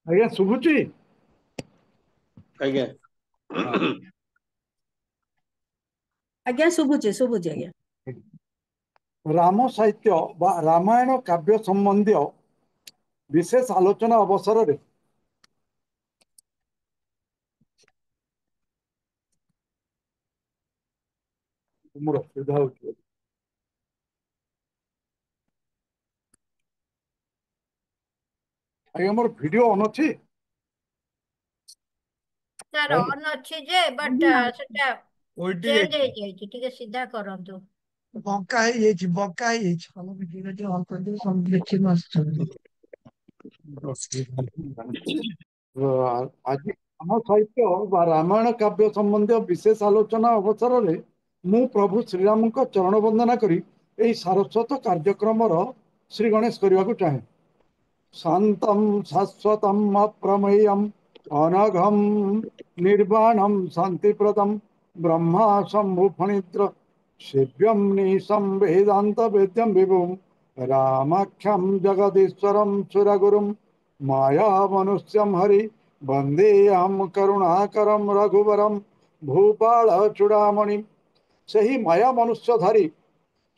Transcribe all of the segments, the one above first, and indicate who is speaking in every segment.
Speaker 1: ଆଜ୍ଞା ଶୁଭୁଛି?
Speaker 2: ଆଜ୍ଞା
Speaker 1: ହଁ।
Speaker 3: ଆଜ୍ଞା ଶୁଭୁଛି ଆଜ୍ଞା।
Speaker 1: ରାମ ସାହିତ୍ୟ ବା ରାମାୟଣ କାବ୍ୟ ସମ୍ବନ୍ଧୀୟ ବିଶେଷ ଆଲୋଚନା ଅବସରରେ ମୋର ଅସୁବିଧା ହଉଛି। ଆଜ୍ଞା ମୋର ଭିଡିଓ ଅନ୍ ଅଛି?
Speaker 4: ତାର ଅନ୍ ଅଛି ଯେ ବଟ୍ ସେଟା ଚେଞ୍ଜ ହେଇଯାଇଛି, ଟିକେ ସିଧା କରନ୍ତୁ।
Speaker 5: ବଙ୍କା ହେଇଯାଇଛି ଆମ ଭିଡିଓ ଟିକେ ଅନ୍ କରିଦେବି, ସବୁ ଦେଖିବାକୁ ଆସୁଛନ୍ତି।
Speaker 1: ଆଜି ରାମ ସାହିତ୍ୟ ବା ରାମାୟଣ କାବ୍ୟ ସମ୍ବନ୍ଧୀୟ ବିଶେଷ ଆଲୋଚନା ଅବସରରେ ମୁଁ ପ୍ରଭୁ ଶ୍ରୀରାମଙ୍କ ଚରଣ ବନ୍ଦନା କରି ଏହି ସାରସ୍ୱତ କାର୍ଯ୍ୟକ୍ରମର ଶ୍ରୀ ଗଣେଶ କରିବାକୁ ଚାହେଁ। ଶାନ୍ତಂ ଶାଶ୍ୱତಂ ଅପ୍ରମେୟମ୍ ଅନଘಂ ନିର୍ବାଣಂ ଶାନ୍ତିପ୍ରଦಂ ବ୍ରହ୍ମା ଶମ୍ଭୁ ଫଣିତ୍ର ସେବ୍ୟಂ ନିଶಂ ବେଦାନ୍ତ ବେଦ୍ୟಂ ବିଭୁମ୍ रामाख्यं जगदीश्वरं सुरगुरुं मायामनुष्यं हरि वन्देऽहं करुणाकरं रघुवरं भूपालचूडामणिं ସେହି ମାୟା ମନୁଷ୍ୟଧାରୀ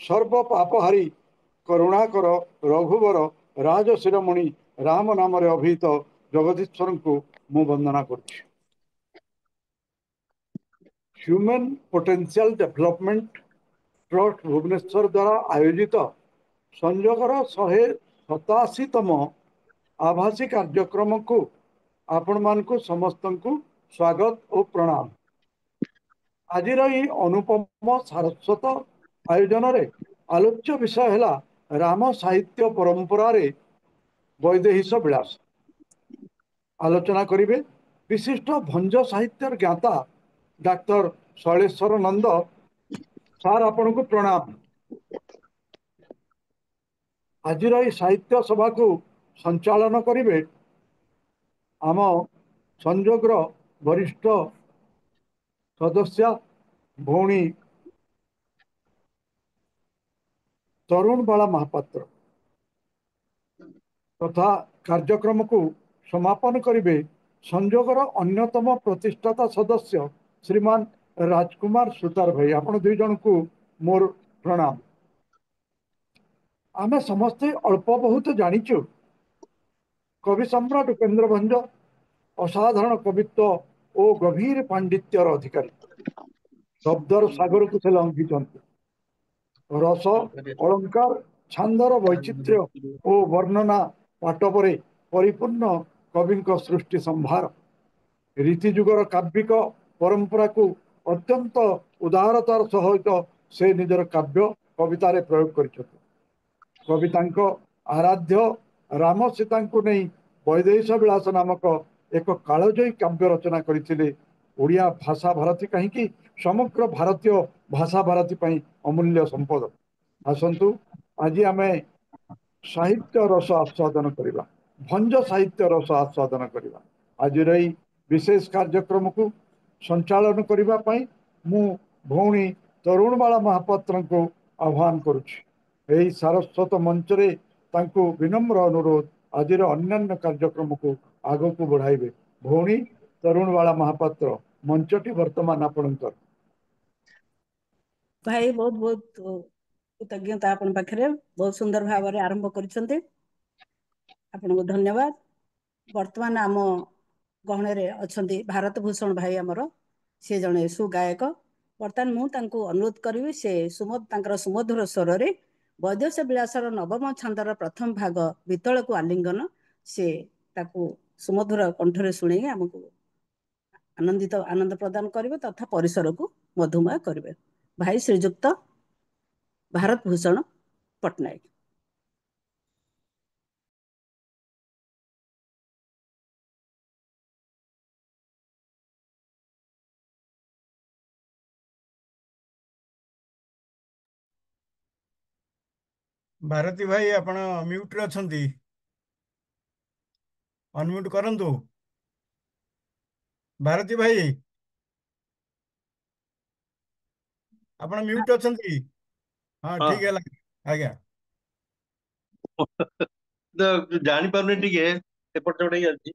Speaker 1: ସର୍ବ ପାପହାରୀ କରୁଣାକର ରଘୁବର ରାଜଶିରୋମଣି ରାମ ନାମରେ ଅଭିହିତ ଜଗଦୀଶ୍ଵରଙ୍କୁ ମୁଁ ବନ୍ଦନା କରୁଛି। Human potential development trust Bhubaneswar ଦ୍ୱାରା ଆୟୋଜିତ ସଂଯୋଗର 187ତମ ଆଭାସୀ କାର୍ଯ୍ୟକ୍ରମକୁ ଆପଣମାନଙ୍କୁ ସମସ୍ତଙ୍କୁ ସ୍ୱାଗତ ଓ ପ୍ରଣାମ। ଆଜିର ଏହି ଅନୁପମ ସାରସ୍ୱତ ଆୟୋଜନରେ ଆଲୋଚ୍ୟ ବିଷୟ ହେଲା ରାମ ସାହିତ୍ୟ ପରମ୍ପରାରେ ବୈଦେହୀଶ ବିଳାସ। ଆଲୋଚନା କରିବେ ବିଶିଷ୍ଟ ଭଞ୍ଜ ସାହିତ୍ୟର ଜ୍ଞାତା ଡାକ୍ତର ଶୈଳେଶ୍ୱର ନନ୍ଦ ସାର୍, ଆପଣଙ୍କୁ ପ୍ରଣାମ। ଆଜିର ଏହି ସାହିତ୍ୟ ସଭାକୁ ସଞ୍ଚାଳନ କରିବେ ଆମ ସଂଯୋଗର ବରିଷ୍ଠ ସଦସ୍ୟା ଭଉଣୀ ତରୁଣବାଳା ମହାପାତ୍ର ତଥା କାର୍ଯ୍ୟକ୍ରମକୁ ସମାପନ କରିବେ ସଂଯୋଗର ଅନ୍ୟତମ ପ୍ରତିଷ୍ଠାତା ସଦସ୍ୟ ଶ୍ରୀମାନ ରାଜକୁମାର ସୁତାର ଭାଇ। ଆପଣ ଦୁଇ ଜଣଙ୍କୁ ମୋର ପ୍ରଣାମ। ଆମେ ସମସ୍ତେ ଅଳ୍ପ ବହୁତ ଜାଣିଛୁ କବି ସମ୍ରାଟ ଉପେନ୍ଦ୍ର ଭଞ୍ଜ ଅସାଧାରଣ କବିତ୍ୱ ଓ ଗଭୀର ପାଣ୍ଡିତ୍ୟର ଅଧିକାରୀ। ଶବ୍ଦର ସାଗରକୁ ସେ ଲଙ୍ଘିଛନ୍ତି। ରସ, ଅଳଙ୍କାର, ଛାନ୍ଦର ବୈଚିତ୍ର୍ୟ ଓ ବର୍ଣ୍ଣନା ପାଟବରେ ପରିପୂର୍ଣ୍ଣ କବିଙ୍କ ସୃଷ୍ଟି ସମ୍ଭାର। ରୀତିଯୁଗର କାବ୍ୟିକ ପରମ୍ପରାକୁ ଅତ୍ୟନ୍ତ ଉଦାରତାର ସହିତ ସେ ନିଜର କାବ୍ୟ କବିତାରେ ପ୍ରୟୋଗ କରିଛନ୍ତି। କବିତାଙ୍କ ଆରାଧ୍ୟ ରାମ ସୀତାଙ୍କୁ ନେଇ ବୈଦେହୀଶ ବିଳାସ ନାମକ ଏକ କାଳଜୟୀ କାବ୍ୟ ରଚନା କରିଥିଲେ। ଓଡ଼ିଆ ଭାଷା ଭାରତୀ କାହିଁକି ସମଗ୍ର ଭାରତୀୟ ଭାଷା ଭାରତୀ ପାଇଁ ଅମୂଲ୍ୟ ସମ୍ପଦ। ଆସନ୍ତୁ ଆଜି ଆମେ ସାହିତ୍ୟ ରସ ଆସ୍ୱାଦନ କରିବା, ଭଞ୍ଜ ସାହିତ୍ୟ ରସ ଆସ୍ୱାଦନ କରିବା। ଆଜିର ଏହି ବିଶେଷ କାର୍ଯ୍ୟକ୍ରମକୁ ସଞ୍ଚାଳନ କରିବା ପାଇଁ ମୁଁ ଭଉଣୀ ତରୁଣବାଳା ମହାପାତ୍ରଙ୍କୁ ଆହ୍ୱାନ କରୁଛି। ଏହି ସାରସ୍ୱତ ମଞ୍ଚରେ ତାଙ୍କୁ ବିନମ୍ର ଅନୁରୋଧ ଆଜିର ଅନ୍ୟାନ୍ୟ କାର୍ଯ୍ୟକ୍ରମକୁ ଆଗକୁ ବଢ଼ାଇବେ। ଭଉଣୀ ତରୁଣବାଳା ମହାପାତ୍ର, ମଞ୍ଚଟି ବର୍ତ୍ତମାନ ଆପଣଙ୍କର।
Speaker 3: ଭାଇ ବହୁତ ବହୁତ କୃତଜ୍ଞତା ଆପଣଙ୍କ ପାଖରେ, ବହୁତ ସୁନ୍ଦର ଭାବରେ ଆରମ୍ଭ କରିଛନ୍ତି, ଆପଣଙ୍କୁ ଧନ୍ୟବାଦ। ବର୍ତ୍ତମାନ ଆମ ଗହଣରେ ଅଛନ୍ତି ଭାରତ ଭୂଷଣ ଭାଇ ଆମର, ସେ ଜଣେ ସୁଗାୟକ। ବର୍ତ୍ତମାନ ମୁଁ ତାଙ୍କୁ ଅନୁରୋଧ କରିବି ସେ ତାଙ୍କର ସୁମଧୁର ସ୍ୱରରେ ବୈଦେହୀଶ ବିଳାସର ନବମ ଛାନ୍ଦର ପ୍ରଥମ ଭାଗ ବିତଳକୁ ଆଲିଙ୍ଗନ ସେ ତାକୁ ସୁମଧୁର କଣ୍ଠରେ ଶୁଣେଇ ଆମକୁ ଆନନ୍ଦ ପ୍ରଦାନ କରିବେ ତଥା ପରିସରକୁ ମଧୁମୟ କରିବେ। ଭାଇ ଶ୍ରୀଯୁକ୍ତ ଭାରତ ଭୂଷଣ ପଟ୍ଟନାୟକ।
Speaker 6: ଭାରତୀ ଭାଇ ଆପଣ ମ୍ୟୁଟ୍ରେ ଅଛନ୍ତି, ଅନମ୍ୟୁଟ୍ କରନ୍ତୁ। ଭାରତୀ ଭାଇ ଆପଣ ମ୍ୟୁଟ୍ ଅଛନ୍ତି? ହଁ ଠିକ ହେଲା ଆଜ୍ଞା।
Speaker 2: ଜାଣିପାରୁନି ଟିକେ ଏପଟ ସେପଟ ହେଇଯାଉଛି।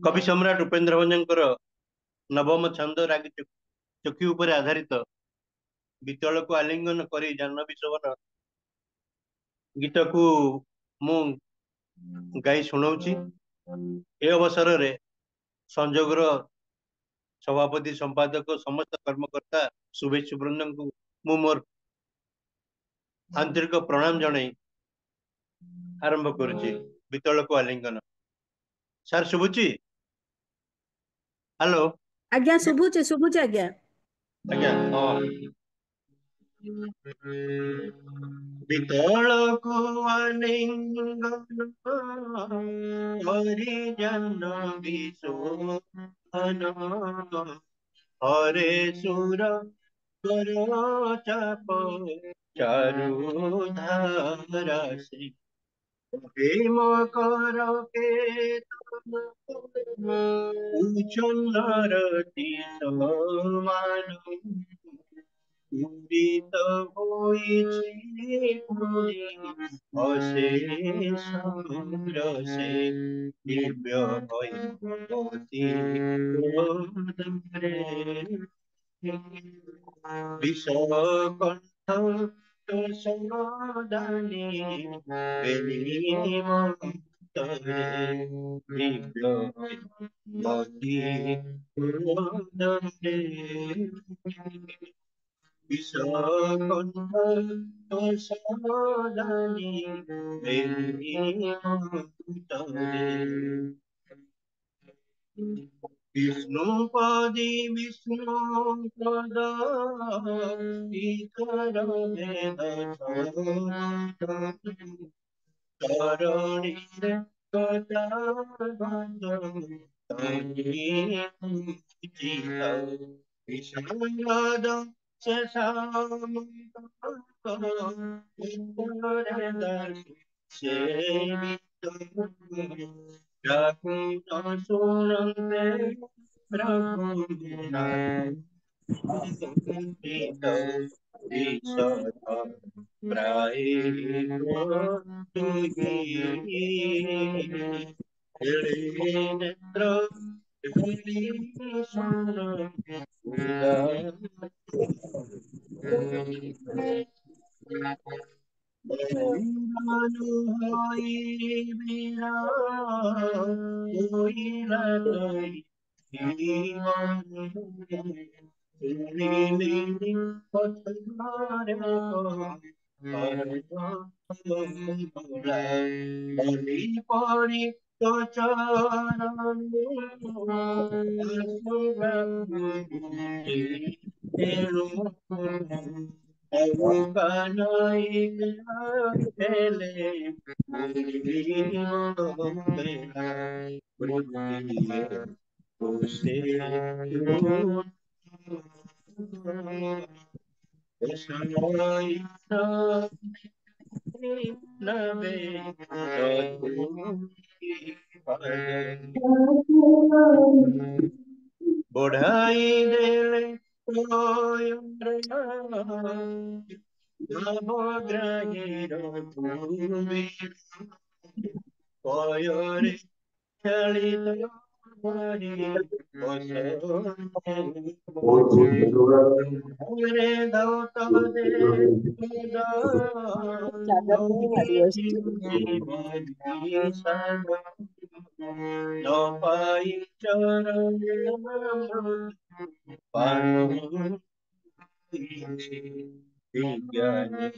Speaker 2: कवि सम्राट उपेन्द्र भंजकर नवम छंद रागी चौकी उपरे आधारित वितल को आलिंगन करी जाह्नवी शोभन गीत को मु गाई शुणाऊची। ए अवसर रे संजोगर सभापति संपादक समस्त कर्मकर्ता शुभेच्छु वृंद को मु मोर आंतरिक प्रणाम जनाई आरंभ करुची। वितल को आलिंगन सार शुभुची। हेलो
Speaker 3: आज्ञा शुभुचे शुभुचे आज्ञा।
Speaker 2: आज्ञा वितल को आलिंगन हरि जाह्नवी शोभन हरे सुर करो चाप चारु धारा श्री प्रेम कर के उच्चरती समान उदित होइछि पुरी अशेष रसे दिव्य भगवती विषकंठ समादानी तरे दिव्य भगवती विषकंठ समादानी तरे विष्णुपदी विष्णु पद इतर वेद तरणी कथा विषाद सुनते नेत्र परी तो बढ़ाई देले नवग्राहीर भूमि पयरे चलित दौत दे न पाई चरण विज्ञानी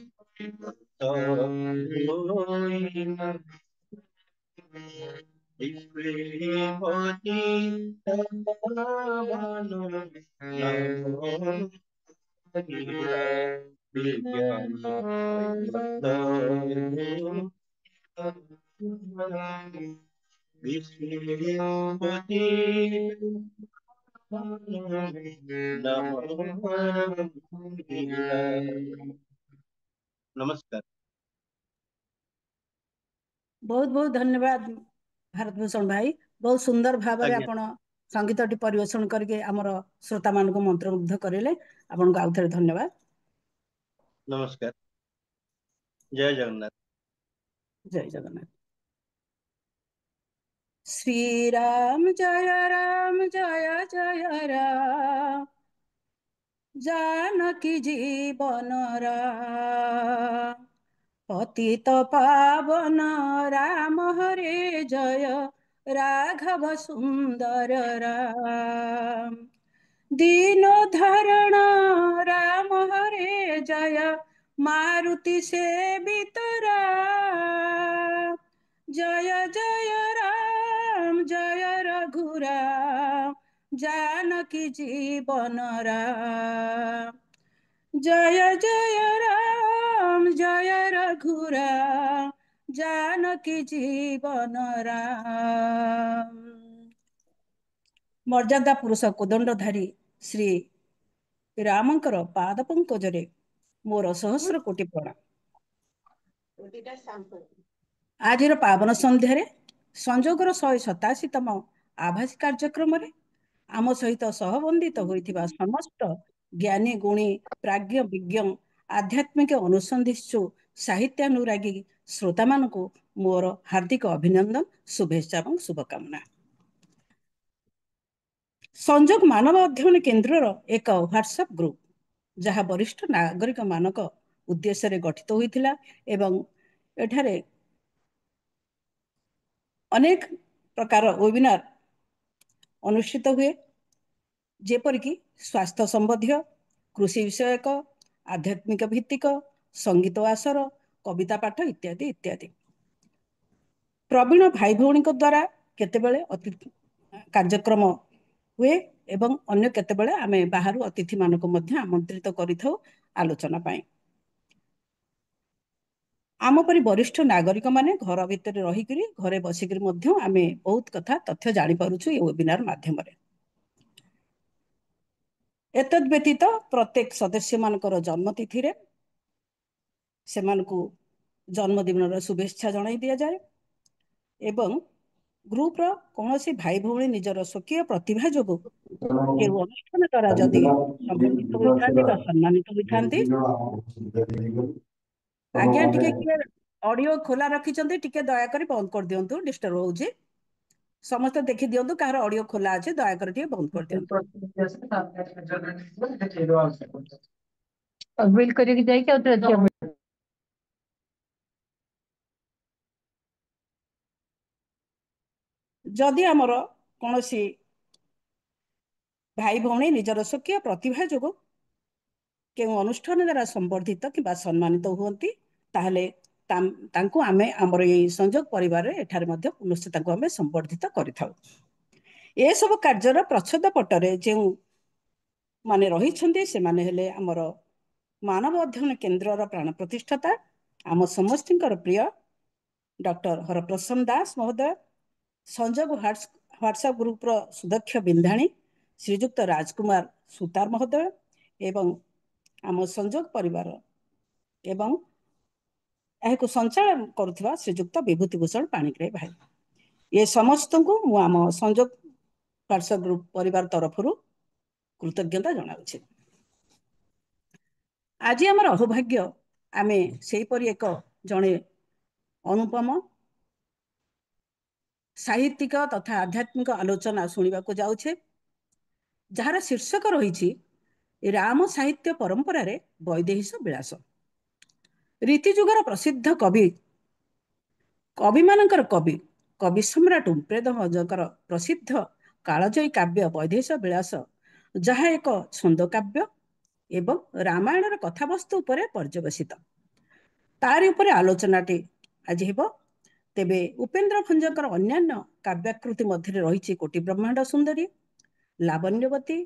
Speaker 2: नमस्कार।
Speaker 3: बहुत बहुत धन्यवाद भारत भूषण भाई। बहुत सुंदर भाव में
Speaker 2: आज्ञा
Speaker 3: आपण संगीत परिवेषण करके आमर श्रोता मान को मंत्रमुग्ध करेले। आपन को आउथरे धन्यवाद।
Speaker 2: नमस्कार। जय जगन्नाथ।
Speaker 3: जय जगन्नाथ। श्री राम जय राम जानकी जीवन राम पतित पावन राम हरे जय राघव सुंदर राम दीन धारण राम हरे जय मारुति सेवित राम जय जय रघुराम जानकी जीवन राम जय रघुराम जानकी जीवन राम। मर्यादा पुरुष कोदंडधारी श्री रामंकर पाद पंकजरे मोर सहस्र कोटि प्रणाम। आज पावन संध्यारे संजोगर 187तम आभासी कार्यक्रम आम सहित सहबंधित होइथिबा समस्त ज्ञानी गुणी प्राज्ञ विज्ञ आध्यात्मिक अनुसंधिष्ठु साहित्यानुरागी श्रोता मानकु मोर हार्दिक अभिनंदन शुभेच्छा और शुभकामना। संजोग मानव अध्ययन केन्द्र एक व्हाट्सएप ग्रुप जहाँ वरिष्ठ नागरिक मानक उद्देश्य गठित होइथिला एवं एठारे अनेक प्रकार वेबिनार अनुष्ठित हुए जेपरिक स्वास्थ्य संबंधी कृषि विषयक आध्यात्मिक भित्तिक संगीत आसर कविता पाठ इत्यादि इत्यादि प्रवीण भाई भौणी द्वारा केतेबेले कार्यक्रम हुए एवं अन्य केतेबेले आमे बाहर अतिथि मानक मध्य आमंत्रित करिथौ आलोचना पाई। आम परि वरिष्ठ नागरिक माने घर भितर रहिकरी घरे बसिकरी मध्य आमे बहुत कथा तथ्य जानि पारुछु ए वेबिनार माध्यम रे। एतद् व्यतीत प्रत्येक सदस्य मानकर जन्मतिथि रे सेमानकु जन्मदिन शुभेच्छा जणाई दिया जाए एवं ग्रुप रो कोनोसी भाई भौणी निजर स्वकीय प्रतिभा जोगु के अनुष्ठान द्वारा जदि संबंधित होइथांती बा सम्मानित होइथांती। आज्ञा टिके किए ऑडियो खोला रखिचंती टिके दया करी बंद कर दियंतु डिस्टर्ब होउची समस्त देखि दियंतु कार ऑडियो खोला अछि दया करी टिके बंद कर दियंतु।
Speaker 7: बिल करिक जाई के
Speaker 3: जदि आमर कोनोसी भाई भौणी निजर स्वकीय प्रतिभा जोगु के अनुष्ठान द्वारा संवर्धित कि सम्मानित हुअंती ताहले तांकु आमे आमर ये संजोग परिवार रे एठारे मध्य पुनश्च तांकु आमे संवर्धित करिथाउ। ए सब कार्यर प्रच्छद पटरे जे माने रहिछन्ती से माने हेले आमर मानव अध्ययन केन्द्र प्राण प्रतिष्ठाता आम समस्तिंकर प्रिय डॉक्टर हरप्रसन्न दास महोदय संजोग व्हाट्सएप ग्रुप रो सुदक्ष बिंधाणी श्रीजुक्त राजकुमार सुतार महोदय एवं आम संजोग परिवार एवं एहाको संचालन करुवा श्रीजुक्त विभूतिभूषण पाणिग्राही भाई ये समस्त को मु आम संजोग व्हाट्सएप ग्रुप परिवार तरफ कृतज्ञता जनाऊे। आज आमर अहोभाग्य आमे सेहीपरि एक जड़े अनुपम साहित्यिक तथा आध्यात्मिक आलोचना शुणा जाऊे जार शीर्षक रही राम साहित्य परंपरा रे वैदेहिश विलास। रीतिजुगर प्रसिद्ध कवि कवि मानकर कवि कवि सम्राट उपेन्द्र भंजकर प्रसिद्ध कालजयी काव्य वैदेहिश विलास जहाँ एक छंद काव्य एवं रामायण कथावस्तु उपरे पर्यवसित तारि उपरे आलोचनाटी आज हेबो। तेबे उपेन्द्र भंजकर अन्यान्य काव्याकृति मध्य रही कोटि ब्रह्मांड सुंदरी लावण्यवती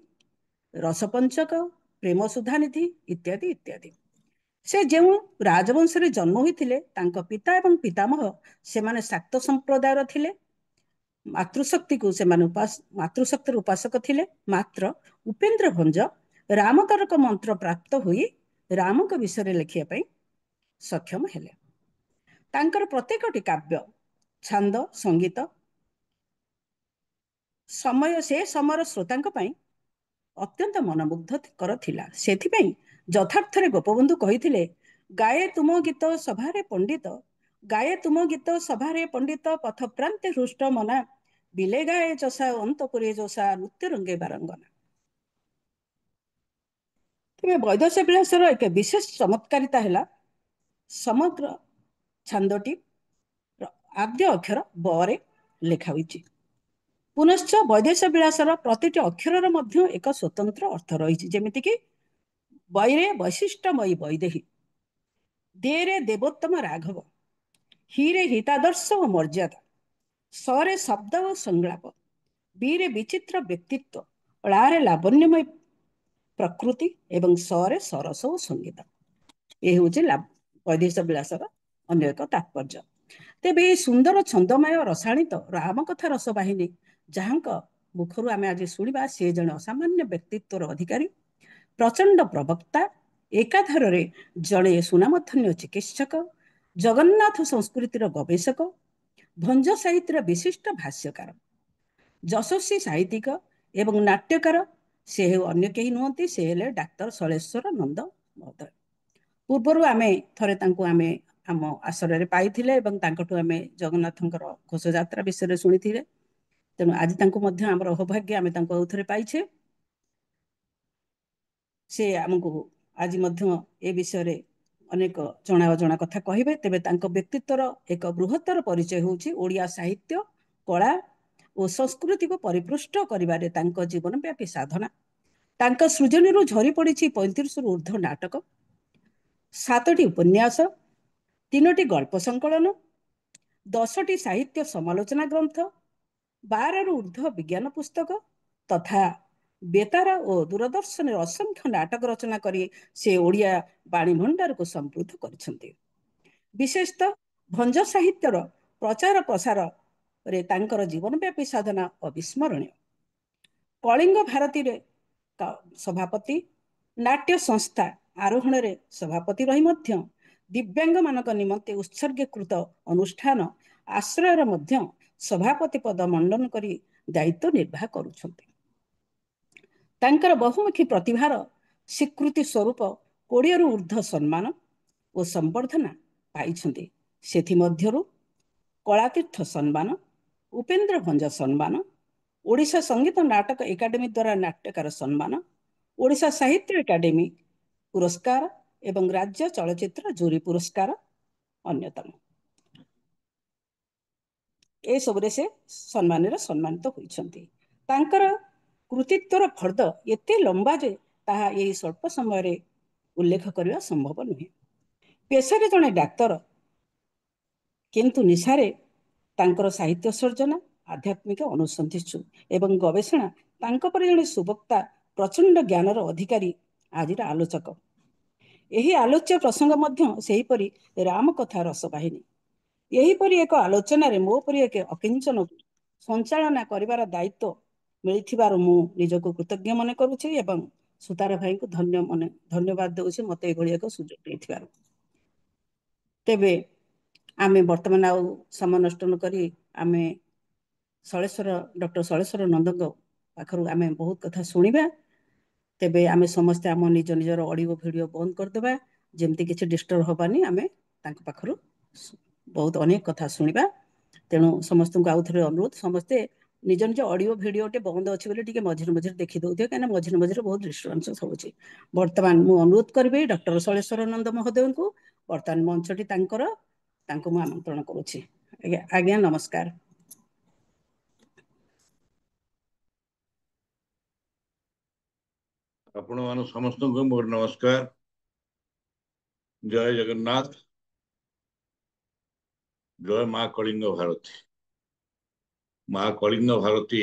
Speaker 3: रसपंचक प्रेम सुधानिधि इत्यादि इत्यादि से जो राजवंश रे जन्म होते पिता एवं पितामह से माने शाक्त संप्रदायर थिले मातृशक्ति को से मातृशक्तिर उपासक थिले मात्र उपेन्द्र भंज रामतारक मंत्र प्राप्त हुई राम को विषय लिखिया पई सक्षम हेले। तांकर प्रत्येकटी काव्य छंद संगीत समय से समर श्रोतांक पई अत्यंत मनमुग्धकर थिला। सेथिपई यथार्थरे गोपबंधु कहिथिले ଗାଏ ତୁମ ଗୀତ ସଭାରେ ପଣ୍ଡିତ, ଗାଏ ତୁମ ଗୀତ ସଭାରେ ପଣ୍ଡିତ, ପଥପ୍ରାନ୍ତେ ହୃଷ୍ଟ ମନା, ବିଲେ ଗାଏ ଚଷା ଅନ୍ତପୁରେ ଯୋଷା, ନୃତ୍ୟ ରଙ୍ଗେ ବାରଙ୍ଗନା। ତେବେ ବୈଦସ୍ୟ ବିଳାସର ଏକ ବିଶେଷ ଚମତ୍କାରିତା ହେଲା ସମଗ୍ର ଛାନ୍ଦଟି ଆଦ୍ୟ ଅକ୍ଷର ବରେ ଲେଖା ହୋଇଛି। ପୁନଶ୍ଚ ବୈଦେଶ୍ୟ ବିଳାସର ପ୍ରତିଟି ଅକ୍ଷରର ମଧ୍ୟ ଏକ ସ୍ୱତନ୍ତ୍ର ଅର୍ଥ ରହିଛି, ଯେମିତିକି ବୈରେ ବୈଶିଷ୍ଟ୍ୟମୟୀ ବୈଦେହୀ, ଦେରେ ଦେବୋତ୍ତମ ରାଘବ, ହିରେ ହିତାଦର୍ଶ ଓ ମର୍ଯ୍ୟାଦା, ସରେ ଶବ୍ଦ ଓ ସଂଳାପ, ବିରେ ବିଚିତ୍ର ବ୍ୟକ୍ତିତ୍ୱ, ଳାରେ ଲାବଣ୍ୟମୟ ପ୍ରକୃତି ଏବଂ ସରେ ସରସ ଓ ସଙ୍ଗୀତ। ଏ ହେଉଛି ବୈଦେଶ୍ୟ ବିଳାସର ଅନ୍ୟ ଏକ ତାତ୍ପର୍ଯ୍ୟ। ତେବେ ଏହି ସୁନ୍ଦର ଛନ୍ଦମୟ ରସାଣିତ ରାମକଥା ରସବାହିନୀ ଯାହାଙ୍କ ମୁଖରୁ ଆମେ ଆଜି ଶୁଣିବା, ସେ ଜଣେ ଅସାମାନ୍ୟ ବ୍ୟକ୍ତିତ୍ୱର ଅଧିକାରୀ, ପ୍ରଚଣ୍ଡ ପ୍ରବକ୍ତା, ଏକାଧାରରେ ଜଣେ ସୁନାମଧନ୍ୟ ଚିକିତ୍ସକ, ଜଗନ୍ନାଥ ସଂସ୍କୃତିର ଗବେଷକ, ଭଞ୍ଜ ସାହିତ୍ୟର ବିଶିଷ୍ଟ ଭାଷ୍ୟକାର, ଯଶସ୍ୱୀ ସାହିତ୍ୟିକ ଏବଂ ନାଟ୍ୟକାର। ସେ ହେଉ ଅନ୍ୟ କେହି ନୁହନ୍ତି, ସେ ହେଲେ ଡାକ୍ତର ଶୈଳେଶ୍ୱର ନନ୍ଦ ମହୋଦୟ। ପୂର୍ବରୁ ଆମେ ଥରେ ତାଙ୍କୁ ଆମେ ଆମ ଆଶ୍ରୟରେ ପାଇଥିଲେ ଏବଂ ତାଙ୍କଠୁ ଆମେ ଜଗନ୍ନାଥଙ୍କର ଘୋଷଯାତ୍ରା ବିଷୟରେ ଶୁଣିଥିଲେ। ତେଣୁ ଆଜି ତାଙ୍କୁ ମଧ୍ୟ ଆମର ସୌଭାଗ୍ୟ, ଆମେ ତାଙ୍କୁ ଆଉ ଥରେ ପାଇଛେ। ସେ ଆମକୁ ଆଜି ମଧ୍ୟ ଏ ବିଷୟରେ ଅନେକ ଜଣା ଅଜଣା କଥା କହିବେ। ତେବେ ତାଙ୍କ ବ୍ୟକ୍ତିତ୍ୱର ଏକ ବୃହତ୍ତର ପରିଚୟ ହେଉଛି ଓଡ଼ିଆ ସାହିତ୍ୟ, କଳା ଓ ସଂସ୍କୃତିକୁ ପରିପୃଷ୍ଟ କରିବାରେ ତାଙ୍କ ଜୀବନବ୍ୟାପୀ ସାଧନା। ତାଙ୍କ ସୃଜନୀରୁ ଝରି ପଡ଼ିଛି 35ରୁ ଉର୍ଦ୍ଧ୍ୱ ନାଟକ, 7ଟି ଉପନ୍ୟାସ, 3ଟି ଗଳ୍ପ ସଂକଳନ, 10ଟି ସାହିତ୍ୟ ସମାଲୋଚନା ଗ୍ରନ୍ଥ, 12ରୁ ଉର୍ଦ୍ଧ୍ୱ ବିଜ୍ଞାନ ପୁସ୍ତକ ତଥା ବେତାର ଓ ଦୂରଦର୍ଶନରେ ଅସଂଖ୍ୟ ନାଟକ ରଚନା କରି ସେ ଓଡ଼ିଆ ବାଣୀ ଭଣ୍ଡାରକୁ ସମୃଦ୍ଧ କରିଛନ୍ତି। ବିଶେଷତଃ ଭଞ୍ଜ ସାହିତ୍ୟର ପ୍ରଚାର ପ୍ରସାରରେ ତାଙ୍କର ଜୀବନବ୍ୟାପୀ ସାଧନା ଅବିସ୍ମରଣୀୟ। କଳିଙ୍ଗ ଭାରତୀରେ ସଭାପତି, ନାଟ୍ୟ ସଂସ୍ଥା ଆରୋହଣରେ ସଭାପତି ରହି ମଧ୍ୟ ଦିବ୍ୟାଙ୍ଗମାନଙ୍କ ନିମନ୍ତେ ଉତ୍ସର୍ଗୀକୃତ ଅନୁଷ୍ଠାନ ଆଶ୍ରୟର ମଧ୍ୟ ସଭାପତି ପଦ ମଣ୍ଡନ କରି ଦାୟିତ୍ୱ ନିର୍ବାହ କରୁଛନ୍ତି। ତାଙ୍କର ବହୁମୁଖୀ ପ୍ରତିଭାର ସ୍ୱୀକୃତି ସ୍ୱରୂପ 20ରୁ ଉର୍ଦ୍ଧ୍ୱ ସମ୍ମାନ ଓ ସମ୍ବର୍ଦ୍ଧନା ପାଇଛନ୍ତି। ସେଥିମଧ୍ୟରୁ କଳାତୀର୍ଥ ସମ୍ମାନ, ଉପେନ୍ଦ୍ର ଭଞ୍ଜ ସମ୍ମାନ, ଓଡ଼ିଶା ସଙ୍ଗୀତ ନାଟକ ଏକାଡେମୀ ଦ୍ୱାରା ନାଟ୍ୟକାର ସମ୍ମାନ, ଓଡ଼ିଶା ସାହିତ୍ୟ ଏକାଡେମୀ ପୁରସ୍କାର ଏବଂ ରାଜ୍ୟ ଚଳଚ୍ଚିତ୍ର ଜୁରି ପୁରସ୍କାର ଅନ୍ୟତମ। ଏସବୁରେ ସେ ସମ୍ମାନରେ ସମ୍ମାନିତ ହୋଇଛନ୍ତି। ତାଙ୍କର କୃତିତ୍ୱର ଫର୍ଦ୍ଦ ଏତେ ଲମ୍ବା ଯେ ତାହା ଏହି ସ୍ୱଳ୍ପ ସମୟରେ ଉଲ୍ଲେଖ କରିବା ସମ୍ଭବ ନୁହେଁ। ପେଶାରେ ଜଣେ ଡାକ୍ତର, କିନ୍ତୁ ନିଶାରେ ତାଙ୍କର ସାହିତ୍ୟ ସର୍ଜନା, ଆଧ୍ୟାତ୍ମିକ ଅନୁସନ୍ଧିତ୍ସୁ ଏବଂ ଗବେଷଣା, ତାଙ୍କ ପରି ଜଣେ ସୁବକ୍ତା, ପ୍ରଚଣ୍ଡ ଜ୍ଞାନର ଅଧିକାରୀ, ଆଜିର ଆଲୋଚକ। ଏହି ଆଲୋଚ୍ୟ ପ୍ରସଙ୍ଗ ମଧ୍ୟ ସେହିପରି ରାମକଥା ରସବାହିନୀ। ଏହିପରି ଏକ ଆଲୋଚନାରେ ମୋ ପରି ଏକ ଅକିଞ୍ଚନ ସଞ୍ଚାଳନା କରିବାର ଦାୟିତ୍ୱ ମିଳିଥିବାରୁ ମୁଁ ନିଜକୁ କୃତଜ୍ଞ ମନେ କରୁଛି ଏବଂ ସୁତାର ଭାଇଙ୍କୁ ଧନ୍ୟବାଦ ଦେଉଛି ମୋତେ ଏଭଳି ଏକ ସୁଯୋଗ ଦେଇଥିବାରୁ। ତେବେ ଆମେ ବର୍ତ୍ତମାନ ଆଉ ସମୟ ନଷ୍ଟ ନ କରି ଆମେ ଡକ୍ଟର ଶୈଳେଶ୍ୱର ନନ୍ଦଙ୍କ ପାଖରୁ ଆମେ ବହୁତ କଥା ଶୁଣିବା। ତେବେ ଆମେ ସମସ୍ତେ ଆମ ନିଜ ନିଜର ଅଡ଼ିଓ ଭିଡ଼ିଓ ବନ୍ଦ କରିଦେବା, ଯେମିତି କିଛି ଡିଷ୍ଟର୍ବ ହେବାନି। ଆମେ ତାଙ୍କ ପାଖରୁ ବହୁତ ଅନେକ କଥା ଶୁଣିବା। ତେଣୁ ସମସ୍ତଙ୍କୁ ଆଉ ଥରେ ଅନୁରୋଧ, ସମସ୍ତେ ନିଜ ନିଜ ଅଡ଼ିଓ ଭିଡ଼ିଓଟେ ବନ୍ଦ ଅଛି ବୋଲି ଟିକେ ମଝିରେ ମଝିରେ ଦେଖିଦେଉଥିବେ, କାହିଁକିନା ମଝିରେ ମଝିରେ ବହୁତ ଡିଷ୍ଟର୍ବାନ୍ସ ହେଉଛି। ବର୍ତ୍ତମାନ ମୁଁ ଅନୁରୋଧ କରିବି ଡକ୍ଟର ଶୈଳେଶ୍ୱର ନନ୍ଦ ମହୋଦୟଙ୍କୁ, ବର୍ତ୍ତମାନ ମଞ୍ଚଟି ତାଙ୍କୁ ମୁଁ ଆମନ୍ତ୍ରଣ କରୁଛି। ଆଜ୍ଞା ନମସ୍କାର।
Speaker 8: ଆପଣ ସମସ୍ତଙ୍କୁ ମୋର ନମସ୍କାର। ଜୟ ଜଗନ୍ନାଥ, ଜୟ ମା କଳିଙ୍ଗ ଭାରତୀ। ମା କଳିଙ୍ଗ ଭାରତୀ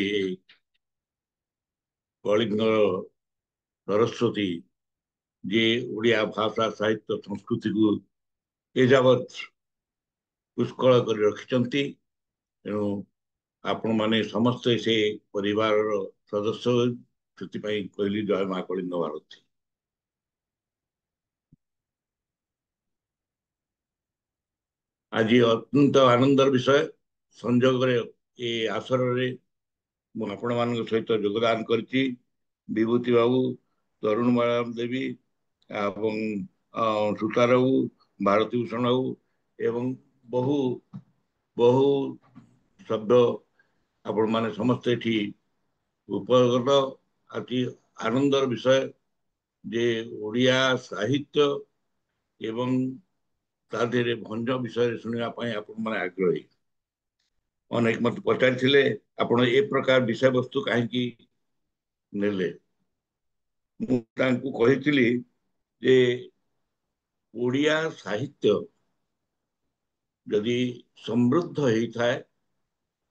Speaker 8: କଳିଙ୍ଗ ସରସ୍ୱତୀ, ଯିଏ ଓଡ଼ିଆ ଭାଷା ସାହିତ୍ୟ ସଂସ୍କୃତିକୁ ଏଯାବତ୍ ପୁଷ୍କଳ କରି ରଖିଛନ୍ତି। ତେଣୁ ଆପଣମାନେ ସମସ୍ତେ ସେ ପରିବାରର ସଦସ୍ୟ, ସେଥିପାଇଁ କହିଲି ଜୟ ମା କଳିଙ୍ଗ ଭାରତୀ। ଆଜି ଅତ୍ୟନ୍ତ ଆନନ୍ଦର ବିଷୟ, ସଂଯୋଗରେ ଏ ଆସରରେ ମୁଁ ଆପଣମାନଙ୍କ ସହିତ ଯୋଗଦାନ କରିଛି। ବିଭୂତି ବାବୁ, ତରୁଣ ଦେବୀ ଏବଂ ସୁତାର ବାବୁ ଭାରତୀ ଭୂଷଣ ହଉ ଏବଂ ବହୁ ବହୁ ଶବ୍ଦ ଆପଣ ମାନେ ସମସ୍ତେ ଏଠି ଉପଗତ। ଅତି ଆନନ୍ଦର ବିଷୟ ଯେ ଓଡ଼ିଆ ସାହିତ୍ୟ ଏବଂ ତା ଦେହରେ ଭଞ୍ଜ ବିଷୟରେ ଶୁଣିବା ପାଇଁ ଆପଣ ମାନେ ଆଗ୍ରହୀ। ଅନେକ ମତେ ପଚାରିଥିଲେ ଆପଣ ଏ ପ୍ରକାର ବିଷୟବସ୍ତୁ କାହିଁକି ନେଲେ। ମୁଁ ତାଙ୍କୁ କହିଥିଲି ଯେ ଓଡ଼ିଆ ସାହିତ୍ୟ ଯଦି ସମୃଦ୍ଧ ହେଇଥାଏ,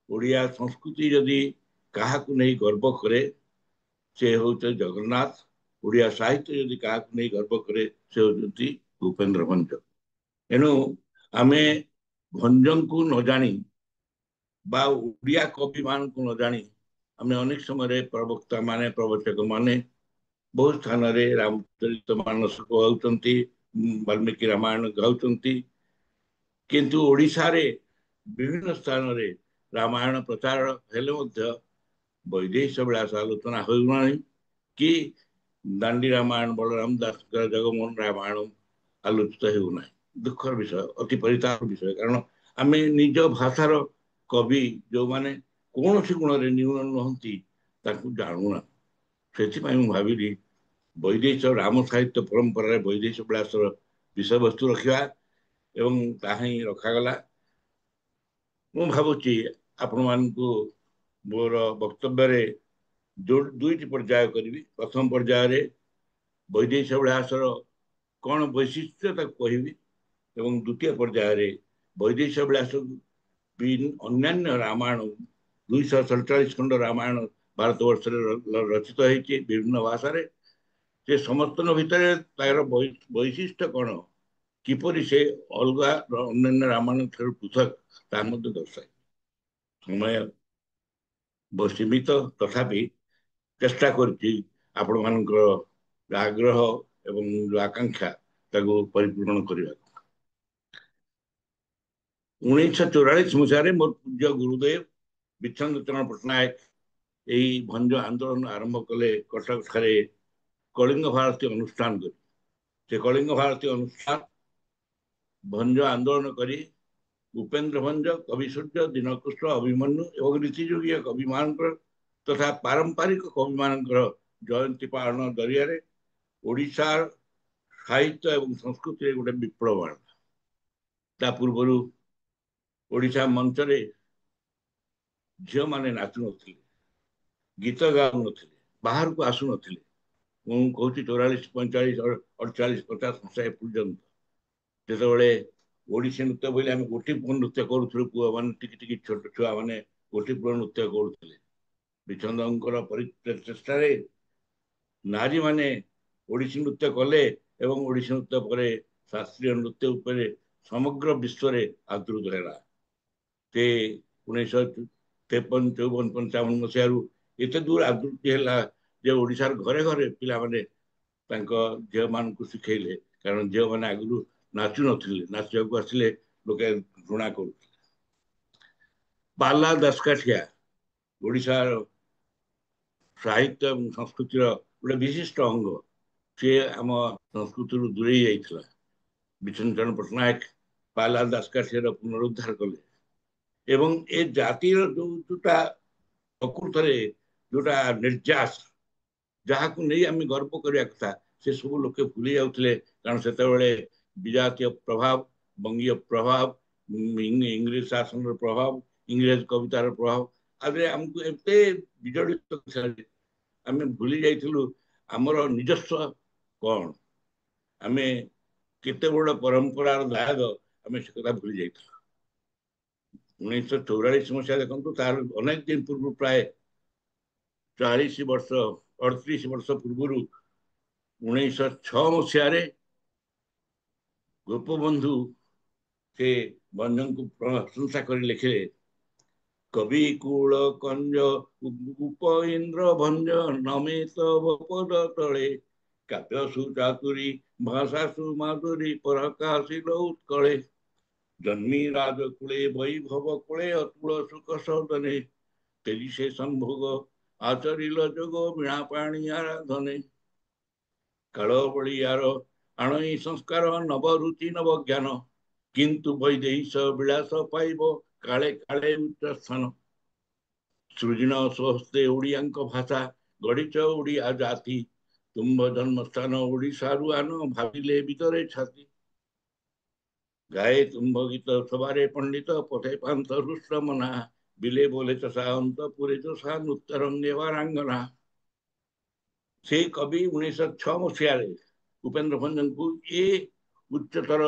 Speaker 8: ଓଡ଼ିଆ ସଂସ୍କୃତି ଯଦି କାହାକୁ ନେଇ ଗର୍ବ କରେ ସେ ହଉଛି ଜଗନ୍ନାଥ। ଓଡ଼ିଆ ସାହିତ୍ୟ ଯଦି କାହାକୁ ନେଇ ଗର୍ବ କରେ ସେ ହଉଛନ୍ତି ଭୂପେନ୍ଦ୍ର ଭଞ୍ଜ। ଏଣୁ ଆମେ ଭଞ୍ଜଙ୍କୁ ନ ଜାଣି ବା ଓଡ଼ିଆ କବି ମାନଙ୍କୁ ନ ଜାଣି ଆମେ ଅନେକ ସମୟରେ ପ୍ରବକ୍ତା ମାନେ ପ୍ରବଚକ ମାନେ ବହୁତ ସ୍ଥାନରେ ରାମଚରିତ ମାନସ ଗାଉଛନ୍ତି, ବାଲ୍ମୀକି ରାମାୟଣ ଗାଉଛନ୍ତି, କିନ୍ତୁ ଓଡ଼ିଶାରେ ବିଭିନ୍ନ ସ୍ଥାନରେ ରାମାୟଣ ପ୍ରଚାର ହେଲେ ମଧ୍ୟ ବୈଦେହୀଶ ବିଳାସ ଆଲୋଚନା ହେଉନାହିଁ କି ଦାଣ୍ଡି ରାମାୟଣ ବଳରାମ ଦାସଙ୍କର ଜଗମୋହନ ରାମାୟଣ ଆଲୋଚିତ ହେଉନାହିଁ। ଦୁଃଖର ବିଷୟ, ଅତି ପରିତାପ ବିଷୟ। କାରଣ ଆମେ ନିଜ ଭାଷାର କବି ଯୋଉମାନେ କୌଣସି ଗୁଣରେ ନ୍ୟୁନ ନୁହନ୍ତି ତାଙ୍କୁ ଜାଣୁନା। ସେଥିପାଇଁ ମୁଁ ଭାବିଲି ବୈଦେହୀଶ ରାମ ସାହିତ୍ୟ ପରମ୍ପରାରେ ବୈଦେହୀଶ ବିଳାସର ବିଷୟବସ୍ତୁ ରଖିବା ଏବଂ ତାହା ହିଁ ରଖାଗଲା। ମୁଁ ଭାବୁଛି ଆପଣମାନଙ୍କୁ ମୋର ବକ୍ତବ୍ୟରେ ଦୁଇଟି ପର୍ଯ୍ୟାୟ କରିବି। ପ୍ରଥମ ପର୍ଯ୍ୟାୟରେ ବୈଦେହୀଶ ବିଳାସର କ'ଣ ବୈଶିଷ୍ଟ୍ୟ ତାକୁ କହିବି ଏବଂ ଦ୍ୱିତୀୟ ପର୍ଯ୍ୟାୟରେ ବୈଦେହୀଶ ବିଳାସ ଅନ୍ୟାନ୍ୟ ରାମାୟଣ 247 ଖଣ୍ଡ ରାମାୟଣ ଭାରତବର୍ଷରେ ରଚିତ ହେଇଛି ବିଭିନ୍ନ ଭାଷାରେ। ସେ ସମସ୍ତଙ୍କ ଭିତରେ ତାର ବୈଶିଷ୍ଟ୍ୟ କ'ଣ, କିପରି ସେ ଅଲଗା ଅନ୍ୟାନ୍ୟ ରାମାୟଣ ଠାରୁ ପୃଥକ ତାହା ମଧ୍ୟ ଦର୍ଶାଏ। ସମୟ ସୀମିତ, ତଥାପି ଚେଷ୍ଟା କରୁଛି ଆପଣମାନଙ୍କର ଆଗ୍ରହ ଏବଂ ଆକାଂକ୍ଷା ତାକୁ ପରିପୂରଣ କରିବାକୁ। 1944 ମସିହାରେ ମୋର ପୂଜ୍ୟ ଗୁରୁଦେବ ବିଚ୍ଛନ୍ଦ ଚରଣ ପଟ୍ଟନାୟକ ଏହି ଭଞ୍ଜ ଆନ୍ଦୋଳନ ଆରମ୍ଭ କଲେ କଟକ ଠାରେ କଳିଙ୍ଗ ଭାରତୀ ଅନୁଷ୍ଠାନ କରି। ସେ କଳିଙ୍ଗ ଭାରତୀ ଅନୁଷ୍ଠାନ ଭଞ୍ଜ ଆନ୍ଦୋଳନ କରି ଉପେନ୍ଦ୍ର ଭଞ୍ଜ, କବି ସୂର୍ଯ୍ୟ, ଦୀନକୃଷ୍ଣ, ଅଭିମନ୍ୟୁ ଏବଂ ରୀତିଯୁଗୀୟ କବିମାନଙ୍କର ତଥା ପାରମ୍ପରିକ କବିମାନଙ୍କର ଜୟନ୍ତୀ ପାଳନ ଜରିଆରେ ଓଡ଼ିଶାର ସାହିତ୍ୟ ଏବଂ ସଂସ୍କୃତିରେ ଗୋଟେ ବିପ୍ଳବ ଆଣିଲା। ତା ପୂର୍ବରୁ ଓଡ଼ିଶା ମଞ୍ଚରେ ଝିଅମାନେ ନାଚୁନଥିଲେ, ଗୀତ ଗାଉନଥିଲେ, ବାହାରକୁ ଆସୁନଥିଲେ। ମୁଁ କହୁଛି 44, 45, 48, 50 ମସିହା ପର୍ଯ୍ୟନ୍ତ, ଯେତେବେଳେ ଓଡ଼ିଶୀ ନୃତ୍ୟ ବୋଇଲେ ଆମେ ଗୋଟିପୁଅ ନୃତ୍ୟ କରୁଥିଲୁ। ପୁଅମାନେ ଟିକି ଟିକି ଛୋଟ ଛୁଆମାନେ ଗୋଟିପୁଅ ନୃତ୍ୟ କରୁଥିଲେ। ବିଚ୍ଛନ୍ଦଙ୍କର ପ୍ରଚେଷ୍ଟାରେ ନାରୀମାନେ ଓଡ଼ିଶୀ ନୃତ୍ୟ କଲେ ଏବଂ ଓଡ଼ିଶୀ ନୃତ୍ୟ ପରେ ଶାସ୍ତ୍ରୀୟ ନୃତ୍ୟ ଉପରେ ସମଗ୍ର ବିଶ୍ୱରେ ଆଦୃତ ହେଲା। ସେ 1953, 54, 55 ମସିହାରୁ ଏତେ ଦୂର ଆଦୃତି ହେଲା ଯେ ଓଡ଼ିଶାର ଘରେ ଘରେ ପିଲାମାନେ ତାଙ୍କ ଝିଅମାନଙ୍କୁ ଶିଖେଇଲେ। କାରଣ ଝିଅମାନେ ଆଗରୁ ନାଚୁନଥିଲେ, ନାଚିବାକୁ ଆସିଲେ ଲୋକେ ଘୃଣା କରୁଥିଲେ। ପାଲା ଦାସକାଠିଆ ଓଡ଼ିଶାର ସାହିତ୍ୟ ଏବଂ ସଂସ୍କୃତିର ଗୋଟେ ବିଶିଷ୍ଟ ଅଙ୍ଗ। ସିଏ ଆମ ସଂସ୍କୃତିରୁ ଦୂରେଇ ଯାଇଥିଲା। ବିଚ୍ଛନ୍ଦ ଚରଣ ପଟ୍ଟନାୟକ ପାଲା ଦାସକାଠିଆର ପୁନରୁଦ୍ଧାର କଲେ ଏବଂ ଏ ଜାତିର ଯୋଉଟା ପ୍ରକୃତରେ ଯୋଉଟା ନିର୍ଯାସ, ଯାହାକୁ ନେଇ ଆମେ ଗର୍ବ କରିବା କଥା, ସେ ସବୁ ଲୋକେ ଭୁଲି ଯାଉଥିଲେ। କାରଣ ସେତେବେଳେ ବିଜାତୀୟ ପ୍ରଭାବ, ବଙ୍ଗୀୟ ପ୍ରଭାବ, ଇଂରେଜ ଶାସନର ପ୍ରଭାବ, ଇଂରେଜ କବିତାର ପ୍ରଭାବ ଆଦିରେ ଆମକୁ ଏତେ ବିଜଡ଼ିତ ଆମେ ଭୁଲି ଯାଇଥିଲୁ ଆମର ନିଜସ୍ୱ କ'ଣ, ଆମେ କେତେ ବଡ଼ ପରମ୍ପରାର ଦାୟାଦ, ଆମେ ସେ କଥା ଭୁଲି ଯାଇଥିଲୁ। 1944 ମସିହା ଦେଖନ୍ତୁ, ତାର ଅନେକ ଦିନ ପୂର୍ବରୁ, ପ୍ରାୟ 40 ବର୍ଷ 38 ବର୍ଷ ପୂର୍ବରୁ 1906 ମସିହାରେ ଗୋପବନ୍ଧୁ ସେ ଭଞ୍ଜଙ୍କୁ ପ୍ରଶଂସା କରି ଲେଖିଲେ, କବି କୂଳ କଞ୍ଜ ଉପ ଇନ୍ଦ୍ର ଭଞ୍ଜ ନମେ ତବ ପଦ ତଳେ, କାବ୍ୟ ସୁଚାତୁରୀ ଭାଷା ସୁମାଧୁରୀ ପରକାଶିଲ ଉତ୍କଳେ, ଜନ୍ମୀ ରାଜକୁଳେ ବୈଭବ କୁଳେ ଅତୁଳ ସୁଖ ସଦନେ, ତେଜି ସେ ସମ୍ଭୋଗ ଆଚରିଲ ଯୋଗ ବୀଣା ପାଣି ଆରାଧନେ, କାଳ ବଳିୟାର आणई संस्कार नव रुचि नव ज्ञान किंतु वैदेश विलास पाइब काले काले उच्च स्थान सृजन स्वहस्ते ओडियांक भाषा गढ़िच ओडिया जाति तुम्भ जन्म स्थान ओडिशारु आन भाविले भितरे छाती गाए तुम्भ गीत सबारे पंडित पथे पांत रुष्ट मना बिले बोले चषा अंत पुरे चषा नृत्य रंगे वारांगना से कवि 1906 मसीह उपेन्द्र भंजन को ये उच्चतर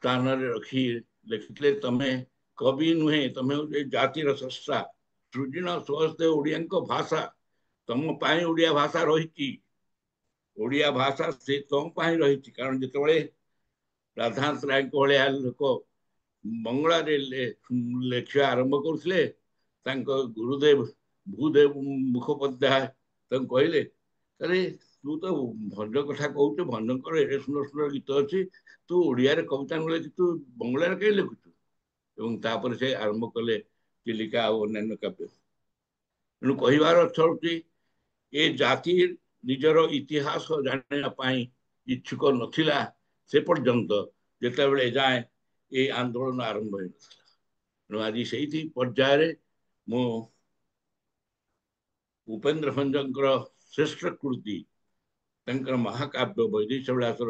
Speaker 8: स्थान रखी लिखिले तमे कवि नुहे तमे जातिर स्रष्टा सृजन स्वहस्ते ओडियांक भाषा तम पाई ओडिया भाषा रही ओडिया भाषा से तम पाई रही कारण जिते राधानाथ राय भाया लोक बंगला लेखा आरंभ करते गुरुदेव भूदेव मुखोपाध्याय कहले अरे तू तो भंज कथा कहू भंजकर एडे सुंदर सुंदर गीत अच्छी तू ओडिया कविता न तू बंगला कहीं लिखुचु तापर से आरंभ कले चिलिका और अन्य काव्य तेणु कहबार अर्थ हूँ ए जाति निजर इतिहास जानापी इच्छुक नथिला से पर्यंत जिते बड़े जाए ये आंदोलन आरंभ हो आज से पर्यायर मु उपेन्द्र भंजकर श्रेष्ठ कृति महाकाव्य वैदेश विलास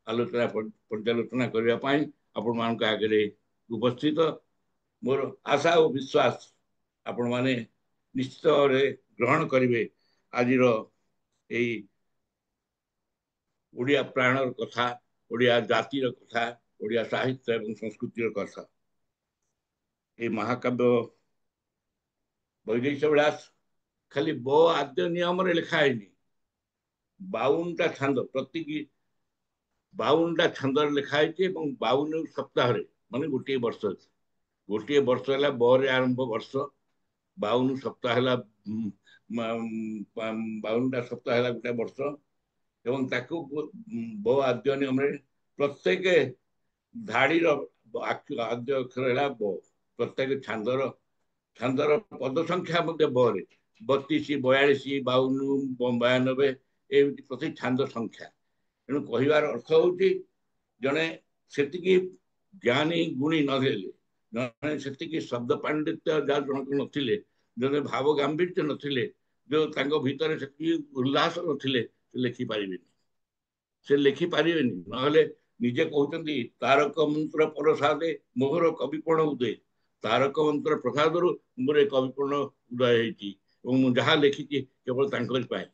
Speaker 8: आलोचना पर्यालोचना करने आपण मान आगे उपस्थित मोर आशा और विश्वास आपण माने निश्चित ग्रहण करेंगे आज ओडिया प्राणर कथा ओडिया जातिर कथा ओडिया साहित्य एवं संस्कृतिर कथा ये महाकाव्य वैदेश विलास खाली ब आद्य नियम लिखाई 52टा छंद प्रति 52टा छंद लिखाई 52 सप्ताह मान गोटे वर्ष है बरे आरंभ वर्ष 52 सप्ताह है 52टा सप्ताह है गोटे वर्ष एवं ब आद्य नियम प्रत्येक धाड़ी आद्य अक्षर है ब प्रत्येक छांदर पद संख्या ब 32 42 52 92 एमती प्रति छांद संख्या तेणु कहबार अर्थ हूँ जड़े से ज्ञानी गुणी नले जड़े से शब्द पांडित्य जहाँ जनक नथिले जड़े भाव गांभीर्य नथिले जो भीतर से उल्लास नथिले से लिखिपारे ना निजे कहते तारक मंत्र प्रसादे मोहर कविपण उदय तारक मंत्र प्रसाद मोर कविपण उदय हो जहाँ लिखी केवल पाए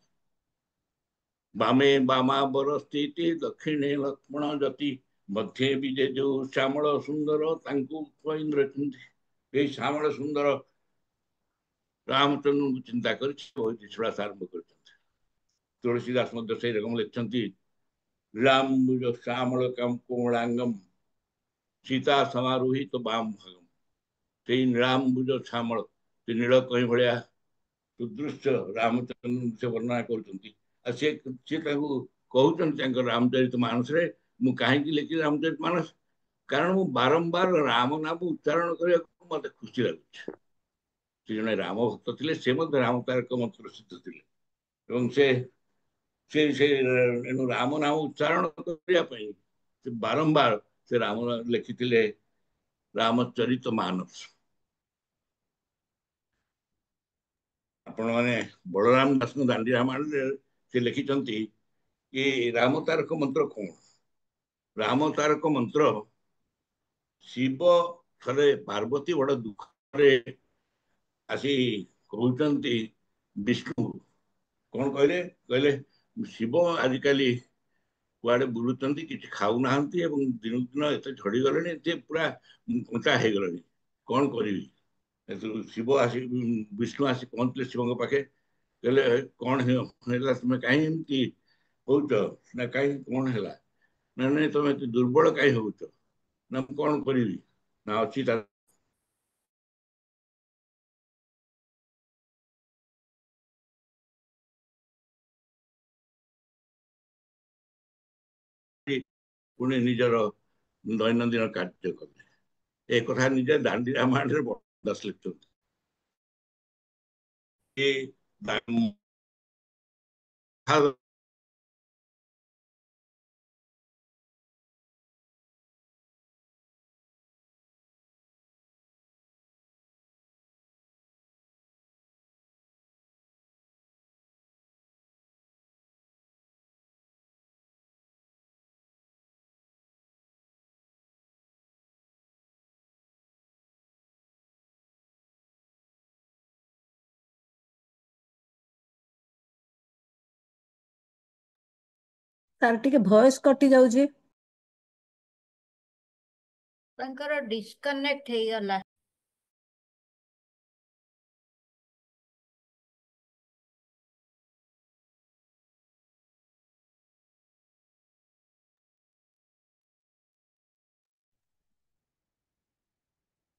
Speaker 8: बामे बामाबर स्थिति दक्षिणे लक्ष्मण जति मध्य विजय जो श्यामल सुंदर इंद्र चिंती श्यामल सुंदर रामचंद्र चिंता कर आरंभ कर तुलसीदास से रकम लिखती रामुज श्यामल कोमलांगम सीता समारोहित तो बाम भागम से नीलाम्बुज श्यामल नील कहीं भाया सुदृश्य रामचंद्र से वर्णना कहते रामचरित मानस कहीं लिखी रामचरित मानस कारण मु बारंबार राम नाम उच्चारण करने मत खुशी लगुच जड़े राम भक्त थे से राम तारक मंत्र सिद्ध थे से राम नाम उच्चारण करने बारंबार से राम लिखी रामचरित मानस आपण मैंने बलराम दास दांडी रामायण से लिखिं ये राम तारक मंत्र कौन राम तारक मंत्र शिव थे पार्वती बड़ दुख आसी कहते विष्णु कौन कहले कहले शिव आजिकल कुआडे बुलुचंती किसी खाऊना दिन दिन एत झड़ी गले पूरा कंचा हो गले कौन करी शिव आसी विष्णु आसी पहुंचले शिव पाखे कहले कौन है तुम कहीं होच ना कहीं कौन है ना नहीं तुम दुर्बल कहीं होच ना कौन करी ना अच्छी पुणे निजर दैनंदिन कार्य कले एक कथा निजे दांडी रामायण दास लिखते
Speaker 3: ସାର୍ ଟିକେ ଭଏସ୍ କଟି ଯାଉଛି।
Speaker 4: ତାଙ୍କର ଡିସକନେକ୍ଟ ହେଇଗଲା।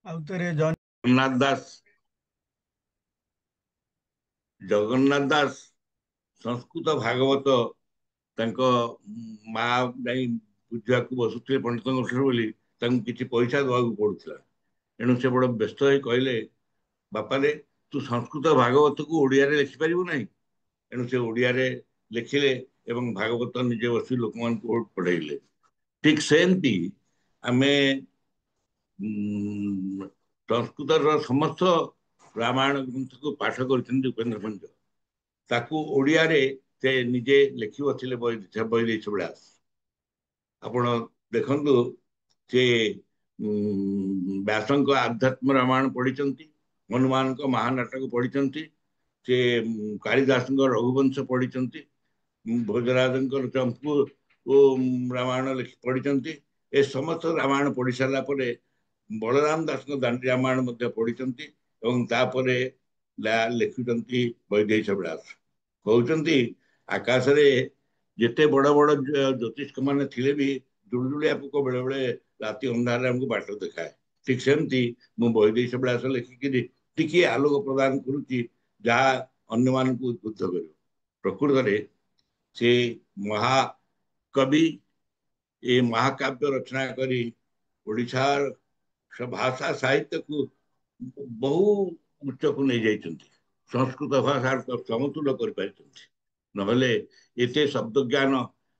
Speaker 6: ଆଉ ଥରେ
Speaker 8: ଜଗନ୍ନାଥ ଦାସ ସଂସ୍କୃତ ଭାଗବତ ତାଙ୍କ ମା ଯାଇ ବୁଝିବାକୁ ବସୁଥିଲେ ପଣ୍ଡିତଙ୍କ ଠାରୁ ବୋଲି ତାଙ୍କୁ କିଛି ପଇସା ଦେବାକୁ ପଡୁଥିଲା। ଏଣୁ ସେ ବଡ ବ୍ୟସ୍ତ ହେଇ କହିଲେ, ବାପାରେ ତୁ ସଂସ୍କୃତ ଭାଗବତକୁ ଓଡ଼ିଆରେ ଲେଖିପାରିବୁ ନାହିଁ। ଏଣୁ ସେ ଓଡ଼ିଆରେ ଲେଖିଲେ ଏବଂ ଭାଗବତ ନିଜେ ବସି ଲୋକମାନଙ୍କୁ ପଢେଇଲେ। ଠିକ ସେମିତି ଆମେ ସଂସ୍କୃତର ସମସ୍ତ ରାମାୟଣ ଗ୍ରନ୍ଥକୁ ପାଠ କରିଛନ୍ତି ଉପେନ୍ଦ୍ର ଭଞ୍ଜ। ତାକୁ ଓଡ଼ିଆରେ ସେ ନିଜେ ଲେଖି ବସିଲେ ବୈଦେହୀଶ ବିଳାସ। ଆପଣ ଦେଖନ୍ତୁ ସେ ବ୍ୟାସଙ୍କ ଆଧ୍ୟାତ୍ମ ରାମାୟଣ ପଢିଛନ୍ତି, ହନୁମାନଙ୍କ ମହାନାଟକ ପଢିଛନ୍ତି, ସେ କାଳିଦାସଙ୍କ ରଘୁବଂଶ ପଢିଛନ୍ତି, ଭୋଜରାଜଙ୍କର ଚମ୍ପୁ ଓ ରାମାୟଣ ପଢିଛନ୍ତି। ଏ ସମସ୍ତ ରାମାୟଣ ପଢି ସାରିଲା ପରେ ବଳରାମ ଦାସଙ୍କ ଦାଣ୍ଡି ରାମାୟଣ ମଧ୍ୟ ପଢିଛନ୍ତି ଏବଂ ତାପରେ ଲେଖୁଛନ୍ତି ବୈଦେହୀଶ ବିଳାସ। କହୁଛନ୍ତି ଆକାଶରେ ଯେତେ ବଡ ବଡ ଜ୍ୟୋତିଷ ମାନେ ଥିଲେ ବି ଜୁଳୁଜୁଳିଆ ପୋକ ବେଳେ ବେଳେ ରାତି ଅନ୍ଧାରରେ ଆମକୁ ବାଟ ଦେଖାଏ। ଠିକ ସେମିତି ମୁଁ ବୈଦେହୀଶ ବିଳାସ ଲେଖିକିରି ଟିକିଏ ଆଲୋକ ପ୍ରଦାନ କରୁଛି, ଯାହା ଅନ୍ୟମାନଙ୍କୁ ଉଦ୍ବୁଦ୍ଧ କରିବ। ପ୍ରକୃତରେ ସେ ମହାକବି ଏ ମହାକାବ୍ୟ ରଚନା କରି ଓଡ଼ିଶାର ଭାଷା ସାହିତ୍ୟକୁ ବହୁ ଉଚ୍ଚକୁ ନେଇଯାଇଛନ୍ତି। ସଂସ୍କୃତ ଭାଷାର ସମତୁଲ କରିପାରିଛନ୍ତି। ନହେଲେ ଏତେ ଶବ୍ଦ ଜ୍ଞାନ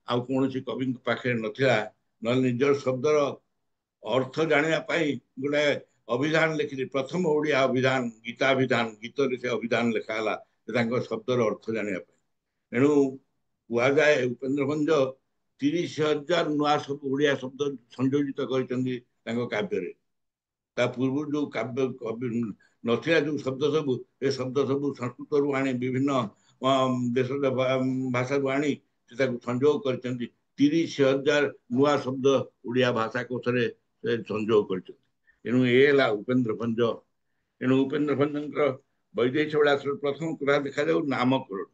Speaker 8: ଆଉ କୌଣସି କବିଙ୍କ ପାଖରେ ନଥିଲା। ନହେଲେ ନିଜର ଶବ୍ଦର ଅର୍ଥ ଜାଣିବା ପାଇଁ ଗୋଟାଏ ଅଭିଧାନ ଲେଖିଲେ, ପ୍ରଥମ ଓଡ଼ିଆ ଅଭିଧାନ ଗୀତାଭିଧାନ, ଗୀତରେ ସେ ଅଭିଧାନ ଲେଖା ହେଲା ତାଙ୍କ ଶବ୍ଦର ଅର୍ଥ ଜାଣିବା ପାଇଁ। ଏଣୁ କୁହାଯାଏ ଉପେନ୍ଦ୍ର ଭଞ୍ଜ 30,000 ନୂଆ ସବୁ ଓଡ଼ିଆ ଶବ୍ଦ ସଂଯୋଜିତ କରିଛନ୍ତି ତାଙ୍କ କାବ୍ୟରେ। ତା ପୂର୍ବରୁ ଯୋଉ କାବ୍ୟ ନଥିଲା ଯୋଉ ଶବ୍ଦ ସବୁ, ଏ ଶବ୍ଦ ସବୁ ସଂସ୍କୃତରୁ ଆଣି ବିଭିନ୍ନ ଦେଶର ଭାଷାରୁ ଆଣି ସେ ତାକୁ ସଂଯୋଗ କରିଛନ୍ତି। 30,000 ନୂଆ ଶବ୍ଦ ଓଡ଼ିଆ ଭାଷା କୋଷରେ ସେ ସଂଯୋଗ କରିଛନ୍ତି। ଏଣୁ ଏ ହେଲା ଉପେନ୍ଦ୍ର ଭଞ୍ଜ। ଏଣୁ ଉପେନ୍ଦ୍ର ଭଞ୍ଜଙ୍କର ବୈଦେହୀଶ ବିଳାସର ପ୍ରଥମ କଥା ଦେଖାଯାଉ ନାମକରଣ।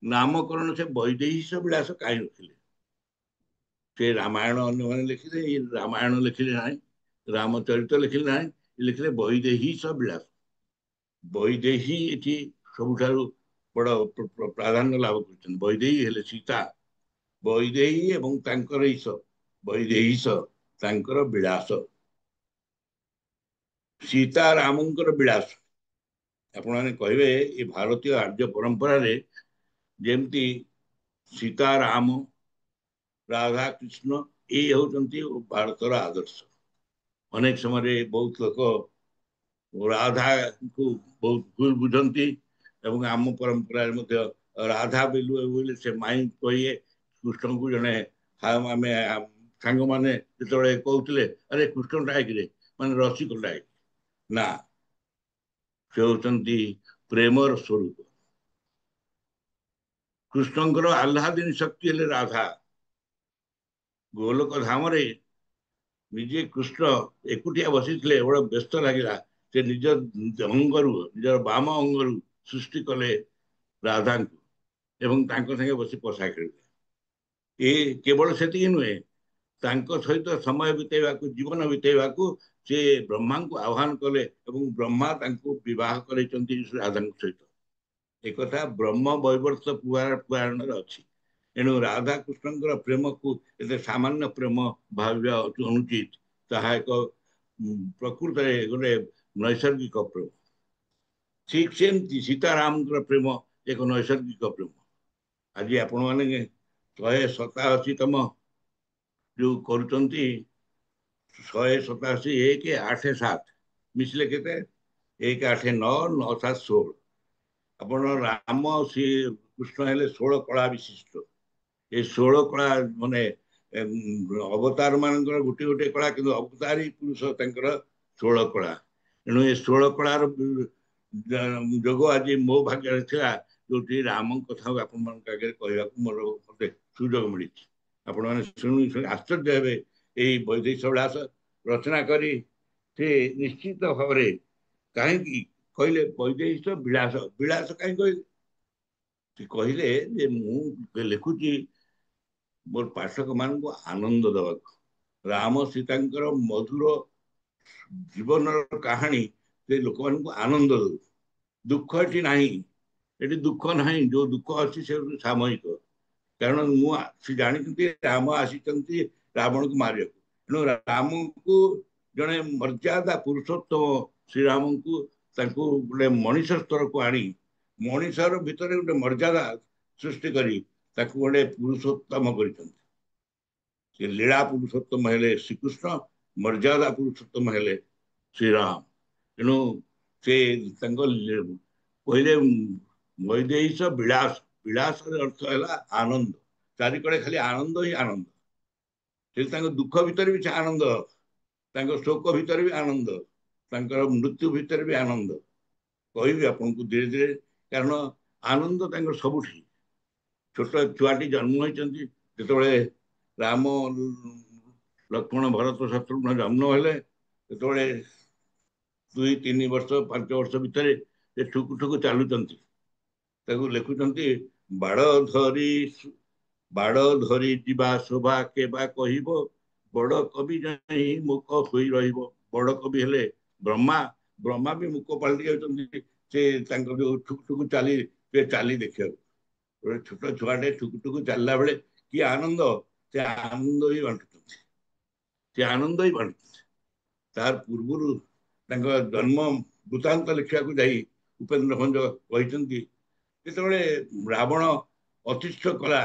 Speaker 8: ନାମକରଣ ସେ ବୈଦେହୀଶ ବିଳାସ କାହିଁ ରଖିଲେ? ସେ ରାମାୟଣ ଅନ୍ୟମାନେ ଲେଖିଲେ, ଏ ରାମାୟଣ ଲେଖିଲେ ନାହିଁ, ରାମଚରିତ ଲେଖିଲେ ନାହିଁ, ଲେଖିଲେ ବୈଦେହୀଶ ବିଳାସ। ବୈଦେହୀ ଏଠି ସବୁଠାରୁ ବଡ ପ୍ରାଧାନ୍ୟ ଲାଭ କରିଛନ୍ତି। ବୈଦେହୀ ହେଲେ ସୀତା, ବୈଦେହୀ ଏବଂ ତାଙ୍କର ଈଶ, ବୈଦେହୀଶ ତାଙ୍କର ବିଳାସ, ସୀତା ରାମଙ୍କର ବିଳାସ। ଆପଣମାନେ କହିବେ ଏ ଭାରତୀୟ ଆର୍ଯ୍ୟ ପରମ୍ପରାରେ ଯେମିତି ସୀତା ରାମ, ରାଧା କୃଷ୍ଣ ଏଇ ହେଉଛନ୍ତି ଭାରତର ଆଦର୍ଶ। ଅନେକ ସମୟରେ ବହୁତ ଲୋକ ରାଧାକୁ ବହୁତ ଭୁଲ ବୁଝନ୍ତି ଏବଂ ଆମ ପରମ୍ପରାରେ ମଧ୍ୟ ରାଧା ବୋଲି ସେ ମାଇଁ କହିଏ କୃଷ୍ଣଙ୍କୁ ଜଣେ ଆମେ ସାଙ୍ଗମାନେ ଯେତେବେଳେ କହୁଥିଲେ, ଆରେ କୃଷ୍ଣଟା କିରେ, ମାନେ ରସିକଟା ନା, ସେ ହଉଛନ୍ତି ପ୍ରେମର ସ୍ୱରୂପ। କୃଷ୍ଣଙ୍କର ଆହ୍ଲାଦିନୀ ଶକ୍ତି ହେଲେ ରାଧା। ଗୋଲୋକ ଧାମରେ ନିଜେ କୃଷ୍ଣ ଏକୁଟିଆ ବସିଥିଲେ, ବଡ ବ୍ୟସ୍ତ ଲାଗିଲା। ସେ ନିଜ ଅଙ୍ଗରୁ, ନିଜର ବାମ ଅଙ୍ଗରୁ ସୃଷ୍ଟି କଲେ ରାଧାଙ୍କୁ ଏବଂ ତାଙ୍କ ସାଙ୍ଗେ ବସି ପଶା ଖେଳିଲେ। ଏ କେବଳ ସେତିକି ନୁହେଁ, ତାଙ୍କ ସହିତ ସମୟ ବିତେଇବାକୁ, ଜୀବନ ବିତେଇବାକୁ ସେ ବ୍ରହ୍ମାଙ୍କୁ ଆହ୍ୱାନ କଲେ ଏବଂ ବ୍ରହ୍ମା ତାଙ୍କୁ ବିବାହ କରାଇଛନ୍ତି ରାଧାଙ୍କ ସହିତ। ଏକଥା ବ୍ରହ୍ମ ବୈବର୍ତ ପୁରାଣରେ ଅଛି। ଏଣୁ ରାଧାକୃଷ୍ଣଙ୍କର ପ୍ରେମକୁ ଏତେ ସାମାନ୍ୟ ପ୍ରେମ ଭାବିବା ଅନୁଚିତ। ତାହା ଏକ ପ୍ରକୃତରେ ଗୋଟେ ନୈସର୍ଗିକ ପ୍ରେମ। ଠିକ ସେମିତି ସୀତାରାମଙ୍କର ପ୍ରେମ ଏକ ନୈସର୍ଗିକ ପ୍ରେମ। ଆଜି ଆପଣମାନେ 187ତମ ଯୋଉ କରୁଛନ୍ତି, 187, 1, 8, 7 ମିଶିଲେ କେତେ? 1, 8, 9, 9, 7, 16। ଆପଣ ରାମ କୃଷ୍ଣ ହେଲେ 16 କଳା ବିଶିଷ୍ଟ। ଏ 16 କଳା ମାନେ ଅବତାର ମାନଙ୍କର ଗୋଟିଏ ଗୋଟିଏ କଳା, କିନ୍ତୁ ଅବତାରୀ ପୁରୁଷ ତାଙ୍କର 16 କଳା। ଏଣୁ ଏ 16 କଳାର ଯୋଗ ଆଜି ମୋ ଭାଗ୍ୟରେ ଥିଲା, ଯୋଉଠି ରାମଙ୍କ କଥା ଆପଣମାନଙ୍କ ଆଗରେ କହିବାକୁ ମୋର ମତେ ସୁଯୋଗ ମିଳିଛି। ଆପଣମାନେ ଶୁଣି ଶୁଣି ଆଶ୍ଚର୍ଯ୍ୟ ହେବେ। ଏଇ ବୈଦେଶିକ ବିଳାସ ରଚନା କରି ସେ ନିଶ୍ଚିତ ଭାବରେ କାହିଁକି କହିଲେ ବୈଦେଶିକ ବିଳାସ ବିଳାସ କାହିଁକି କହିଲେ? ସେ କହିଲେ ଯେ ମୁଁ ଲେଖୁଛି ମୋର ପାଠକ ମାନଙ୍କୁ ଆନନ୍ଦ ଦେବାକୁ। ରାମ ସୀତାଙ୍କର ମଧୁର ଜୀବନର କାହାଣୀ ସେ ଲୋକମାନଙ୍କୁ ଆନନ୍ଦ ଦଉ। ଦୁଃଖ ଏଠି ନାହିଁ, ଏଠି ଦୁଃଖ ନାହିଁ। ଯୋଉ ଦୁଃଖ ଅଛି ସେ ସାମୟିକ। କାରଣ ସେ ଜାଣିଛନ୍ତି ରାମ ଆସିଛନ୍ତି ରାବଣକୁ ମାରିବାକୁ। ତେଣୁ ରାମଙ୍କୁ ଜଣେ ମର୍ଯ୍ୟାଦା ପୁରୁଷୋତ୍ତମ ଶ୍ରୀରାମଙ୍କୁ ତାଙ୍କୁ ଗୋଟେ ମଣିଷ ସ୍ତରକୁ ଆଣି ମଣିଷର ଭିତରେ ଗୋଟେ ମର୍ଯ୍ୟାଦା ସୃଷ୍ଟି କରି ତାକୁ ଗୋଟେ ପୁରୁଷୋତ୍ତମ କରିଛନ୍ତି। ସେ ଲୀଳା ପୁରୁଷୋତ୍ତମ ହେଲେ ଶ୍ରୀକୃଷ୍ଣ, ମର୍ଯ୍ୟାଦା ପୁରୁଷୋତ୍ତମ ହେଲେ ଶ୍ରୀରାମ। ତେଣୁ ସେ ତାଙ୍କ କହିଲେ ବୈଦେହୀଶ ବିଳାସ। ବିଳାସର ଅର୍ଥ ହେଲା ଆନନ୍ଦ। ଚାରିକಡೆ ଖାଲି ଆନନ୍ଦ ହିଁ ଆନନ୍ଦ। ସେ ତାଙ୍କ ଦୁଃଖ ଭିତରେ ବି ସେ ଆନନ୍ଦ, ତାଙ୍କ ଶୋକ ଭିତରେ ବି ଆନନ୍ଦ, ତାଙ୍କର ମୃତ୍ୟୁ ଭିତରେ ବି ଆନନ୍ଦ। କହିବି ଆପଣଙ୍କୁ ଧୀରେ ଧୀରେ, କାରଣ ଆନନ୍ଦ ତାଙ୍କର ସବୁଠି। ଛୋଟ ଛୁଆଟି ଜନ୍ମ ହୋଇଛନ୍ତି, ଯେତେବେଳେ ରାମ ଲକ୍ଷ୍ମଣ ଭରତ ଶତ୍ରୁଘ୍ନ ଜନ୍ମ ହେଲେ, ଯେତେବେଳେ 2-3 ବର୍ଷ 5 ବର୍ଷ ଭିତରେ ସେ ଠୁକୁ ଠୁକୁ ଚାଲୁଛନ୍ତି। ତାକୁ ଲେଖୁଛନ୍ତି ବାଡ଼ ଧରି ଯିବା ଶୋଭା କେବା କହିବ, ବଡ କବି ଯାଇ ମୁକ ହୋଇ ରହିବ। ବଡ କବି ହେଲେ ବ୍ରହ୍ମା। ବ୍ରହ୍ମା ବି ମୁକ ପାଲଟି ଯାଉଛନ୍ତି। ସେ ତାଙ୍କ ଯୋଉ ଠୁକୁ ଠୁକୁ ଚାଲି ଦେଖିବାକୁ। ଗୋଟେ ଛୋଟ ଛୁଆଟେ ଠୁକୁ ଠୁକୁ ଚାଲିଲା ବେଳେ କି ଆନନ୍ଦ, ସେ ଆନନ୍ଦ ହିଁ ବାଣ୍ଟୁଛନ୍ତି। ସେ ଆନନ୍ଦ ହିଁ ବାଣ୍ଟୁଛନ୍ତି। ତାର ପୂର୍ବରୁ ତାଙ୍କ ଜନ୍ମ ବୃତ୍ତାନ୍ତ ଲେଖିବାକୁ ଯାଇ ଉପେନ୍ଦ୍ର ଭଞ୍ଜ କହିଛନ୍ତି, ଯେତେବେଳେ ରାବଣ ଅତିଷ୍ଠ କଲା,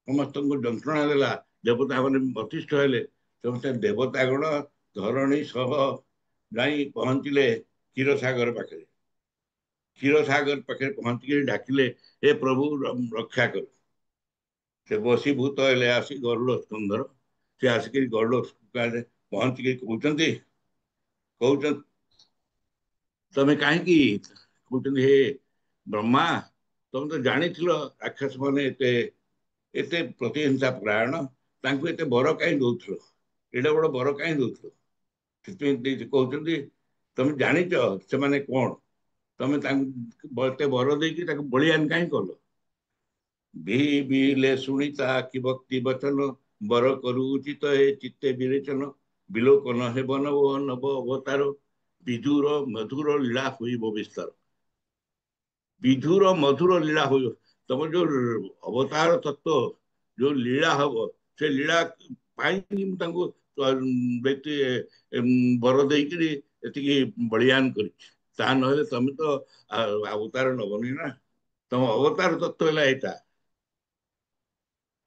Speaker 8: ସମସ୍ତଙ୍କୁ ଯନ୍ତ୍ରଣା ଦେଲା, ଦେବତା ମାନେ ଅତିଷ୍ଠ ହେଲେ, ସମସ୍ତେ ଦେବତାଗଣ ଧରଣୀ ସହ ଯାଇ ପହଞ୍ଚିଲେ କ୍ଷୀରସାଗର ପାଖରେ। କ୍ଷୀରସାଗର ପାଖରେ ପହଞ୍ଚିକି ଡାକିଲେ, ହେ ପ୍ରଭୁ ରକ୍ଷା କର। ସେ ବଶୀଭୂତ ହେଲେ ଆସି ଗରୁଡ ସ୍କନ୍ଧର। ସେ ଆସିକି ଗରୁଡ ପହଞ୍ଚିକି କହୁଛନ୍ତି ତମେ କାହିଁକି? କହୁଛନ୍ତି, ହେ ବ୍ରହ୍ମା, ତମେ ତ ଜାଣିଥିଲ ରାକ୍ଷସ ମାନେ ଏତେ ପ୍ରତିହିଂସା ପରାୟଣ, ତାଙ୍କୁ ଏତେ ବର କାହିଁ ଦଉଥିଲ? ଏଡେ ବଡ ବର କାହିଁ ଦଉଥିଲ? ସେଥିପାଇଁ କହୁଛନ୍ତି, ତମେ ଜାଣିଛ ସେମାନେ କଣ, ତମେ ତାଙ୍କୁ ଏତେ ବର ଦେଇକି ତାକୁ ବଳିଆନ କାହିଁ କଲ? ବିଲେ ଶୁଣିତା କି ଭକ୍ତି ବଚନ, ବର କରୁ ଉଚିତ ଏ ଚିତ୍ତେ ବିରେଚନ। ବିଲୋକନ ହେବ ନବ ଅବତାର, ବିଧୁର ମଧୁର ଲୀଳା ହୋଇବ ବିସ୍ତାର। ବିଧୁର ମଧୁର ଲୀଳା ହୋଇବ। ତମର ଯୋଉ ଅବତାର ତତ୍ଵ, ଯୋଉ ଲୀଳା ହବ, ସେ ଲୀଳା ପାଇଁ ମୁଁ ତାଙ୍କୁ ବର ଦେଇକିରି ଏତିକି ବଳିୟାନ କରିଛି। ତା ନହେଲେ ତମେ ତ ଅବତାର ନବନି ନା। ତମ ଅବତାର ତତ୍ଵ ହେଲା ଏଇଟା।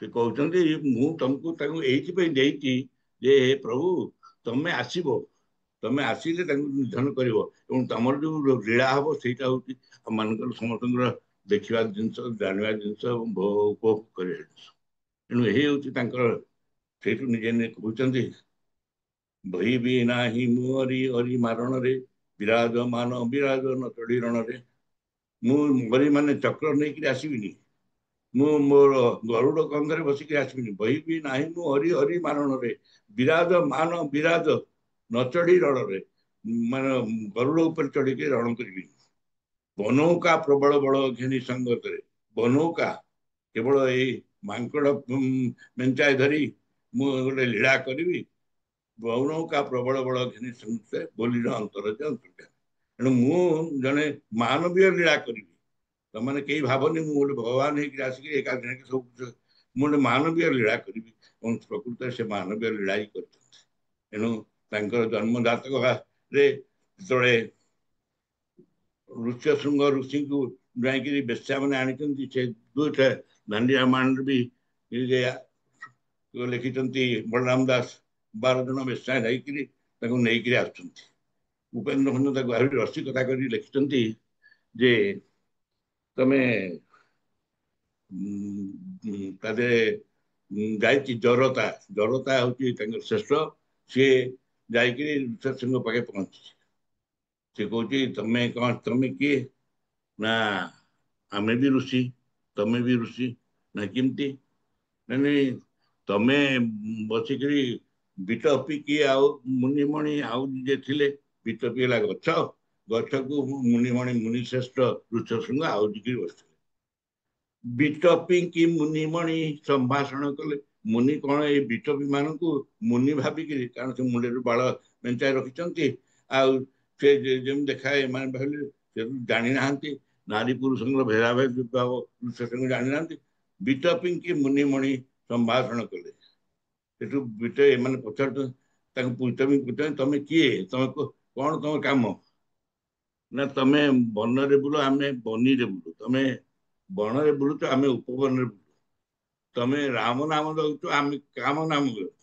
Speaker 8: ସେ କହୁଛନ୍ତି, ମୁଁ ତମକୁ ତାଙ୍କୁ ଏଇଥିପାଇଁ ଦେଇଛି ଯେ ହେ ପ୍ରଭୁ, ତମେ ଆସିବ, ତମେ ଆସିଲେ ତାଙ୍କୁ ନିଧନ କରିବ, ଏବଂ ତମର ଯୋଉ ଲୀଳା ହବ ସେଇଟା ହଉଛି ଆମ ମାନଙ୍କର ସମସ୍ତଙ୍କର ଦେଖିବା ଜିନିଷ, ଜାଣିବା ଜିନିଷ ଏବଂ ଉପଭୋଗ କରିବା ଜିନିଷ। ତେଣୁ ଏହି ହଉଛି ତାଙ୍କର। ସେଇଠୁ ନିଜେ ନିଜେ କହୁଛନ୍ତି, ବହିବି ନାହିଁ ମୁଁ ଅରି ମାରଣରେ, ବିରାଜମାନ ବିରାଜନ ଚଢି ରଣରେ। ମୁଁ ମରି ମାନେ ଚକ୍ର ନେଇକିରି ଆସିବିନି, ମୁଁ ମୋର ଗରୁଡ କନ୍ଧରେ ବସିକି ଆସିବିନି। ବହିବି ନାହିଁ ମୁଁ ହରି ମାରଣରେ, ବିରାଜ ନଚଢି ରଣରେ, ମାନେ ଗରୁଡ ଉପରେ ଚଢିକି ରଣ କରିବି। ବନୌକା ପ୍ରବଳ ବଳ ଘେନି ସଙ୍ଗତରେ। ବନୌକା କେବଳ ଏଇ ମାଙ୍କଡ ମେଞ୍ଚାଏ ଧରି ମୁଁ ଗୋଟେ ଲୀଳା କରିବି। ବନୌକା ପ୍ରବଳ ବଳ ଘେନି ସଙ୍ଗତେ, ବୋଲିର ଅନ୍ତରଜ ଅନ୍ତର୍ଯାମୀ। ତେଣୁ ମୁଁ ଜଣେ ମାନବୀୟ ଲୀଳା କରିବି। ତମାନେ କେହି ଭାବନି ମୁଁ ଗୋଟେ ଭଗବାନ ହେଇକି ଆସିକି ଏକା ସବୁ, ମୁଁ ଗୋଟେ ମାନବୀୟ ଲୀଳା କରିବି। ଏବଂ ପ୍ରକୃତରେ ସେ ମାନବୀୟ ଲୀଳା ହିଁ କରିଛନ୍ତି। ତେଣୁ ତାଙ୍କର ଜନ୍ମ ଜାତକରେ ଯେତେବେଳେ ଋଷ୍ୟଶୃଙ୍ଗ ଋଷିଙ୍କୁ ଯାଇକିରି ବେଶ୍ୟା ମାନେ ଆଣିଛନ୍ତି, ସେ ଦୁଇଟା ଦାଣ୍ଡି ରାମାୟଣରେ ବି ଲେଖିଛନ୍ତି। ବଳରାମ ଦାସ 12 ଜଣ ବେଶ୍ୟା ଯାଇକିରି ତାଙ୍କୁ ନେଇକିରି ଆସୁଛନ୍ତି। ଉପେନ୍ଦ୍ର ଭଞ୍ଜ ତାକୁ ଆହୁରି ରସିକତା କରି ଲେଖିଛନ୍ତି ଯେ ତମେ ତା ଦେହରେ ଯାଇଛି ଜରତା ହଉଛି ତାଙ୍କର ଶ୍ରେଷ୍ଠ। ସିଏ ଯାଇକିରି ଋଷ୍ୟଶୃଙ୍ଗ ପାଖେ ପହଞ୍ଚିଛି। ସେ କହୁଛି, ତମେ କିଏ? ନା ଆମେ ବି ଋଷି, ତମେ ବି ଋଷି। ନା କେମିତି? ମାନେ ତମେ ବସିକିରି ବିଟ ପିକି ଆଉ ମୁନିମଣି ଆଉ ଯେ ଥିଲେ ବିଟ ପିଇଲା ଗଛକୁ ମୁନିମଣି ମୁନିଶ୍ରେଷ୍ଠ ଋଷଶୃଙ୍ଗ ଆଉଜିକିରି ବସିଥିଲେ। ବିଟପି କି ମୁନିମଣି ସମ୍ଭାଷଣ କଲେ। ମୁନି କଣ ଏଇ ବିଟପି ମାନଙ୍କୁ ମୁନି ଭାବିକିରି, କାରଣ ସେ ମୁଣ୍ଡରେ ବାଳ ମେଞ୍ଚାଇ ରଖିଛନ୍ତି, ଆଉ ସେ ଯେମିତି ଦେଖାଏ ଏମାନେ ଭାବିଲେ ସେ ଜାଣି ନାହାନ୍ତି ନାରୀ ପୁରୁଷଙ୍କର ଭେଦାଭେଦ ଭାବ ଋଷଶୃଙ୍ଗ ଜାଣି ନାହାନ୍ତି। ବିଟପି କି ମୁନିମଣି ସମ୍ଭାଷଣ କଲେ। ସେଠୁ ବିଟ ଏମାନେ ପଚାରୁଛନ୍ତି ତାଙ୍କୁ ପଚାରୁଛନ୍ତି ତମେ କିଏ, ତମେ କଣ ତମ କାମ? ନା ତମେ ବନରେ ବୁଲ ଆମେ ବନିରେ ବୁଲୁ, ତମେ ବଣରେ ବୁଲୁଛ ଆମେ ଉପବନରେ ବୁଲୁ, ତମେ ରାମ ନାମ ଦଉଛ ଆମେ କାମ ନାମ ଦଉଛୁ,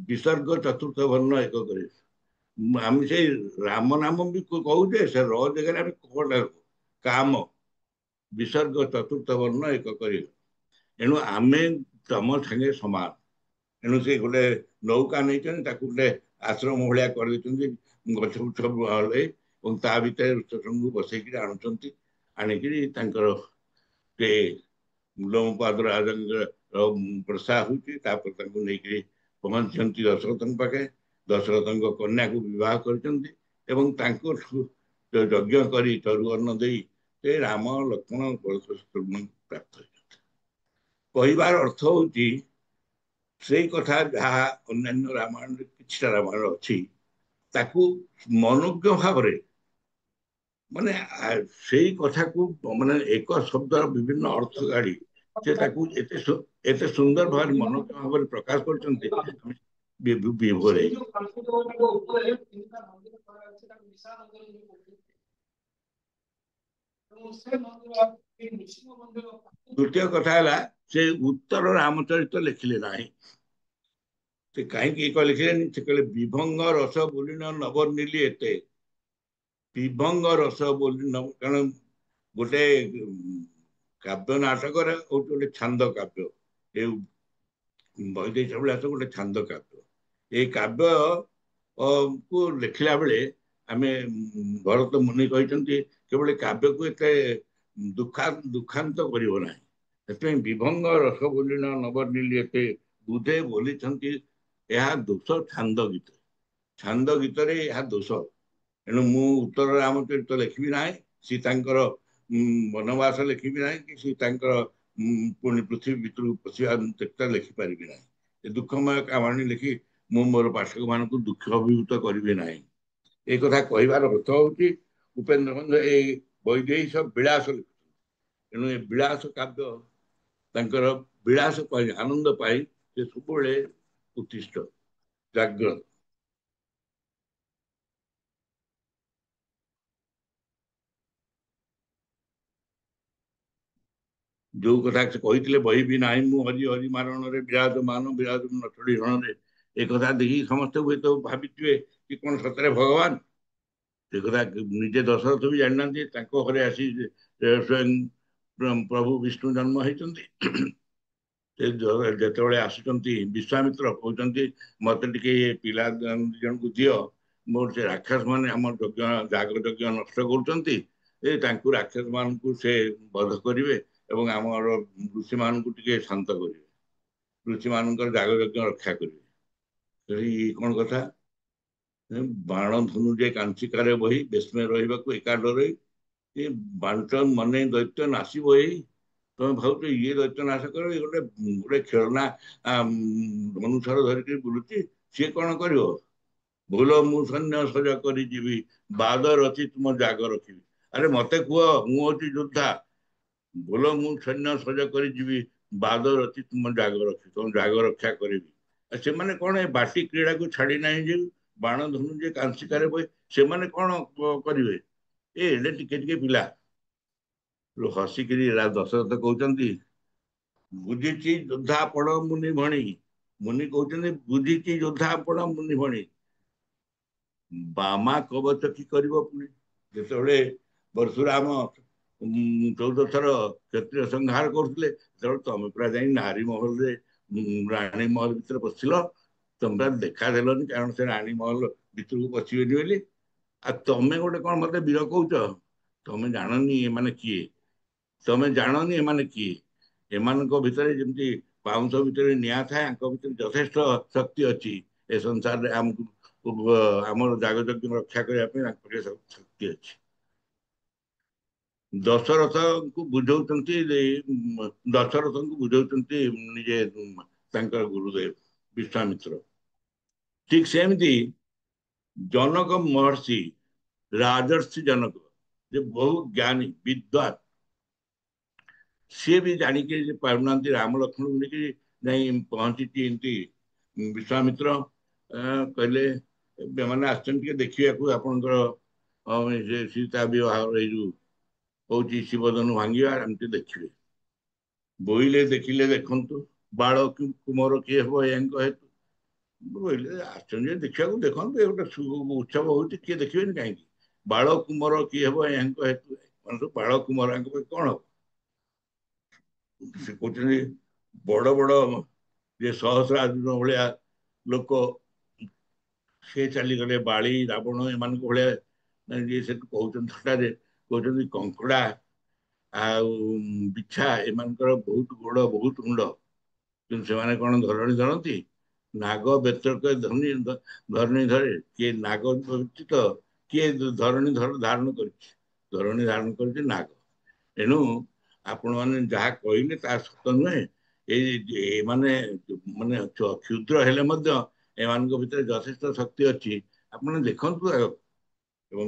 Speaker 8: ବିସର୍ଗ ଚତୁର୍ଥ ବର୍ଣ୍ଣ ଏକ କରି ଆମେ ସେଇ ରାମ ନାମ ବି କହୁଛେ, ସେ ର ଜାଗାରେ ଆମେ କଟା କାମ ବିସର୍ଗ ଚତୁର୍ଥ ବର୍ଣ୍ଣ ଏକ କରିବା। ଏଣୁ ଆମେ ତମ ସାଙ୍ଗେ ସମାନ। ଏଣୁ ସେ ଗୋଟେ ନୌକା ନେଇଛନ୍ତି, ତାକୁ ଗୋଟେ ଆଶ୍ରମ ଭଳିଆ କରିଦେଇଛନ୍ତି ଗଛ ବୁଛ ହଳେ, ଏବଂ ତା ଭିତରେ ଋଷଶୃଙ୍ଗକୁ ବସେଇକିରି ଆଣୁଛନ୍ତି। ଆଣିକିରି ତାଙ୍କର ସେ ଲୋମପାଦ ରାଜାଙ୍କର ବର୍ଷା ହଉଛି, ତାପରେ ତାଙ୍କୁ ନେଇକିରି ପହଞ୍ଚିଛନ୍ତି ଦଶରଥଙ୍କ ପାଖେ। ଦଶରଥଙ୍କ କନ୍ୟାକୁ ବିବାହ କରିଛନ୍ତି ଏବଂ ତାଙ୍କୁ ଯଜ୍ଞ କରି ତରୁଅନ୍ନ ଦେଇ ସେ ରାମ ଲକ୍ଷ୍ମଣ ପ୍ରାପ୍ତ ହୋଇଛନ୍ତି। କହିବାର ଅର୍ଥ ହଉଛି ସେଇ କଥା ଯାହା ଅନ୍ୟାନ୍ୟ ରାମାୟଣରେ କିଛିଟା ରାମାୟଣ ଅଛି, ତାକୁ ମନୋଜ୍ଞ ଭାବରେ ମାନେ ସେଇ କଥାକୁ ମାନେ ଏକ ଶବ୍ଦର ବିଭିନ୍ନ ଅର୍ଥ ଗାଡ଼ି ସେ ତାକୁ ଏତେ ସୁନ୍ଦର ଭାବରେ ମନୋଜ୍ଞ ଭାବରେ ପ୍ରକାଶ କରିଛନ୍ତି, ବିଭୋର ହେଇଯାଉ। ଦ୍ୱିତୀୟ କଥା ହେଲା ସେ ଉତ୍ତର ରାମଚରିତ ଲେଖିଲେ ନାହିଁ। ସେ କାହିଁକି ଲେଖିଲେନି? ସେ କହିଲେ ବିଭଙ୍ଗ ରସ ବୋଲିନ ନବନିଲି ଏତେ, ବିଭଙ୍ଗ ରସ ବୋଲି କାରଣ ଗୋଟେ କାବ୍ୟ ନାଟକରେ ଗୋଟେ ଛାନ୍ଦ କାବ୍ୟ, ଏ ବୈଦେଶ ବିଳାସ ଗୋଟେ ଛାନ୍ଦ କାବ୍ୟ। ଏଇ କାବ୍ୟ କୁ ଲେଖିଲା ବେଳେ ଆମେ ଭରତ ମୁନି କହିଛନ୍ତି କେବଳ କାବ୍ୟକୁ ଏତେ ଦୁଃଖାନ୍ତ କରିବ ନାହିଁ। ସେଥିପାଇଁ ବିଭଙ୍ଗ ରସ ବୋଲିନ ନବନିଲି ଏତେ ବୁଧେ ବୋଲିଛନ୍ତି ଏହା ଦୋଷ ଛାନ୍ଦ ଗୀତ, ଛାନ୍ଦ ଗୀତରେ ଏହା ଦୋଷ। ଏଣୁ ମୁଁ ଉତ୍ତର ରାମଚରିତ ଲେଖିବି ନାହିଁ, ସୀତାଙ୍କର ବନବାସ ଲେଖିବି ନାହିଁ, କି ସୀତାଙ୍କର ପୁଣି ପୃଥିବୀ ଭିତରକୁ ପଶିବା ଚେଷ୍ଟା ଲେଖିପାରିବି ନାହିଁ। ଏ ଦୁଃଖମୟ କାହାଣୀ ଲେଖି ମୁଁ ମୋର ପାଠକ ମାନଙ୍କୁ ଦୁଃଖ ଅଭିଭୂତ କରିବି ନାହିଁ। ଏ କଥା କହିବାର ଅର୍ଥ ହଉଛି ଉପେନ୍ଦ୍ର ଭଞ୍ଜ ଏଇ ବୈଦେହୀଶ ବିଳାସ ଲେଖୁଛନ୍ତି। ତେଣୁ ଏ ବିଳାସ କାବ୍ୟ ତାଙ୍କର ବିଳାସ ପାଇଁ ଆନନ୍ଦ ପାଇଁ ସେ ସବୁବେଳେ ଉତ୍ତିଷ୍ଠ ଜାଗ୍ରତ। ଯୋଉ କଥା ସେ କହିଥିଲେ ବହି ବି ନାହିଁ ମୁଁ ହରି ହରି ମାରଣରେ ବିରାଜମାନ ବିରାଜ ନଚଡ଼ି ରଣରେ, ଏ କଥା ଦେଖି ସମସ୍ତେ ହୁଏତ ଭାବିଥିବେ କି କଣ ସତରେ ଭଗବାନ। ସେ କଥା ନିଜେ ଦଶରଥ ବି ଜାଣିନାହାନ୍ତି। ତାଙ୍କ ଘରେ ଆସି ସ୍ୱୟଂ ପ୍ରଭୁ ବିଷ୍ଣୁ ଜନ୍ମ ହେଇଛନ୍ତି। ସେ ଯେତେବେଳେ ଆସୁଛନ୍ତି ବିଶ୍ୱାମିତ୍ର କହୁଛନ୍ତି ମତେ ଟିକେ ପିଲା ଜଣକୁ ଦିଅ, ମୋର ସେ ରାକ୍ଷସ ମାନେ ଆମର ଯାଗ ଯଜ୍ଞ ନଷ୍ଟ କରୁଛନ୍ତି, ତାଙ୍କୁ ରାକ୍ଷସ ମାନଙ୍କୁ ସେ ବଧ କରିବେ ଏବଂ ଆମର ଋଷି ମାନଙ୍କୁ ଟିକେ ଶାନ୍ତ କରିବେ, ଋଷି ମାନଙ୍କର ଯାଗ ଯଜ୍ଞ ରକ୍ଷା କରିବେ। କଣ କଥା, ବାଣ ଧନୁ ଯେ କାଞ୍ଚିକାରେ ବହି ବେଶ୍ମେ ରହିବାକୁ ଏକା ଡରେ, ବାଞ୍ଚ ମନେ ଦୈତ୍ୟ ନାସିବ ଏଇ। ତମେ ଭାବୁଛ ଇଏ ଦୈତ୍ୟ ନାଶ କରିବ? ଗୋଟେ ଗୋଟେ ଖେଳନା ଧନୁଶର ଧରିକି ବୁଲୁଛି, ସିଏ କଣ କରିବ? ଭୁଲ ମୁଁ ସୈନ୍ୟ ସଜ କରି ଯିବି, ବାଦ ରଚି ତୁମ ଜାଗ ରଖିବି। ଆରେ ମତେ କୁହ, ମୁଁ ହଉଛି ଯୋଦ୍ଧା, ଭୁଲ ମୁଁ ସୈନ୍ୟ ସଜ କରି ଯିବି, ବାଦ ରଚି ତୁମ ଜାଗ ରଖିବି, ତମ ଜାଗ ରକ୍ଷା କରିବି। ସେମାନେ କଣ ଏ ବାଟି କ୍ରୀଡ଼ାକୁ ଛାଡି ନାହିଁ ଯେ ବାଣ ଧନୁ ଯେ କାଞ୍ଚିକାରେ ବହି, ସେମାନେ କଣ କରିବେ? ଏଡେ ଟିକେ ଟିକେ ପିଲା। ହସିକିରି ଦଶରଥ କହୁଛନ୍ତି ବୁଝିଛି ଯୋଦ୍ଧା ପଡ ମୁନି ଭଣି, ମୁନି କହୁଛନ୍ତି ବୁଝିଛି ଯୋଦ୍ଧା ପଡ ମୁନି ଭଣି, ବାମା କବଚ କି କରିବ ପୁଣି। ଯେତେବେଳେ ପରଶୁରାମ 14 ଥର କ୍ଷତ୍ରିୟ ସଂହାର କରୁଥିଲେ, ସେତେବେଳେ ତମେ ପୁରା ଯାଇ ନାରୀ ମହଲରେ ରାଣୀ ମହଲ ଭିତରେ ପଶିଲ, ତମେ ପୁରା ଦେଖାଦେଲନି, କାରଣ ସେ ରାଣୀ ମହଲ ଭିତରକୁ ପଶିବେନି ବୋଲି। ଆଉ ତମେ ଗୋଟେ କଣ ମତେ ବୀର କହୁଛ? ତମେ ଜାଣନି ଏମାନେ କିଏ, ତମେ ଜାଣନି ଏମାନେ କିଏ? ଏମାନଙ୍କ ଭିତରେ ଯେମିତି ପାଉଁଶ ଭିତରେ ନିଆଁ ଥାଏ, ଆଙ୍କ ଭିତରେ ଯଥେଷ୍ଟ ଶକ୍ତି ଅଛି। ଏ ସଂସାରରେ ଆମକୁ ଆମର ଜାଗଯଜ୍ଞ ରକ୍ଷା କରିବା ପାଇଁ ତାଙ୍କ ପାଖରେ ଶକ୍ତି ଅଛି। ଦଶରଥଙ୍କୁ ବୁଝଉଛନ୍ତି ନିଜେ ତାଙ୍କର ଗୁରୁଦେବ ବିଶ୍ୱାମିତ୍ର। ଠିକ ସେମିତି ଜନକ ମହର୍ଷି, ରାଜର୍ଷି ଜନକ, ଯେ ବହୁ ଜ୍ଞାନୀ ବିଦ୍ୱାନ, ସିଏ ବି ଜାଣିକି ପାରୁନାହାନ୍ତି ରାମ ଲକ୍ଷ୍ମଣଙ୍କୁ ନେଇକି ଯାଇ ପହଞ୍ଚିଛି ଏମିତି ବିଶ୍ୱାମିତ୍ର କହିଲେ ଏମାନେ ଆସିଛନ୍ତି ଟିକେ ଦେଖିବାକୁ ଆପଣଙ୍କର ସୀତା ବିବାହ ଏଇ ଯୋଉ ହଉଛି ଶିବଧନୁ ଭାଙ୍ଗିବା, ଏମିତି ଦେଖିବେ। ବୋଇଲେ ଦେଖିଲେ ଦେଖନ୍ତୁ ବାଳ କୁମର କିଏ ହବ ୟାଙ୍କ ହେତୁ। ବୋଇଲେ ଆଶ୍ଚର୍ଯ୍ୟ ଦେଖିବାକୁ ଦେଖନ୍ତୁ, ଏ ଗୋଟେ ଉତ୍ସବ ହଉଛି, କିଏ ଦେଖିବେନି କାହିଁକି। ବାଳ କୁମର କିଏ ହବ ୟାଙ୍କ ହେତୁ, ବାଳ କୁମର ୟାଙ୍କ ପାଇଁ କଣ ହବ। ସେ କହୁଛନ୍ତି ବଡ ବଡ ଯେ ସହସ୍ରାର୍ଜୁନ ଭଳିଆ ଲୋକ ସେ ଚାଲିଗଲେ, ବାଳି ରାବଣ ଏମାନଙ୍କ ଭଳିଆ ସେଠୁ କହୁଛନ୍ତି ଥଟାରେ, କହୁଛନ୍ତି କଙ୍କଡା ଆଉ ବିଛା ଏମାନଙ୍କର ବହୁତ ଗୋଡ ବହୁତ ମୁଣ୍ଡ, କିନ୍ତୁ ସେମାନେ କଣ ଧରଣୀ ଧରନ୍ତି। ନାଗ ବେତର୍କ ଧରଣୀ ଧରେ, କିଏ ନାଗ ବ୍ୟତୀତ କିଏ ଧରଣୀ ଧାରଣ କରିଛି, ଧରଣୀ ଧାରଣ କରିଛି ନାଗ। ଏଣୁ ଆପଣ ମାନେ ଯାହା କହିଲେ ତାହା ସତ ନୁହେଁ। ଏମାନେ ମାନେ କ୍ଷୁଦ୍ର ହେଲେ ମଧ୍ୟ ଏମାନଙ୍କ ଭିତରେ ଯଥେଷ୍ଟ ଶକ୍ତି ଅଛି, ଆପଣ ଦେଖନ୍ତୁ ଆଗକୁ। ଏବଂ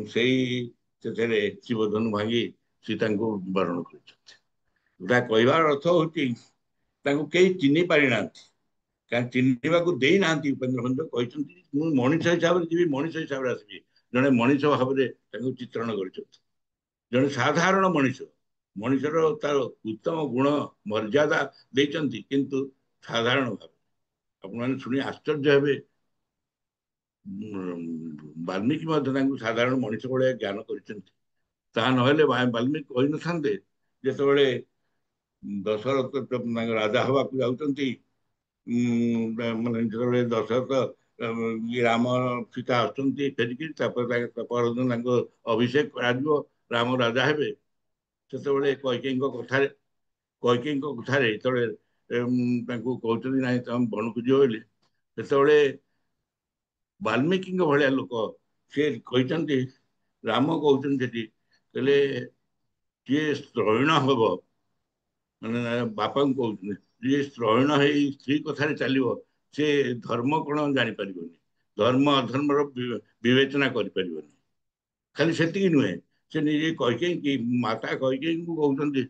Speaker 8: ସେଥିରେ ଶିବଧନୁ ଭାଙ୍ଗି ସୀତାଙ୍କୁ ବରଣ କରିଛନ୍ତି। ଯୋଉଟା କହିବାର ଅର୍ଥ ହଉଛି ତାଙ୍କୁ କେହି ଚିହ୍ନି ପାରିନାହାନ୍ତି, କାରଣ ଚିହ୍ନିବାକୁ ଦେଇନାହାନ୍ତି। ଉପେନ୍ଦ୍ର ଭଞ୍ଜ କହିଛନ୍ତି ମୁଁ ମଣିଷ ହିସାବରେ ଯିବି, ମଣିଷ ହିସାବରେ ଆସିବି। ଜଣେ ମଣିଷ ଭାବରେ ତାଙ୍କୁ ଚିତ୍ରଣ କରିଛନ୍ତି, ଜଣେ ସାଧାରଣ ମଣିଷ। ମଣିଷର ତାର ଉତ୍ତମ ଗୁଣ ମର୍ଯ୍ୟାଦା ଦେଇଛନ୍ତି, କିନ୍ତୁ ସାଧାରଣ ଭାବେ। ଆପଣମାନେ ଶୁଣି ଆଶ୍ଚର୍ଯ୍ୟ ହେବେ, ବାଲ୍ମୀକି ମଧ୍ୟ ତାଙ୍କୁ ସାଧାରଣ ମଣିଷ ଭଳିଆ ଜ୍ଞାନ କରିଛନ୍ତି। ତାହା ନହେଲେ ବାଲ୍ମୀକି କହିନଥାନ୍ତେ, ଯେତେବେଳେ ଦଶରଥ ତାଙ୍କ ରାଜା ହବାକୁ ଯାଉଛନ୍ତି, ମାନେ ଯେତେବେଳେ ଦଶରଥ ରାମ ସୀତା ଆସୁଛନ୍ତି ଫେରିକି, ତାପରେ ପରଦିନ ତାଙ୍କ ଅଭିଷେକ କରାଯିବ, ରାମ ରାଜା ହେବେ। ସେତେବେଳେ କୈକେୟୀଙ୍କ କଥାରେ ଯେତେବେଳେ ତାଙ୍କୁ କହୁଛନ୍ତି ନାଇଁ ତମେ ବଣକୁ ଯିବ ବୋଲି, ସେତେବେଳେ ବାଲ୍ମୀକିଙ୍କ ଭଳିଆ ଲୋକ ସେ କହିଛନ୍ତି, ରାମ କହୁଛନ୍ତି ସେଠି, କହିଲେ ଯିଏ ସ୍ତ୍ରୈଣ ହବ, ମାନେ ବାପାଙ୍କୁ କହୁଛନ୍ତି, ଯିଏ ସ୍ତ୍ରୈଣ ହେଇ ସ୍ତ୍ରୀ କଥାରେ ଚାଲିବ, ସେ ଧର୍ମ କଣ ଜାଣିପାରିବନି, ଧର୍ମ ଅଧର୍ମର ବିବେଚନା କରିପାରିବନି। ଖାଲି ସେତିକି ନୁହେଁ, ସେ ନିଜେ ମାତା କୈକେୟୀଙ୍କୁ କହୁଛନ୍ତି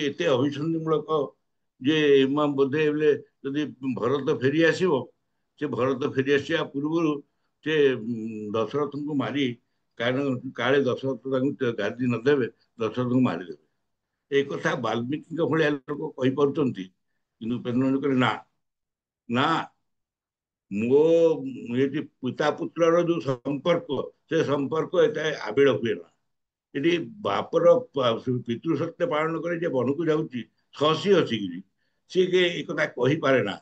Speaker 8: ଏତେ ଅଭିସନ୍ଧି ମୂଳକ ଯେ ବୋଧେ ଯଦି ଭରତ ଫେରି ଆସିବ, ସେ ଭରତ ଫେରି ଆସିବା ପୂର୍ବରୁ ସେ ଦଶରଥଙ୍କୁ ମାରି, କାଳେ ଦଶରଥ ତାଙ୍କୁ ଗାଦି ନଦେବେ, ଦଶରଥଙ୍କୁ ମାରିଦେବେ। এই କଥା ବାଲ୍ମୀକିଙ୍କ ଭଳିଆ ଲୋକ କହିପାରୁଛନ୍ତି, କିନ୍ତୁ ଉପେନ୍ଦ୍ର କହିଲେ ନା ନା, ମୋ ଏଠି ପିତା ପୁତ୍ରର ଯୋଉ ସମ୍ପର୍କ, ସେ ସମ୍ପର୍କ ଏତେ ଆବିଳ ହୁଏ ନା। ଏଠି ବାପର ପିତୃ ସତ୍ୟ ପାଳନ କରି ଯେ ବନକୁ ଯାଉଛି ହସି ହସିକିରି, ସିଏ ଏ କଥା କହିପାରେ ନା।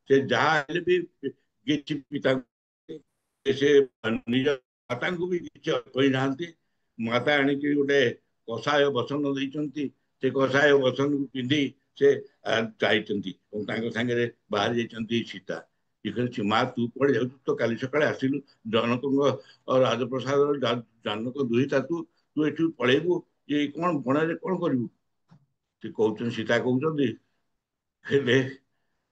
Speaker 8: ସେ ଯାହା ହେଲେ ବି କିଛି ପିତାଙ୍କୁ, ସେ ନିଜ ମାତାଙ୍କୁ ବି କିଛି କହିନାହାନ୍ତି। ମାତା ଆଣିକି ଗୋଟେ କଷାୟ ବସନ ଦେଇଛନ୍ତି, ସେ କଷାୟ ବସନକୁ ପିନ୍ଧି ସେ ଯାଇଛନ୍ତି ଏବଂ ତାଙ୍କ ସାଙ୍ଗରେ ବାହାରି ଯାଇଛନ୍ତି ସୀତା। ମା ତୁ କୁଆଡେ ଯାଉଛୁ, ତ କାଲି ସକାଳେ ଆସିଲୁ ଜନକଙ୍କ ରାଜପ୍ରସାଦର ଜାନକ ଦୁହିତା, ତୁ ଏଠୁ ପଳେଇବୁ, ଯେ କଣ ବଣରେ କଣ କରିବୁ। ସେ କହୁଛନ୍ତି, ସୀତା କହୁଛନ୍ତି, ହେଲେ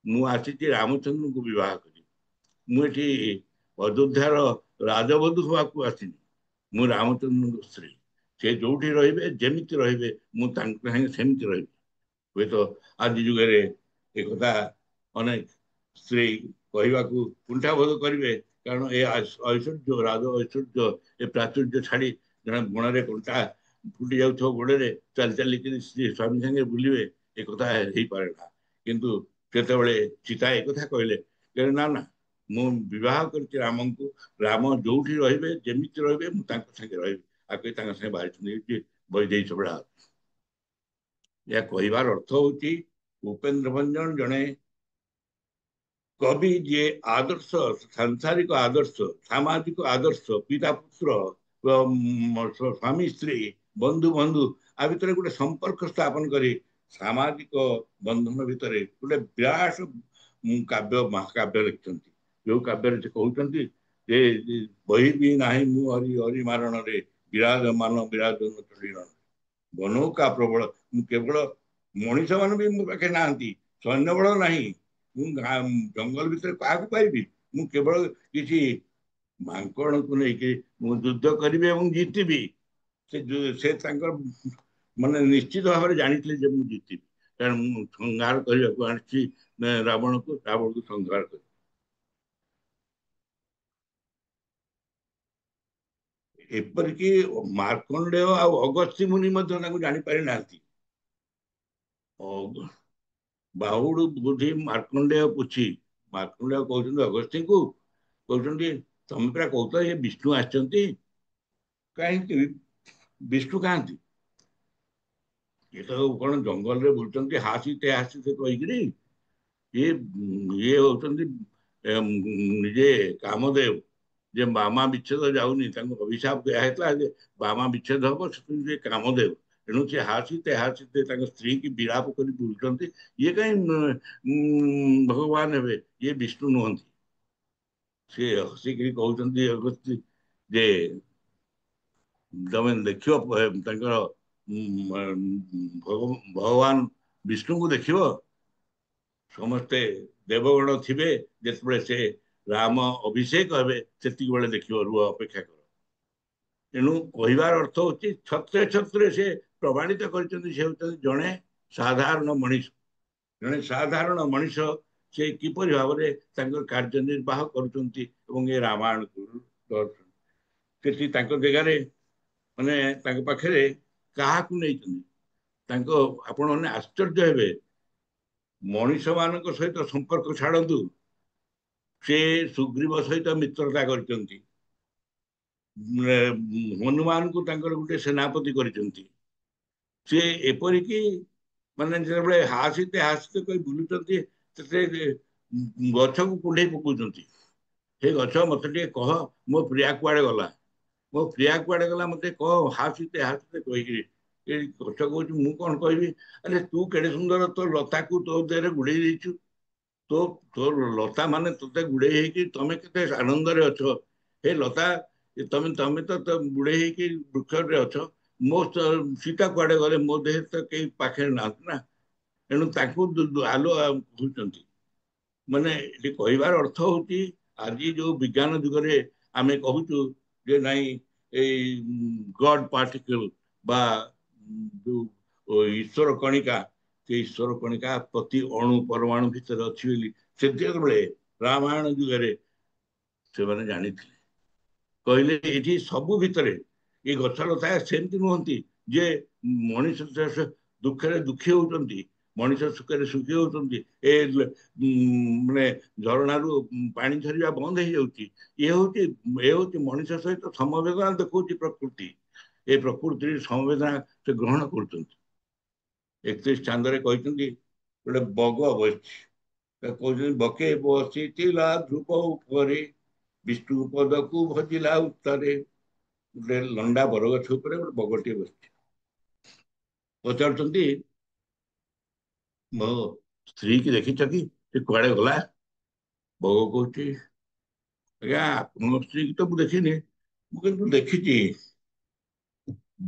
Speaker 8: ମୁଁ ଆସିଛି ରାମଚନ୍ଦ୍ରଙ୍କୁ ବିବାହ କରି, ମୁଁ ଏଠି ଅଯୋଧ୍ୟାର ରାଜବଧୂ ହବାକୁ ଆସିନି, ମୁଁ ରାମଚନ୍ଦ୍ରଙ୍କ ସ୍ତ୍ରୀ। ସେ ଯୋଉଠି ରହିବେ, ଯେମିତି ରହିବେ, ମୁଁ ତାଙ୍କ ସାଙ୍ଗେ ସେମିତି ରହିବି। ହୁଏତ ଆଜି ଯୁଗରେ ଏକଥା ଅନେକ ସ୍ତ୍ରୀ କହିବାକୁ କୁଣ୍ଠାବୋଧ କରିବେ, କାରଣ ଏ ଐଶ୍ୱର୍ଯ୍ୟ, ରାଜ ଐଶ୍ୱର୍ଯ୍ୟ, ଏ ପ୍ରାଚୁର୍ଯ୍ୟ ଛାଡି ଜଣେ ବଣରେ କଣ୍ଟା ଫୁଟି ଯାଉଥିବ ଗୋଡରେ ଚାଲି ଚାଲିକିରି ସ୍ୱାମୀ ସାଙ୍ଗେ ବୁଲିବେ, ଏକଥା ହେଇପାରେ ନା। କିନ୍ତୁ ଯେତେବେଳେ ସୀତା ଏକଥା କହିଲେ, ନା ନା, ମୁଁ ବିବାହ କରିଛି ରାମଙ୍କୁ, ରାମ ଯୋଉଠି ରହିବେ, ଯେମିତି ରହିବେ, ମୁଁ ତାଙ୍କ ସାଙ୍ଗେ ରହିବି। ଆକୁ ତାଙ୍କ ସାଙ୍ଗେ ବାହାରିଛନ୍ତି ବୈଦେହୀ ବେଳା। ଏହା କହିବାର ଅର୍ଥ ହଉଛି ଉପେନ୍ଦ୍ର ଭଞ୍ଜ ଜଣେ କବି, ଯିଏ ଆଦର୍ଶ, ସାଂସାରିକ ଆଦର୍ଶ, ସାମାଜିକ ଆଦର୍ଶ, ପିତା ପୁତ୍ର, ସ୍ୱାମୀ ସ୍ତ୍ରୀ, ବନ୍ଧୁ ବନ୍ଧୁ, ଆ ଭିତରେ ଗୋଟେ ସମ୍ପର୍କ ସ୍ଥାପନ କରି सामाजिक बंधन भितर गोटे विराट काव्य महाकाव्य लिखिଛନ୍ତି जो काव्य से कहते जे बही भी नाही मु हरि हरि मारण रे विराजमान विराजन चलीरण बनौका प्रबल मु केवल मनीष मान भी मो पाखे ना सैन्य बल नाही जंगल भितर क्या पाइबी मु केवल किसी मांकड़ को लेकिन युद्ध करी जीतबी से माने निश्चित भाव में जानी जे मु जीतबी कारण मु संहार करने को आनी रावण को संहार कर एपरिक मार्कंडेय अगस्त्य मुनि जानी पारि ना बाहुड़ बुद्धि मार्कंडेय पूछी मार्कंडेय कहते अगस्त्य को कहते तुम पूरा कहता ये विष्णु आछंती कहीं विष्णु कहांती ये तो कौन जंगल रे बुलचंती हासीते कहीकि ये होचंती निजे कामदेव जे बामा विच्छेद जाऊनी अभिशाप दिया जे बामा विच्छेद हम से कामदेव तेणु से हासीते स्त्री की विलाप कर बुलचंती ये कहीं भगवान हे ये विष्णु नुहंती सी हसिक कहते अगस्त्य जे तमें देख भगवान विष्णु को देख समस्ते देवगण थे जिते से राम अभिषेक हे से देख रुह अपेक्षा कर तेणु कहबार अर्थ हूँ छत्रे छत्रे से प्रमाणित कर जड़े साधारण मनीष जड़े साधारण मनीष से किपर भाव में कार्य निर्वाह कर रामायण जगह माने पाखे क्या आपण मैंने आश्चर्य हे मनीष मान सहित संपर्क छाड़ू से सुग्रीव सहित मित्रता कर हनुमान को गोटे सेनापति सी एपरिक माने जो हासीते हासीते कही बुलूं गछ को कुंडे पकाउंट हे गछ मत कह मो प्रिया कुआड़े गला मो प्रिया कुआड़े गला मत कह हासीते हासीते कहीकि गछ कह मु कौन कहि अरे तू केड़े सुंदर तो लता को तो देह गुड़े देचु तो तो लता माने तोते गुड़े तमें केते आनंद रे अछ हे लता तमें तमें तो गुड़े वृक्ष रे अछ मो सीता कुआड़े गले मो देह तो कई पाखे ना तेणु आलो कहते माने कहबार अर्थ हूँ आज जो विज्ञान जुगरे आमे कहूचु जे नहीं गॉड पार्टिकल बा जो ईश्वर कणिका से ईश्वर कणिका प्रति अणु परमाणु भितर अच्छी से रामायण जुगरे से मैंने जानी कहले ये सबू भितर ये गछ लता सेमती नुहंती जे मनीष दुखे दुखी होती मनीष सुखे सुखी होती माने झरणारू पानी झरिया बंद हो जाऊँगी ये हूँ मनीष सहित समवेदना देखा प्रकृति ये प्रकृति समवेदना से ग्रहण कर 31 चांदे कहते गोटे बग बस बके बसीला ध्रुव उपर विष्णु पद को भजिला उत्तरे गोटे लंडा बरगछ गोटे बगटे बस पचार मो स्त्री की देखी कि कुआड़े गला बग कह आज्ञा आप स्त्री की तो मुझे देखनी मुझे देखी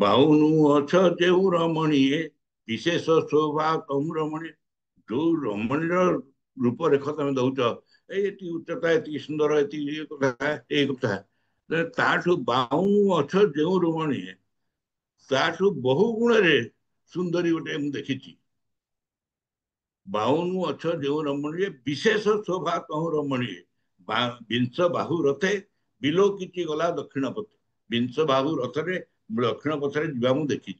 Speaker 8: बाहुनु अछ जो रमणीये विशेष शोभा तमु रमणी जो रमणीर रूपरेख तुम दौच ये उच्चता ये सुंदर ये कथा ताठू बाहुनु अछ जो रमणीये ताठू बहु गुण सुंदरी गोटे मुझे देखी बाहुनु अछ जो रमणीये विशेष शोभा तहु रमणीये विंश बाहु रथे बिलोकी गला दक्षिण पथ विंश बाहु रथरे दक्षिण पथरे जा देखी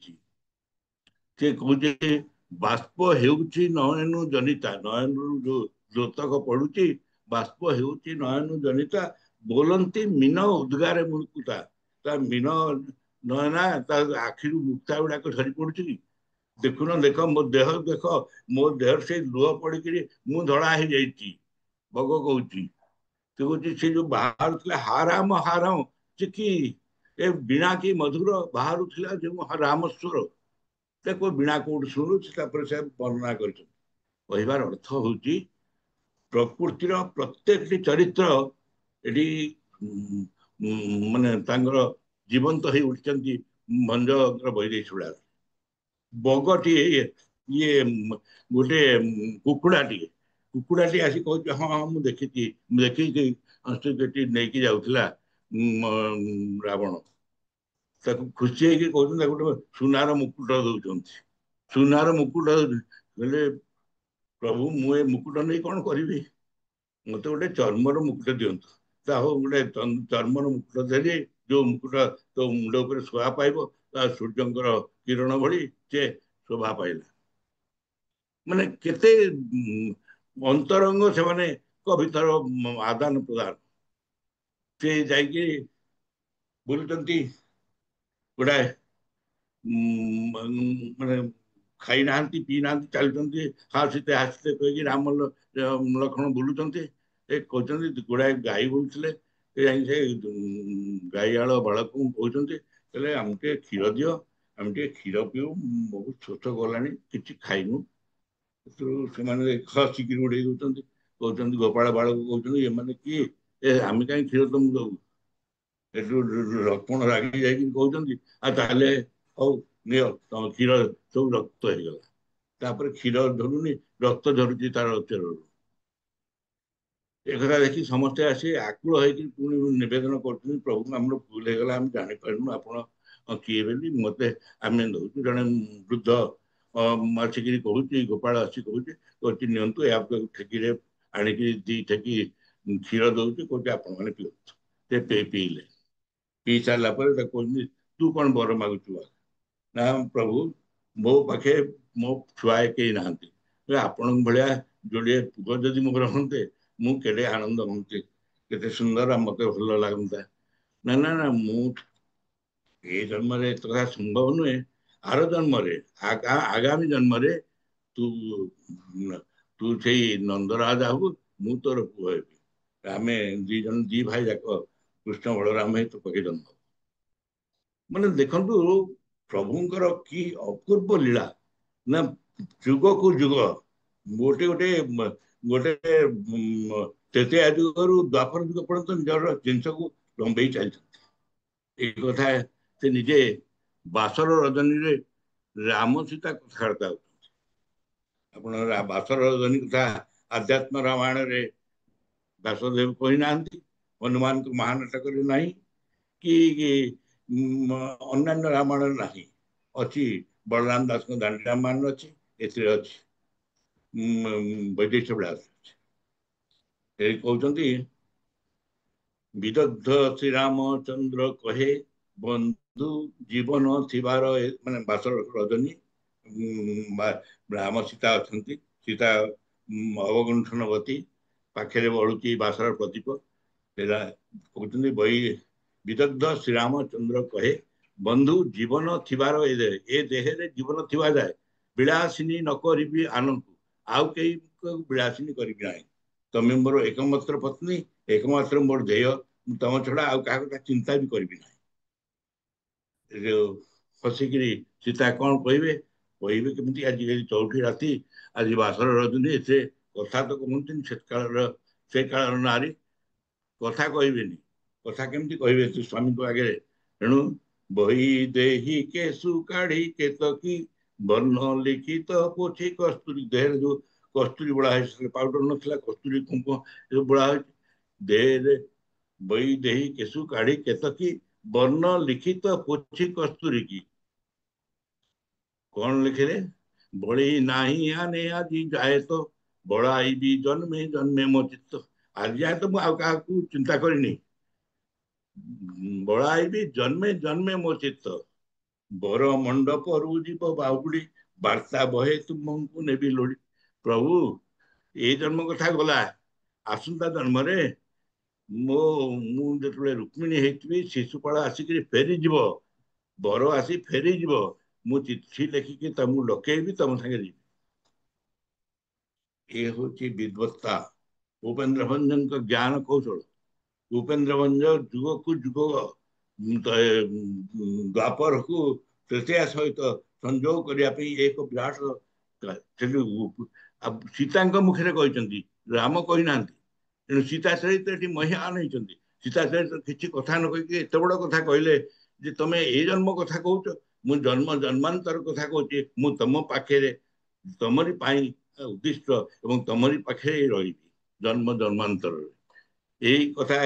Speaker 8: से कहे बाष्प हेउची नयनु जनिता नयन जो जोतक पड़ुची बाष्प हेउची नयनु जनिता बोलती मीन उद्गारे मुकुता मीन नयना आखिर मुक्ता गुड़ाक झरी पड़ुची कि देखुन देख मो देह देख मो देह से लुह पड़ी मु धड़ा हो जाइए बग कहूँ से जो बाहर हाराम हाराम चिकी ए बिना की मधुर बाहर जो राम स्वर ତାକୁ ବିଣା କୋଉଠି ଶୁଣୁଛି ତାପରେ ସେ ବର୍ଣ୍ଣନା କରିଛନ୍ତି। କହିବାର ଅର୍ଥ ହଉଛି ପ୍ରକୃତିର ପ୍ରତ୍ୟେକଟି ଚରିତ୍ର ଏଠି ମାନେ ତାଙ୍କର ଜୀବନ୍ତ ହେଇ ଉଠିଛନ୍ତି ଭଞ୍ଜର ବୈଦେଶିଳା। ବଗଟିଏ ଇଏ ଗୋଟେ କୁକୁଡ଼ାଟି ଆସି କହୁଛି ହଁ ହଁ ମୁଁ ଦେଖିଛି ସେଠି ନେଇକି ଯାଉଥିଲା ରାବଣ। ତାକୁ ଖୁସି ହେଇକି କହୁଛନ୍ତି ତାକୁ ଗୋଟେ ସୁନାର ମୁକୁଟ ଦଉଛନ୍ତି। ସୁନାର ମୁକୁଟ ହେଲେ ପ୍ରଭୁ ମୁଁ ଏ ମୁକୁଟ ନେଇ କଣ କରିବି, ମତେ ଗୋଟେ ଚର୍ମର ମୁକୁଟ ଦିଅନ୍ତୁ। ତା ହଉ ଗୋଟେ ଚର୍ମର ମୁକୁଟ ଦେଲି, ଯୋଉ ମୁକୁଟ ତୋ ମୁଣ୍ଡ ଉପରେ ଶୋଭା ପାଇବ, ତା ସୂର୍ଯ୍ୟଙ୍କର କିରଣ ଭଳି ସେ ଶୋଭା ପାଇଲା। ମାନେ କେତେ ଅନ୍ତରଙ୍ଗ ସେମାନଙ୍କ ଭିତର ଆଦାନ ପ୍ରଦାନ। ସେ ଯାଇକି ବୁଲୁଛନ୍ତି ଗୁଡାଏ ମାନେ ଖାଇନାହାନ୍ତି ପିଇ ନାହାନ୍ତି ଚାଲୁଛନ୍ତି ହାସିତେ ହାସିତେ କହିକି ରାମ ଲକ୍ଷ୍ମଣ ବୁଲୁଛନ୍ତି। ଏ କହୁଛନ୍ତି ଗୁଡାଏ ଗାଈ ବୁଲୁଥିଲେ, ଯାଇକି ସେ ଗାଈଆଳ ବାଳକଙ୍କୁ କହୁଛନ୍ତି କହିଲେ ଆମକୁ ଟିକେ କ୍ଷୀର ଦିଅ, ଆମେ ଟିକେ କ୍ଷୀର ପିଉ, ବହୁତ ଶୋଷ ଗଲାଣି, କିଛି ଖାଇନୁ। ସେମାନେ ହସିକିରି ଉଡେଇ ଦଉଛନ୍ତି, କହୁଛନ୍ତି ଗୋପାଳ ବାଳକ କହୁଛନ୍ତି ଏମାନେ କିଏ, ଆମେ କାହିଁ କ୍ଷୀର ତମକୁ ଦବୁ। ଏଠୁ ଲକ୍ଷ୍ମଣ ରାଗି ଯାଇକି କହୁଛନ୍ତି ଆଉ ତାହେଲେ ହଉ ନିଅ, ତମ କ୍ଷୀର ସବୁ ରକ୍ତ ହେଇଗଲା। ତାପରେ କ୍ଷୀର ଝରୁନି, ରକ୍ତ ଝରୁଛି ତାର ଚେରରୁ। ଏକଥା ଦେଖି ସମସ୍ତେ ଆସି ଆକୁଳ ହେଇକି ପୁଣି ନିବେଦନ କରୁଛନ୍ତି ପ୍ରଭୁ ଆମର ଭୁଲ ହେଇଗଲା, ଆମେ ଜାଣିପାରିଲୁ ଆପଣ କିଏ ବୋଲି। ମତେ ଆମେ ଦଉଛୁ ଜଣେ ବୃଦ୍ଧ ଆସିକିରି କହୁଛି, ଗୋପାଳ ଆସି କହୁଛି ନିଅନ୍ତୁ ଏହାକୁ ଠେକିରେ ଆଣିକି ଦି ଠେକି କ୍ଷୀର ଦଉଛି, କହୁଛି ଆପଣ ମାନେ ପିଅନ୍ତୁ। ସେ ପିଇଲେ। ପିଇ ସାରିଲା ପରେ ତାକୁ କହୁଛନ୍ତି ତୁ କଣ ବର ମାଗୁଛୁ? ନା ପ୍ରଭୁ ମୋ ପାଖେ ମୋ ଛୁଆ କେହି ନାହାନ୍ତି, ଆପଣଙ୍କ ଭଳିଆ ଯୋଡ଼ିଏ ପୁଅ ଯଦି ମୋର ହୁଅନ୍ତେ ମୁଁ କେଡ଼େ ଆନନ୍ଦ ହୁଅନ୍ତି, କେତେ ସୁନ୍ଦର, ମତେ ଭଲ ଲାଗନ୍ତା। ନା ନା ନା ମୁଁ ଏ ଜନ୍ମରେ ଏତକା ସମ୍ଭବ ନୁହେଁ, ଆର ଜନ୍ମରେ ଆଗାମୀ ଜନ୍ମରେ ତୁ ସେଇ ନନ୍ଦରାଜା ହବୁ, ମୁଁ ତୋର ପୁଅ ହେବି। ଆମେ ଦି ଭାଇ ଯାକ କୃଷ୍ଣ ବଳରାମ ହେଇ ତୋ ପାଖେ ଜନ୍ମ। ମାନେ ଦେଖନ୍ତୁ ପ୍ରଭୁଙ୍କର କି ଅପୂର୍ବ ଲୀଳା, ନା ଯୁଗକୁ ଯୁଗ ଗୋଟେ ତ୍ରେତୟା ଯୁଗରୁ ଦ୍ୱାପର ଯୁଗ ପର୍ଯ୍ୟନ୍ତ ନିଜର ଜିନିଷକୁ ଲମ୍ବେଇ ଚାଲିଛନ୍ତି। ଏଇ କଥା ସେ ନିଜେ ବାସର ରଜନୀରେ ରାମ ସୀତା କଥାବାର୍ତ୍ତା ହଉଛନ୍ତି। ଆପଣ ବାସର ରଜନୀ କଥା ଆଧ୍ୟାତ୍ମ ରାମାୟଣରେ ବ୍ୟାସଦେବ କହିନାହାନ୍ତି, ହନୁମାନଙ୍କ ମହାନାଟକରେ ନାହିଁ, କି ଅନ୍ୟାନ୍ୟ ରାମାୟଣରେ ନାହିଁ। ଅଛି ବଳରାମ ଦାସଙ୍କ ଦାଣ୍ଡି ରାମାୟଣ ଅଛି, ଏଥିରେ ଅଛି ବୈଦେଶ୍ୟ ବିଳାସ ଅଛି। ସେ କହୁଛନ୍ତି ବିଦଗ୍ଧ ଶ୍ରୀରାମଚନ୍ଦ୍ର କହେ ବନ୍ଧୁ ଜୀବନ ଥିବାର, ମାନେ ବାସର ରଜନୀ ରାମ ସୀତା ଅଛନ୍ତି, ସୀତା ଅବଗୁଣ୍ଠନବତୀ, ପାଖରେ ବଢୁଛି ବାସର ପ୍ରଦୀପ। ସେଟା କହୁଛନ୍ତି ବିଦଗ୍ଧ ଶ୍ରୀରାମଚନ୍ଦ୍ର କହେ ବନ୍ଧୁ ଜୀବନ ଥିବାର ଏ ଦେହରେ ଜୀବନ ଥିବା ଯାଏ ବିଳାସିନୀ ନ କରିବି ଆନଙ୍କୁ, ଆଉ କେହି ବିଳାସିନୀ କରିବି ନାହିଁ। ତମେ ମୋର ଏକମାତ୍ର ପତ୍ନୀ, ଏକମାତ୍ର ମୋର ଧ୍ୟେୟ, ମୁଁ ତମ ଛଡା ଆଉ କାହା କଥା ଚିନ୍ତା ବି କରିବି ନାହିଁ। ହସିକିରି ସୀତା କଣ କହିବେ କେମିତି? ଆଜି ଚଉଠି ରାତି, ଆଜି ବାସର ରଜନୀ, ସେ କଥା ତ କହନ୍ତିନି। ସେ କାଳର ନାରୀ କଥା କହିବେନି, କଥା କେମିତି କହିବେ ସେ ସ୍ୱାମୀଙ୍କ ଆଗରେ? ତେଣୁ ବହି ଦେହି କେଶୁ କାଢି କେତକୀ ବର୍ଣ୍ଣ ଲିଖିତ ପୋଛି କସ୍ତୁରୀ, ଦେହରେ ଯୋଉ କସ୍ତୁରୀ ବୋଳା ହେଇଛି, ପାଉଡର ନଥିଲା, କସ୍ତୁରୀ କୁଙ୍କୁମ ଯୋଉ ବୋଳା ହେଇଛି ଦେହରେ, ବହି ଦେହି କେଶୁ କାଢି କେତକୀ ବର୍ଣ୍ଣ ଲିଖିତ ପୋଛି କସ୍ତୁରୀ କି। କଣ ଲେଖିଲେ? ବଳି ନାହିଁ ଆନେ ଆଜି ଯାଏ ତ, ବଳାଇବି ଜନ୍ମେ ଜନ୍ମେ ମୋ ଚିତ୍ତ। ଆଜି ଯାଏ ତ ମୁଁ ଆଉ କାହାକୁ ଚିନ୍ତା କରିନି, ବଳାଇବି ଜନ୍ମେ ଜନ୍ମେ ମୋ ଚିତ୍ତ। ବର ମଣ୍ଡପରୁ ଯିବ ବାହୁଡି, ବାର୍ତ୍ତା ବହେ ତୁମକୁ ନେବି ଲୋଡି। ପ୍ରଭୁ ଏଇ ଜନ୍ମ କଥା ଗଲା, ଆସନ୍ତା ଜନ୍ମରେ ମୁଁ ଯେତେବେଳେ ରୁକ୍ମିଣୀ ହେଇଥିବି, ଶିଶୁପାଳ ଆସିକିରି ଫେରିଯିବ, ବର ଆସି ଫେରିଯିବ, ମୁଁ ଚିଠି ଲେଖିକି ତମକୁ ଡକେଇବି, ତମ ସାଙ୍ଗରେ ଯିବି। ଏ ହଉଛି ବିଦ୍ବତ୍ତା, ଉପେନ୍ଦ୍ର ଭଞ୍ଜଙ୍କ ଜ୍ଞାନ କୌଶଳ। ଉପେନ୍ଦ୍ର ଭଞ୍ଜ ଯୁଗକୁ ଯୁଗ ଦ୍ୱାପରକୁ ତ୍ରେତୟା ସହିତ ସଂଯୋଗ କରିବା ପାଇଁ ଏକ ବିରାଟ ସୀତାଙ୍କ ମୁଖରେ କହିଛନ୍ତି, ରାମ କହିନାହାନ୍ତି। ତେଣୁ ସୀତା ସହିତ ଏଠି ମହିୟାନ ହେଇଛନ୍ତି। ସୀତା ସହିତ କିଛି କଥା ନ କହିକି ଏତେ ବଡ କଥା କହିଲେ ଯେ ତମେ ଏଇ ଜନ୍ମ କଥା କହୁଛ, ମୁଁ ଜନ୍ମାନ୍ତର କଥା କହୁଛି, ମୁଁ ତମ ପାଖରେ ତମରି ପାଇଁ ଉଦ୍ଦିଷ୍ଟ ଏବଂ ତମରି ପାଖରେ ରହିବି ଜନ୍ମ ଜନ୍ମାନ୍ତରରେ। ଏଇ କଥା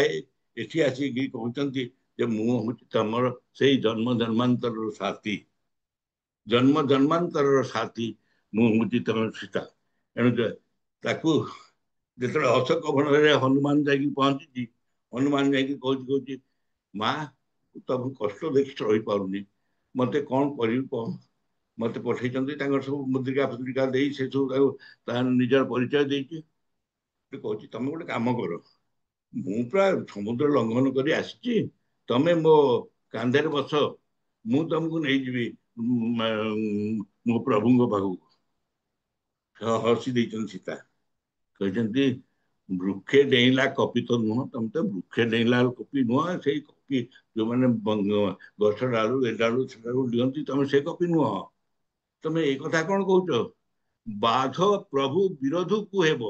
Speaker 8: ଏଠି ଆସିକି କହୁଛନ୍ତି ଯେ ମୁଁ ହଉଛି ତମର ସେଇ ଜନ୍ମ ଜନ୍ମାନ୍ତରର ସାଥୀ, ଜନ୍ମ ଜନ୍ମାନ୍ତରର ସାଥୀ ମୁଁ ହଉଛି ତମର ସୀତା। ଏଣୁ ତାକୁ ଯେତେବେଳେ ଅଶୋକ ବନରେ ହନୁମାନ ଯାଇକି ପହଞ୍ଚିଛି, ହନୁମାନ ଯାଇକି କହୁଛି ମା ତମକୁ କଷ୍ଟ ଦେଖି ରହିପାରୁନି, ମତେ କଣ କରିବି କହ। ମତେ ପଠେଇଛନ୍ତି, ତାଙ୍କର ସବୁ ମୁଦ୍ରିକା ଫୁଦ୍ରିକା ଦେଇ ସେ ସବୁ ତାକୁ ତାର ନିଜର ପରିଚୟ ଦେଇଛି। କହୁଛି ତମେ ଗୋଟେ କାମ କର, ମୁଁ ପୁରା ସମୁଦ୍ର ଲଙ୍ଘନ କରି ଆସିଛି, ତମେ ମୋ କାନ୍ଧରେ ବସ, ମୁଁ ତମକୁ ନେଇଯିବି ମୋ ପ୍ରଭୁଙ୍କ ପାଖକୁ। ହସି ଦେଇଛନ୍ତି ସୀତା, କହିଛନ୍ତି ବୃକ୍ଷେ ଡେଇଁଲା କପି ତ ନୁହଁ, ତମେ ତ ବୃକ୍ଷେ ଡେଇଁଲା କପି ନୁହଁ, ସେଇ କପି ଯୋଉମାନେ ଗଛ ଡାଳୁ ଏ ଡାଳୁ ସେ ଡାଳୁ ଡିଅନ୍ତି, ତମେ ସେ କପି ନୁହଁ। ତମେ ଏଇ କଥା କଣ କହୁଛ? ବାଧ ପ୍ରଭୁ ବିରୋଧକୁ ହେବ।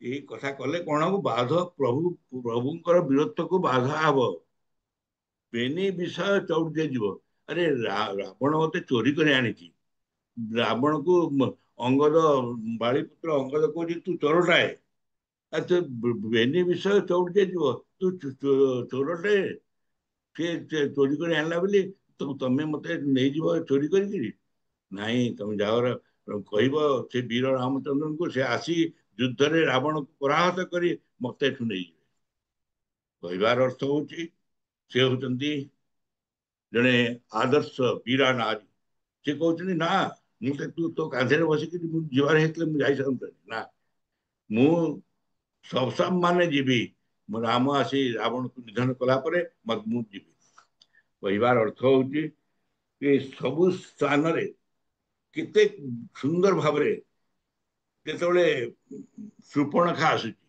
Speaker 8: ଏଇ କଥା କଲେ କଣ ହବ? ବାଧ ପ୍ରଭୁଙ୍କର ବୀରତ୍ୱକୁ ବାଧା ହବ, ବେନି ବିଷୟ ଚୌଡିଏ ଯିବ। ଆରେ ରାବଣ ମତେ ଚୋରି କରି ଆଣିଛି। ରାବଣକୁ ଅଙ୍ଗଦ, ବାଳିପୁତ୍ର ଅଙ୍ଗଦ କହୁଛି ତୁ ଚୋରଟାଏ, ତୁ ବେନି ବିଷୟ ଚୌଡିଏ ଯିବ, ତୁ ଚୋରଟେ। ସେ ଚୋରି କରି ଆଣିଲା ବୋଲି ତମେ ମତେ ନେଇଯିବ ଚୋରି କରିକିରି? ନାଇଁ, ତମେ ଯାଅ କହିବ ସେ ବୀର ରାମଚନ୍ଦ୍ରଙ୍କୁ, ସେ ଆସି ଯୁଦ୍ଧରେ ରାବଣକୁ ପରାହତ କରି ମତେ ଏଠୁ ନେଇଯିବେ। କହିବାର ଅର୍ଥ ହଉଛି ସେ ହଉଛନ୍ତି ଜଣେ ଆଦର୍ଶ ବୀରା ନାରୀ। ସେ କହୁଛନ୍ତି ନା, ମୁଁ ତୁ ତୋ କାନ୍ଧରେ ବସିକି ମୁଁ ଯିବାର ହେଇଥିଲେ ମୁଁ ଯାଇସାରନ୍ତାନି। ନା, ମୁଁ ସବସମ୍ମାନେ ଯିବି, ମୋ ରାମ ଆସି ରାବଣକୁ ନିଧନ କଲା ପରେ ମୁଁ ଯିବି। କହିବାର ଅର୍ଥ ହଉଛି ଯେ ସବୁ ସ୍ଥାନରେ କେତେ ସୁନ୍ଦର ଭାବରେ ଯେତେବେଳେ ଶୃପଣଖା ଆସୁଛି,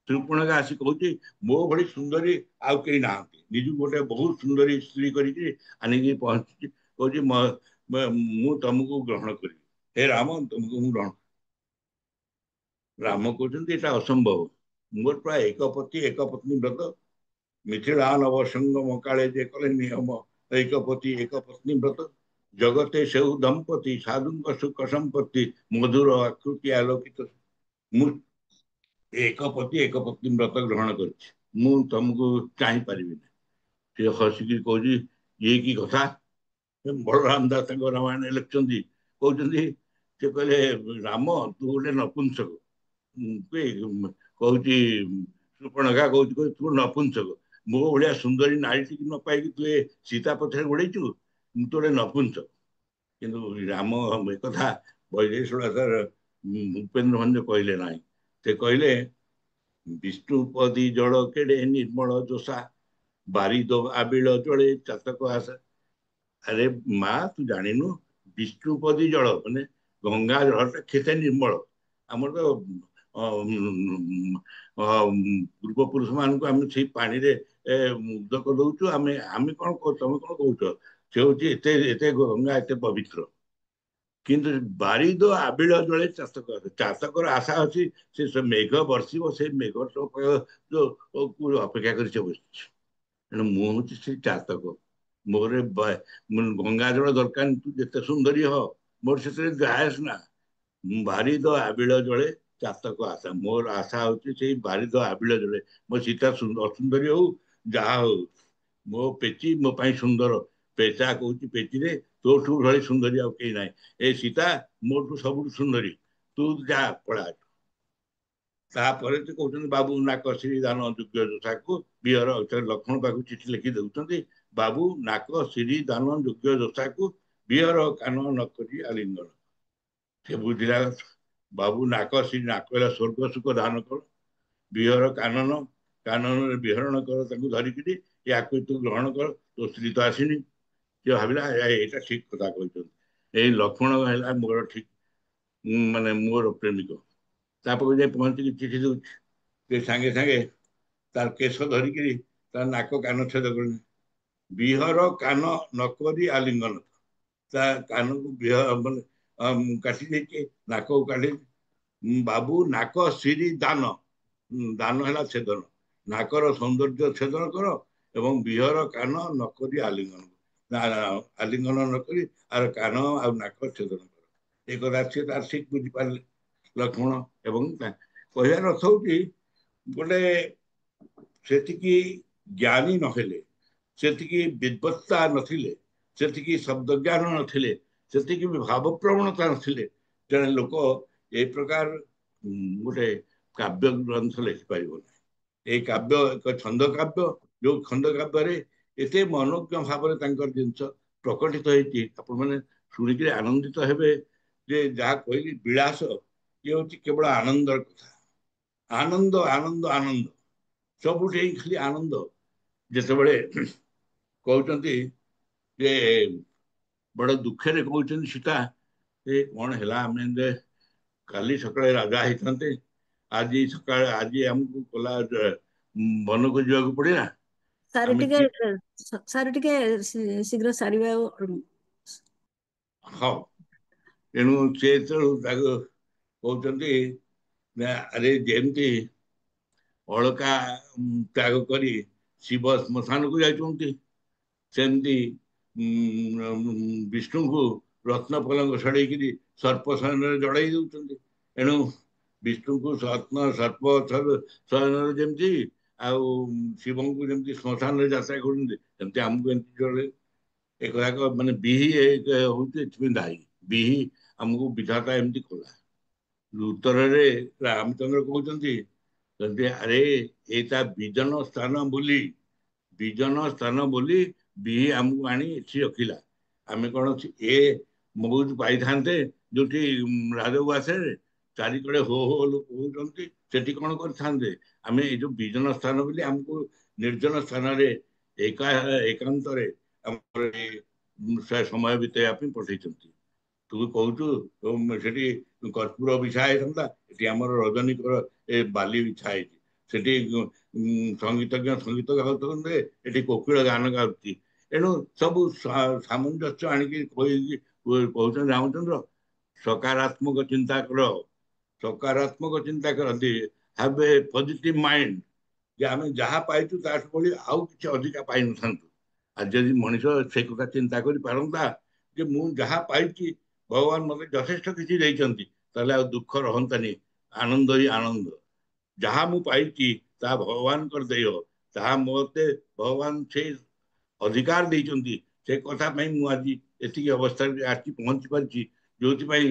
Speaker 8: ଶୃପଣଖା ଆସି କହୁଛି ମୋ ଭଳି ସୁନ୍ଦରୀ ଆଉ କେହି ନାହାନ୍ତି, ନିଜକୁ ଗୋଟେ ବହୁତ ସୁନ୍ଦରୀ ସ୍ତ୍ରୀ କରିକି ଆଣିକି ପହଞ୍ଚିଛି, କହୁଛି ମୁଁ ତମକୁ ଗ୍ରହଣ କରିବି, ହେ ରାମ ତମକୁ ମୁଁ ଗ୍ରହଣ। ରାମ କହୁଛନ୍ତି ଏଟା ଅସମ୍ଭବ, ମୋର ପ୍ରାୟ ଏକ ପତି ଏକ ପତ୍ନୀ ବ୍ରତ, ମିଥିଳା ନବସଙ୍ଗ ମକାଳେ ଯେ କଲେ ନିୟମ, ଏକ ପତି ଏକ ପତ୍ନୀ ବ୍ରତ, ଜଗତେ ସେଉ ଦମ୍ପତି ସାଧୁଙ୍କ ସୁଖ ସମ୍ପତ୍ତି, ମଧୁର ଆକୃତି ଆଲୋକିତ। ମୁଁ ଏକ ପତି ଏକ ପତ୍ନୀ ବ୍ରତ ଗ୍ରହଣ କରିଛି, ମୁଁ ତମକୁ ଚାହିଁ ପାରିବିନି। ସେ ହସିକି କହୁଛି ଇଏ କି କଥା? ବଳରାମ ଦାସ ତାଙ୍କ ରାମାୟଣ ଲେଖିଛନ୍ତି, କହୁଛନ୍ତି ସେ କହିଲେ ରାମ ତୁ ଗୋଟେ ନପୁଂସକ। କହୁଛି ଶୃପଣଖା କହୁଛି ତୁ ନପୁଂସକ, ମୋ ଭଳିଆ ସୁନ୍ଦରୀ ନାରୀ ଟିକେ ନ ପାଇକି ତୁ ଏ ସୀତା ପଛରେ ଗୋଡେଇଛୁ, ମୁଁ ତ ଗୋଟେ ନପୁଂସକ। କିନ୍ତୁ ରାମ ଏକଥା ବୈଦେଶ୍ୱର ଭୂପେନ୍ଦ୍ର ଭଞ୍ଜ କହିଲେ ନାହିଁ। ସେ କହିଲେ ବିଷ୍ଣୁପଦୀ ଜଳ କେଡେ ନିର୍ମଳ ଦୋଷା, ବାରିଦ ଆବିଳ ଜଳେ ଚାତକ ଆଶା। ଆରେ ମା ତୁ ଜାଣିନୁ, ବିଷ୍ଣୁପଦୀ ଜଳ ମାନେ ଗଙ୍ଗା ଜଳଟା କେତେ ନିର୍ମଳ। ଆମର ତ ପୂର୍ବପୁରୁଷ ମାନଙ୍କୁ ଆମେ ସେଇ ପାଣିରେ ମୁଗ୍ଧ କରିଦଉଛୁ। ଆମେ ଆମେ କଣ ତମେ କଣ କହୁଛ? ସେ ହଉଛି ଏତେ ଏତେ ଗଙ୍ଗା ଏତେ ପବିତ୍ର। କିନ୍ତୁ ବାରିଦ ଆବିଳ ଜଳେ ଚାତକ, ଚାତକର ଆଶା ଅଛି ସେ ମେଘ ବର୍ଷିବ, ସେ ମେଘ ଅପେକ୍ଷା କରି ସେ ବସିଛି। ତେଣୁ ମୁଁ ହଉଛି ସେ ଚାତକ, ମୋର ଗଙ୍ଗା ଜଳ ଦରକାର, ତୁ ଯେତେ ସୁନ୍ଦରୀ ହ ମୋର ସେଥିରେ ଯାଏସ ନା। ବାରିଦ ଆବିଳ ଜଳେ ଚାତକ ଆଶା, ମୋର ଆଶା ହଉଛି ସେଇ ବାରିଦ ଆବିଳ ଜଳେ। ମୋ ସୀତା ଅସୁନ୍ଦରୀ ହଉ ଯାହା ହଉ, ମୋ ପେଚି ମୋ ପାଇଁ ସୁନ୍ଦର। ପେଚା କହୁଛି ପେଚିରେ ତୋଠୁ ଭଳି ସୁନ୍ଦରୀ ଆଉ କେହି ନାହିଁ, ଏ ସୀତା ମୋଠୁ ସବୁଠୁ ସୁନ୍ଦରୀ, ତୁ ଯା ପଳା। ତାପରେ ସେ କହୁଛନ୍ତି ବାବୁ ନାକ ଶ୍ରୀ ଦାନ ଯୋଗ୍ୟ ଯୋଷାକୁ ବିହର, ଲକ୍ଷ୍ମଣ ପାଖକୁ ଚିଠି ଲେଖି ଦଉଛନ୍ତି, ବାବୁ ନାକ ଶ୍ରୀ ଦାନ ଯୋଗ୍ୟ ଯୋଷାକୁ ବିହର କାନ ନ କରି ଆଲିଙ୍ଗନ। ସେ ବୁଝିଲା, ବାବୁ ନାକ ଶ୍ରୀ, ନାକ ହେଲା ସ୍ୱର୍ଗ ସୁଖ ଦାନ କର, ବିହର କାନନ, କାନନରେ ବିହରଣ କର ତାକୁ ଧରିକିରି, ୟାକୁ ତୁ ଗ୍ରହଣ କର, ତୋ ସ୍ତ୍ରୀ ତ ଆସିନି। ସେ ଭାବିଲା ଏଇଟା ଠିକ କଥା କହିଛନ୍ତି, ଏଇ ଲକ୍ଷ୍ମଣ ହେଲା ମୋର ଠିକ ମାନେ ମୋର ପ୍ରେମିକ। ତାପରେ ଯାଇ ପହଞ୍ଚିକି ଚିଠି ଦଉଛି, ସେ ସାଙ୍ଗେ ସାଙ୍ଗେ ତାର କେଶ ଧରିକିରି ତାର ନାକ କାନ ଛେଦ କଲେ, ବିହର କାନ ନକରି ଆଲିଙ୍ଗନ। ତା କାନକୁ ମାନେ କାଟି ଦେଇଛି, ନାକକୁ କାଟି। ବାବୁ ନାକ ସିରି ଦାନ, ଦାନ ହେଲା ଛେଦନ, ନାକର ସୌନ୍ଦର୍ଯ୍ୟ ଛେଦନ କର ଏବଂ ବିହର କାନ ନକରି ଆଲିଙ୍ଗନ, ଆଲିଙ୍ଗନ ନକରି ଆର କାନ ଆଉ ନାକ ଛେଦନ କର। ଏ କଥା ସିଏ ତାର ଠିକ ବୁଝିପାରିଲେ ଲକ୍ଷ୍ମଣ। ଏବଂ କହିବାର ଅର୍ଥ ହଉଛି ଗୋଟେ ସେତିକି ଜ୍ଞାନୀ ନହେଲେ, ସେତିକି ବିଦ୍ବତ୍ତା ନଥିଲେ, ସେତିକି ଶବ୍ଦ ଜ୍ଞାନ ନଥିଲେ, ସେତିକି ବି ଭାବପ୍ରବଣତା ନଥିଲେ ଜଣେ ଲୋକ ଏ ପ୍ରକାର ଗୋଟେ କାବ୍ୟ ଗ୍ରନ୍ଥ ଲେଖିପାରିବ ନାହିଁ। ଏଇ କାବ୍ୟ ଏକ ଛନ୍ଦ କାବ୍ୟ, ଯୋଉ ଖଣ୍ଡ କାବ୍ୟରେ ଏତେ ମନୋଜ୍ଞ ଭାବରେ ତାଙ୍କର ଜିନିଷ ପ୍ରକଟିତ ହେଇଛି, ଆପଣମାନେ ଶୁଣିକିରି ଆନନ୍ଦିତ ହେବେ ଯେ ଯାହା କହିଲି ବିଳାସ, ଇଏ ହଉଛି କେବଳ ଆନନ୍ଦର କଥା। ଆନନ୍ଦ ଆନନ୍ଦ ଆନନ୍ଦ, ସବୁଠି ଖାଲି ଆନନ୍ଦ। ଯେତେବେଳେ କହୁଛନ୍ତି ଯେ ବଡ ଦୁଃଖରେ କହୁଛନ୍ତି ସୀତା, ଏ କଣ ହେଲା, ଆମେ କାଲି ସକାଳେ ରାଜା ହେଇଥାନ୍ତେ, ଆଜି ସକାଳେ ଆଜି ଆମକୁ କଲା ବନକୁ ଯିବାକୁ ପଡିଲା।
Speaker 3: ସାର୍
Speaker 8: ଆମେ
Speaker 3: ଟିକେ ସାର୍ ଟିକେ ଶୀଘ୍ର ସାରିବା।
Speaker 8: ହଁ, ତେଣୁ ସେ ତାକୁ କହୁଛନ୍ତି ଆରେ ଯେମିତି ଅଳକା ତ୍ୟାଗ କରି ଶିବ ଶ୍ମଶାନକୁ ଯାଇଛନ୍ତି, ସେମିତି ବିଷ୍ଣୁଙ୍କୁ ରତ୍ନ ପଲଙ୍କ ସଢେଇକିରି ସର୍ପ ଶୟନରେ ଜଡେଇ ଦଉଛନ୍ତି। ଏଣୁ ବିଷ୍ଣୁଙ୍କୁ ସର୍ପ ଶୟନରେ ଯେମିତି, ଆଉ ଶିବଙ୍କୁ ଯେମିତି ଶ୍ମଶାନରେ ଯାତ୍ରା କରୁଛନ୍ତି, ସେମିତି ଆମକୁ ଏମିତି ଜଡେଇ। ଏ କଥା ମାନେ ବିହି ହଉଛି ଏଥିପାଇଁ ଦାୟୀ। ବିହି ଆମକୁ ବିଧାତା ଏମିତି କଲା। ଉତ୍ତରରେ ରାମଚନ୍ଦ୍ର କହୁଛନ୍ତି ଆରେ ଏଇଟା ବିଜନ ସ୍ଥାନ ବୋଲି, ବିଜନ ସ୍ଥାନ ବୋଲି ବିହି ଆମକୁ ଆଣି ଏଠି ରଖିଲା। ଆମେ କଣ ଏ ମଉଜ ପାଇଥାନ୍ତେ ଯୋଉଠି ରାଜଉଆସରେ ଚାରିକଡେ ହୋ ହୋ ଲୋକ ହଉଛନ୍ତି, ସେଠି କଣ କରିଥାନ୍ତେ? ଆମେ ଏଇ ଯୋଉ ବିଜନ ସ୍ଥାନ ବୋଲି ଆମକୁ ନିର୍ଜନ ସ୍ଥାନରେ ଏକାନ୍ତରେ ଆମର ସମୟ ବିତେଇବା ପାଇଁ ପଠେଇଛନ୍ତି। ତୁ କହୁଛୁ ସେଠି କର୍ପୂର ବିଛା ହେଇଥାନ୍ତା, ଏଠି ଆମର ରଜନୀଙ୍କର ଏ ବାଲି ବିଛା ହେଇଛି। ସେଠି ସଙ୍ଗୀତଜ୍ଞ ସଙ୍ଗୀତ ଗାଉଛନ୍ତି, ଏଠି କୋକିଳ ଗାନ ଗାଉଛି। ଏଣୁ ସବୁ ସାମଞ୍ଜସ୍ୟ ଆଣିକି କହୁଛନ୍ତି ରାମଚନ୍ଦ୍ର, ସକାରାତ୍ମକ ଚିନ୍ତା କର, ସକାରାତ୍ମକ ଚିନ୍ତା କରନ୍ତି, ହାଭ୍ ଏ ପଜିଟିଭ ମାଇଣ୍ଡ, ଯେ ଆମେ ଯାହା ପାଇଛୁ ତାଠୁ ଭଳି ଆଉ କିଛି ଅଧିକା ପାଇନଥାନ୍ତୁ। ଆଉ ଯଦି ମଣିଷ ସେ କଥା ଚିନ୍ତା କରିପାରନ୍ତା ଯେ ମୁଁ ଯାହା ପାଇଛି ଭଗବାନ ମତେ ଯଥେଷ୍ଟ କିଛି ଦେଇଛନ୍ତି, ତାହେଲେ ଆଉ ଦୁଃଖ ରହନ୍ତାନି, ଆନନ୍ଦ ହିଁ ଆନନ୍ଦ। ଯାହା ମୁଁ ପାଇଛି ତାହା ଭଗବାନଙ୍କର ଦେୟ, ତାହା ମତେ ଭଗବାନ ସେ ଅଧିକାର ଦେଇଛନ୍ତି। ସେ କଥା ପାଇଁ ମୁଁ ଆଜି ଏତିକି ଅବସ୍ଥାରେ ଆସି ପହଞ୍ଚି ପାରିଛି, ଯୋଉଥିପାଇଁ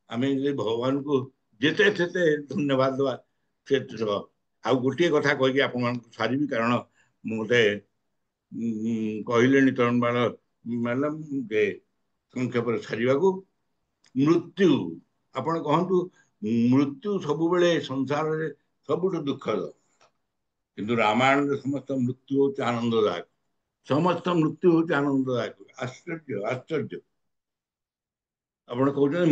Speaker 8: ଆମେ ଭଗବାନଙ୍କୁ ଯେତେ ସେତେ ଧନ୍ୟବାଦ ଦେବା। ସେ ଆଉ ଗୋଟିଏ କଥା କହିକି ଆପଣମାନଙ୍କୁ ସାରିବି, କାରଣ ମତେ କହିଲେଣି ତରୁଣ ମ୍ୟାଡାମ ଯେ ସଂକ୍ଷେପରେ ସାରିବାକୁ। ମୃତ୍ୟୁ, ଆପଣ କହନ୍ତୁ ମୃତ୍ୟୁ ସବୁବେଳେ ସଂସାରରେ ସବୁଠୁ ଦୁଃଖଦ, କିନ୍ତୁ ରାମାୟଣରେ ସମସ୍ତ ମୃତ୍ୟୁ ହଉଛି ଆନନ୍ଦଦାୟକ, ସମସ୍ତ ମୃତ୍ୟୁ ହଉଛି ଆନନ୍ଦଦାୟକ। ଆଶ୍ଚର୍ଯ୍ୟ ଆଶ୍ଚର୍ଯ୍ୟ। ଆପଣ କହୁଛନ୍ତି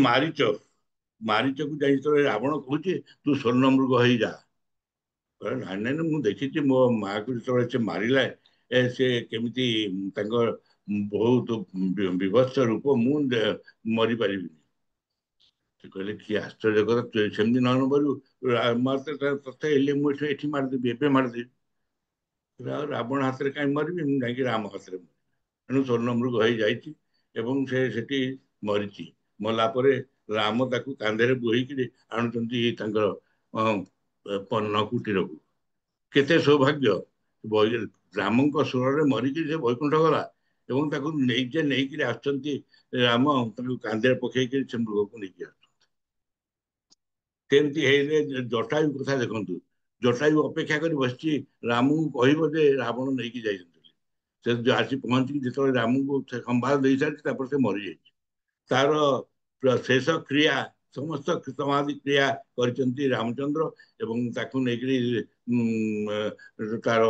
Speaker 8: ମାରିଚକୁ ଯାଇ ଯେତେବେଳେ ରାବଣ କହୁଛି ତୁ ସ୍ୱର୍ଣ୍ଣ ମୃଗ ହେଇଯା, ନାଇଁ ନାଇଁ ମୁଁ ଦେଖିଛି ମୋ ମାଆକୁ ଯେତେବେଳେ ସେ ମାରିଲା, ସେ କେମିତି ତାଙ୍କ ବହୁତ ବିଭତ୍ସ ରୂପ, ମୁଁ ମରିପାରିବିନି। ସେ କହିଲେ କି ଆଶ୍ଚର୍ଯ୍ୟ କଥା, ତୁ ସେମିତି ନ ମରିବୁ, ତତେ ହେଲେ ମୁଁ ଏଠି ମାରିଦେବି, ଏବେ ମାରିଦେବି। ରାବଣ ହାତରେ କାହିଁ ମରିବି, ମୁଁ ଯାଇକି ରାମ ହାତରେ ମରିବି। ତେଣୁ ସ୍ୱର୍ଣ୍ଣ ମୃଗ ହେଇଯାଇଛି ଏବଂ ସେ ସେଠି ମରିଛି। ମଲା ପରେ ରାମ ତାକୁ କାନ୍ଧରେ ବୋହିକିରି ଆଣୁଛନ୍ତି ତାଙ୍କର ପନ୍ନ କୁଟୀରକୁ। କେତେ ସୌଭାଗ୍ୟ, ରାମଙ୍କ ସ୍ୱରରେ ମରିକି ସେ ବୈକୁଣ୍ଠ ଗଲା ଏବଂ ତାକୁ ନେଇକିରି ଆସୁଛନ୍ତି ରାମ, ତାକୁ କାନ୍ଧରେ ପକେଇକିରି ସେ ମୃଗକୁ ନେଇକି ଆସୁଛନ୍ତି। ସେମିତି ହେଇଲେ ଜଟାୟୁ କଥା ଦେଖନ୍ତୁ, ଜଟାୟୁ ଅପେକ୍ଷା କରି ବସିଛି ରାମକୁ କହିବ ଯେ ରାବଣ ନେଇକି ଯାଇଛନ୍ତି। ସେ ଆସି ପହଞ୍ଚିକି ଯେତେବେଳେ ରାମକୁ ସମ୍ବାଦ ଦେଇସାରିଛି, ତାପରେ ସେ ମରିଯାଇଛି। ତାର ଶେଷ କ୍ରିୟା, ସମସ୍ତ କ୍ରିତମାଦି କ୍ରିୟା କରିଛନ୍ତି ରାମଚନ୍ଦ୍ର ଏବଂ ତାକୁ ନେଇକରି ତାର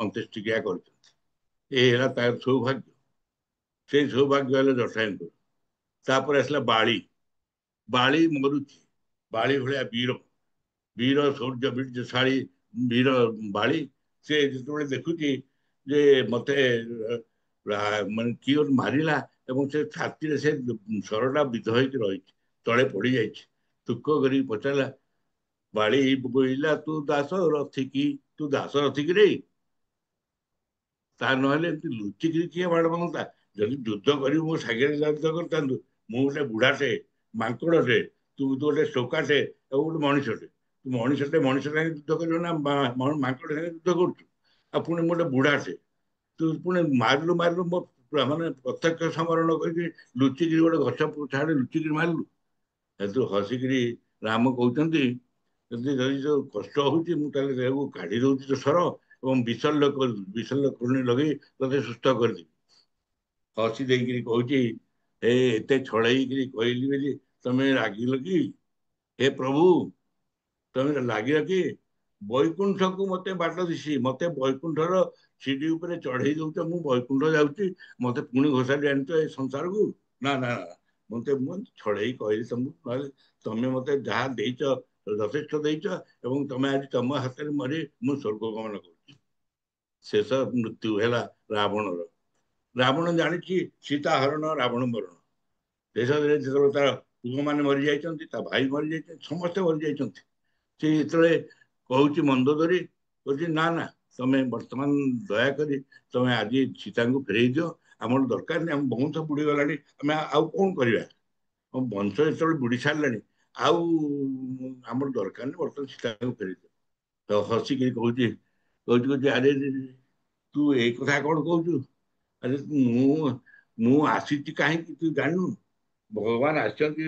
Speaker 8: ଅନ୍ତ୍ୟେଷ୍ଟିକ୍ରିୟା କରିଛନ୍ତି। ଏ ହେଲା ତାର ସୌଭାଗ୍ୟ। ସେଇ ସୌଭାଗ୍ୟ ହେଲେ ଜଟାୟୁଙ୍କର। ତାପରେ ଆସିଲା ବାଳି ମରୁଛି, ବାଳି ଭଳିଆ ବୀର ଶୌର୍ଯ୍ୟ ବୀର୍ଯ୍ୟଶାଳୀ ବୀର ବାଳି। ସେ ଯେତେବେଳେ ଦେଖୁଛି ଯେ ମତେ ମାନେ କିଏ ମାରିଲା ଏବଂ ସେ ଛାତିରେ ସେ ସ୍ୱରଟା ବିଧ ହେଇକି ରହିଛି, ତଳେ ପଡି ଯାଇଛି। ତୁକ କରିକି ପଚାରିଲା, ବାଳି ବୋଇଲା ତୁ ଦାସ ରଥିକି, ତୁ ଦାସ ରଥିକି ରେ? ତା ନହେଲେ ଏମିତି ଲୁଚିକିରି କିଏ ବାଣ ମାରନ୍ତା? ଯଦି ଯୁଦ୍ଧ କରିବୁ ମୋ ସାଙ୍ଗରେ ଯୁଦ୍ଧ କରିଥାନ୍ତୁ। ମୁଁ ଗୋଟେ ବୁଢାଟେ, ମାଙ୍କଡଟେ, ତୁ ଗୋଟେ ଟୋକାଟେ ଆଉ ଗୋଟେ ମଣିଷଟେ। ତୁ ମଣିଷଟେ ମଣିଷ ସାଙ୍ଗେ ଯୁଦ୍ଧ କରିବ ନା ମାଙ୍କଡ ସାଙ୍ଗେ ଯୁଦ୍ଧ କରୁଛୁ? ଆଉ ପୁଣି ମୁଁ ଗୋଟେ ବୁଢାଟେ, ତୁ ପୁଣି ମାରିଲୁ ମୋ ମାନେ ପ୍ରତ୍ୟକ୍ଷ ସମରଣ କରିକି ଲୁଚିକିରି ଗୋଟେ ଗଛ ଛାଡେ ଲୁଚିକିରି ମାରିଲୁ। ତୁ ହସିକିରି ରାମ କହୁଛନ୍ତି, ଯଦି ଯଦି ଯୋଉ କଷ୍ଟ ହଉଛି ମୁଁ ତାହେଲେ ଦେହକୁ କାଢି ଦଉଛି ତ ସ୍ୱର ଏବଂ ବିଶଲ୍ୟ ଲଗେଇ ତତେ ସୁସ୍ଥ କରିଦେବି। ହସି ଦେଇକିରି କହୁଛି, ଏତେ ଛଳେଇକିରି କହିଲି ବୋଲି ତମେ ରାଗିଲ କି? ହେ ପ୍ରଭୁ, ତମେ ଲାଗିଲ କି? ବୈକୁଣ୍ଠକୁ ମତେ ବାଟ ଦିଶି, ମତେ ବୈକୁଣ୍ଠର ସିଡି ଉପରେ ଚଢେଇ ଦଉଛ, ମୁଁ ବୈକୁଣ୍ଠ ଯାଉଛି, ମତେ ପୁଣି ଘୋଷାରି ଆଣିଛ ଏ ସଂସାରକୁ? ନା ନା, ମତେ ମୁଁ ଛଡେଇ କହିଲି ତମକୁ, ନହେଲେ ତମେ ମତେ ଯାହା ଦେଇଛ ଯଥେଷ୍ଟ ଦେଇଛ ଏବଂ ତମେ ଆଜି ତମ ହାତରେ ମରି ମୁଁ ସ୍ୱର୍ଗ ଗମନ କରୁଛି। ଶେଷ ମୃତ୍ୟୁ ହେଲା ରାବଣର। ରାବଣ ଜାଣିଛି ସୀତା ହରଣ ରାବଣ ମରଣ। ଦେଶରେ ଯେତେବେଳେ ତାର ପୁଅମାନେ ମରିଯାଇଛନ୍ତି, ତା ଭାଇ ମରିଯାଇଛନ୍ତି, ସମସ୍ତେ ମରିଯାଇଛନ୍ତି। ସେ ଯେତେବେଳେ କହୁଛି ମନ୍ଦୋଦରୀ, କହୁଛି ନା ନା, ତମେ ବର୍ତ୍ତମାନ ଦୟାକରି ତମେ ଆଜି ସୀତାଙ୍କୁ ଫେରେଇ ଦିଅ, ଆମର ଦରକାର ନାହିଁ, ଆମ ବଂଶ ବୁଡିଗଲାଣି, ଆମେ ଆଉ କଣ କରିବା? ଆମ ବଂଶ ଯେତେବେଳେ ବୁଡି ସାରିଲାଣି ଆଉ ଆମର ଦରକାର ନାହିଁ, ବର୍ତ୍ତମାନ ସୀତାଙ୍କୁ ଫେରେଇ ଦିଅ। ତ ହସିକିରି କହୁଛି କହୁଛି ଆରେ ତୁ ଏଇ କଥା କଣ କହୁଛୁ? ଆରେ ମୁଁ ଆସିଛି କାହିଁକି ତୁ ଜାଣିନୁ? ଭଗବାନ ଆସିଛନ୍ତି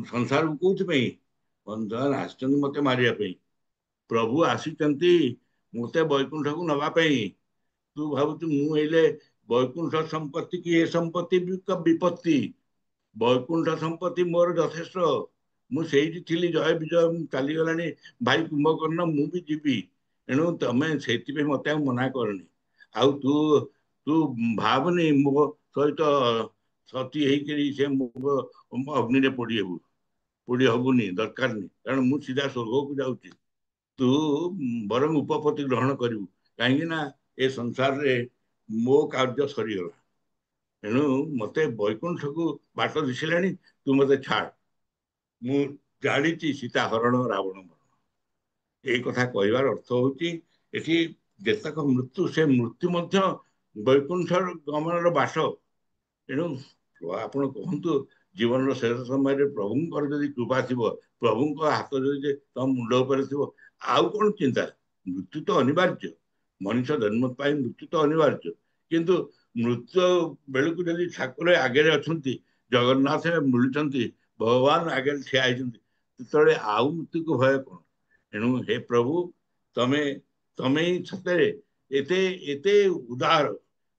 Speaker 8: ସଂସାରକୁ କୋଉଥିପାଇଁ? ଭଗବାନ ଆସିଛନ୍ତି ମତେ ମାରିବା ପାଇଁ। ପ୍ରଭୁ ଆସିଛନ୍ତି ମତେ ବୈକୁଣ୍ଠକୁ ନବା ପାଇଁ। ତୁ ଭାବୁଛୁ ମୁଁ ଏଇଲେ ବୈକୁଣ୍ଠ ସମ୍ପତ୍ତି କି ଏ ସମ୍ପତ୍ତି ବିପତ୍ତି? ବୈକୁଣ୍ଠ ସମ୍ପତ୍ତି ମୋର ଯଥେଷ୍ଟ। ମୁଁ ସେଇଠି ଥିଲି, ଜୟ ବିଜୟ ଚାଲିଗଲାଣି ଭାଇ କୁମ୍ଭକର୍ଣ୍ଣ, ମୁଁ ବି ଯିବି। ଏଣୁ ତମେ ସେଇଥିପାଇଁ ମତେ ଆଉ ମନା କରନି। ଆଉ ତୁ ତୁ ଭାବନି ମୋ ସହିତ ସତୀ ହେଇକିରି ସେ ଅଗ୍ନିରେ ପୋଡି ହବୁନି, ଦରକାର ନାହିଁ, କାରଣ ମୁଁ ସିଧା ସ୍ୱର୍ଗକୁ ଯାଉଛି। ତୁ ବରଂ ଉପପତ୍ତି ଗ୍ରହଣ କରିବୁ, କାହିଁକି ନା ଏ ସଂସାରରେ ମୋ କାର୍ଯ୍ୟ ସରିଗଲା। ଏଣୁ ମତେ ବୈକୁଣ୍ଠକୁ ବାଟ ଦିଶିଲାଣି, ତୁ ମତେ ଛାଡ। ମୁଁ ଜାଣିଛି ସୀତା ହରଣ ରାବଣ ମରଣ। ଏଇ କଥା କହିବାର ଅର୍ଥ ହଉଛି ଏଠି ଯେତେକ ମୃତ୍ୟୁ, ସେ ମୃତ୍ୟୁ ମଧ୍ୟ ବୈକୁଣ୍ଠ ଗମନର ବାଟ। ଏଣୁ ଆପଣ କହନ୍ତୁ, ଜୀବନର ଶେଷ ସମୟରେ ପ୍ରଭୁଙ୍କର ଯଦି କୃପା ଥିବ, ପ୍ରଭୁଙ୍କ ହାତ ଯଦି ତମ ମୁଣ୍ଡ ଉପରେ ଥିବ, ଆଉ କଣ ଚିନ୍ତା? ମୃତ୍ୟୁ ତ ଅନିବାର୍ଯ୍ୟ, ମଣିଷ ଜନ୍ମ ପାଇଁ ମୃତ୍ୟୁ ତ ଅନିବାର୍ଯ୍ୟ। କିନ୍ତୁ ମୃତ୍ୟୁ ବେଳକୁ ଯଦି ଠାକୁର ଆଗରେ ଅଛନ୍ତି, ଜଗନ୍ନାଥ ମିଳୁଛନ୍ତି, ଭଗବାନ ଆଗରେ ଠିଆ ହେଇଛନ୍ତି, ସେତେବେଳେ ଆଉ ମୃତ୍ୟୁକୁ ଭୟ କଣ? ଏଣୁ ହେ ପ୍ରଭୁ, ତମେ ତମେ ହିଁ ସତରେ ଏତେ ଏତେ ଉଦାର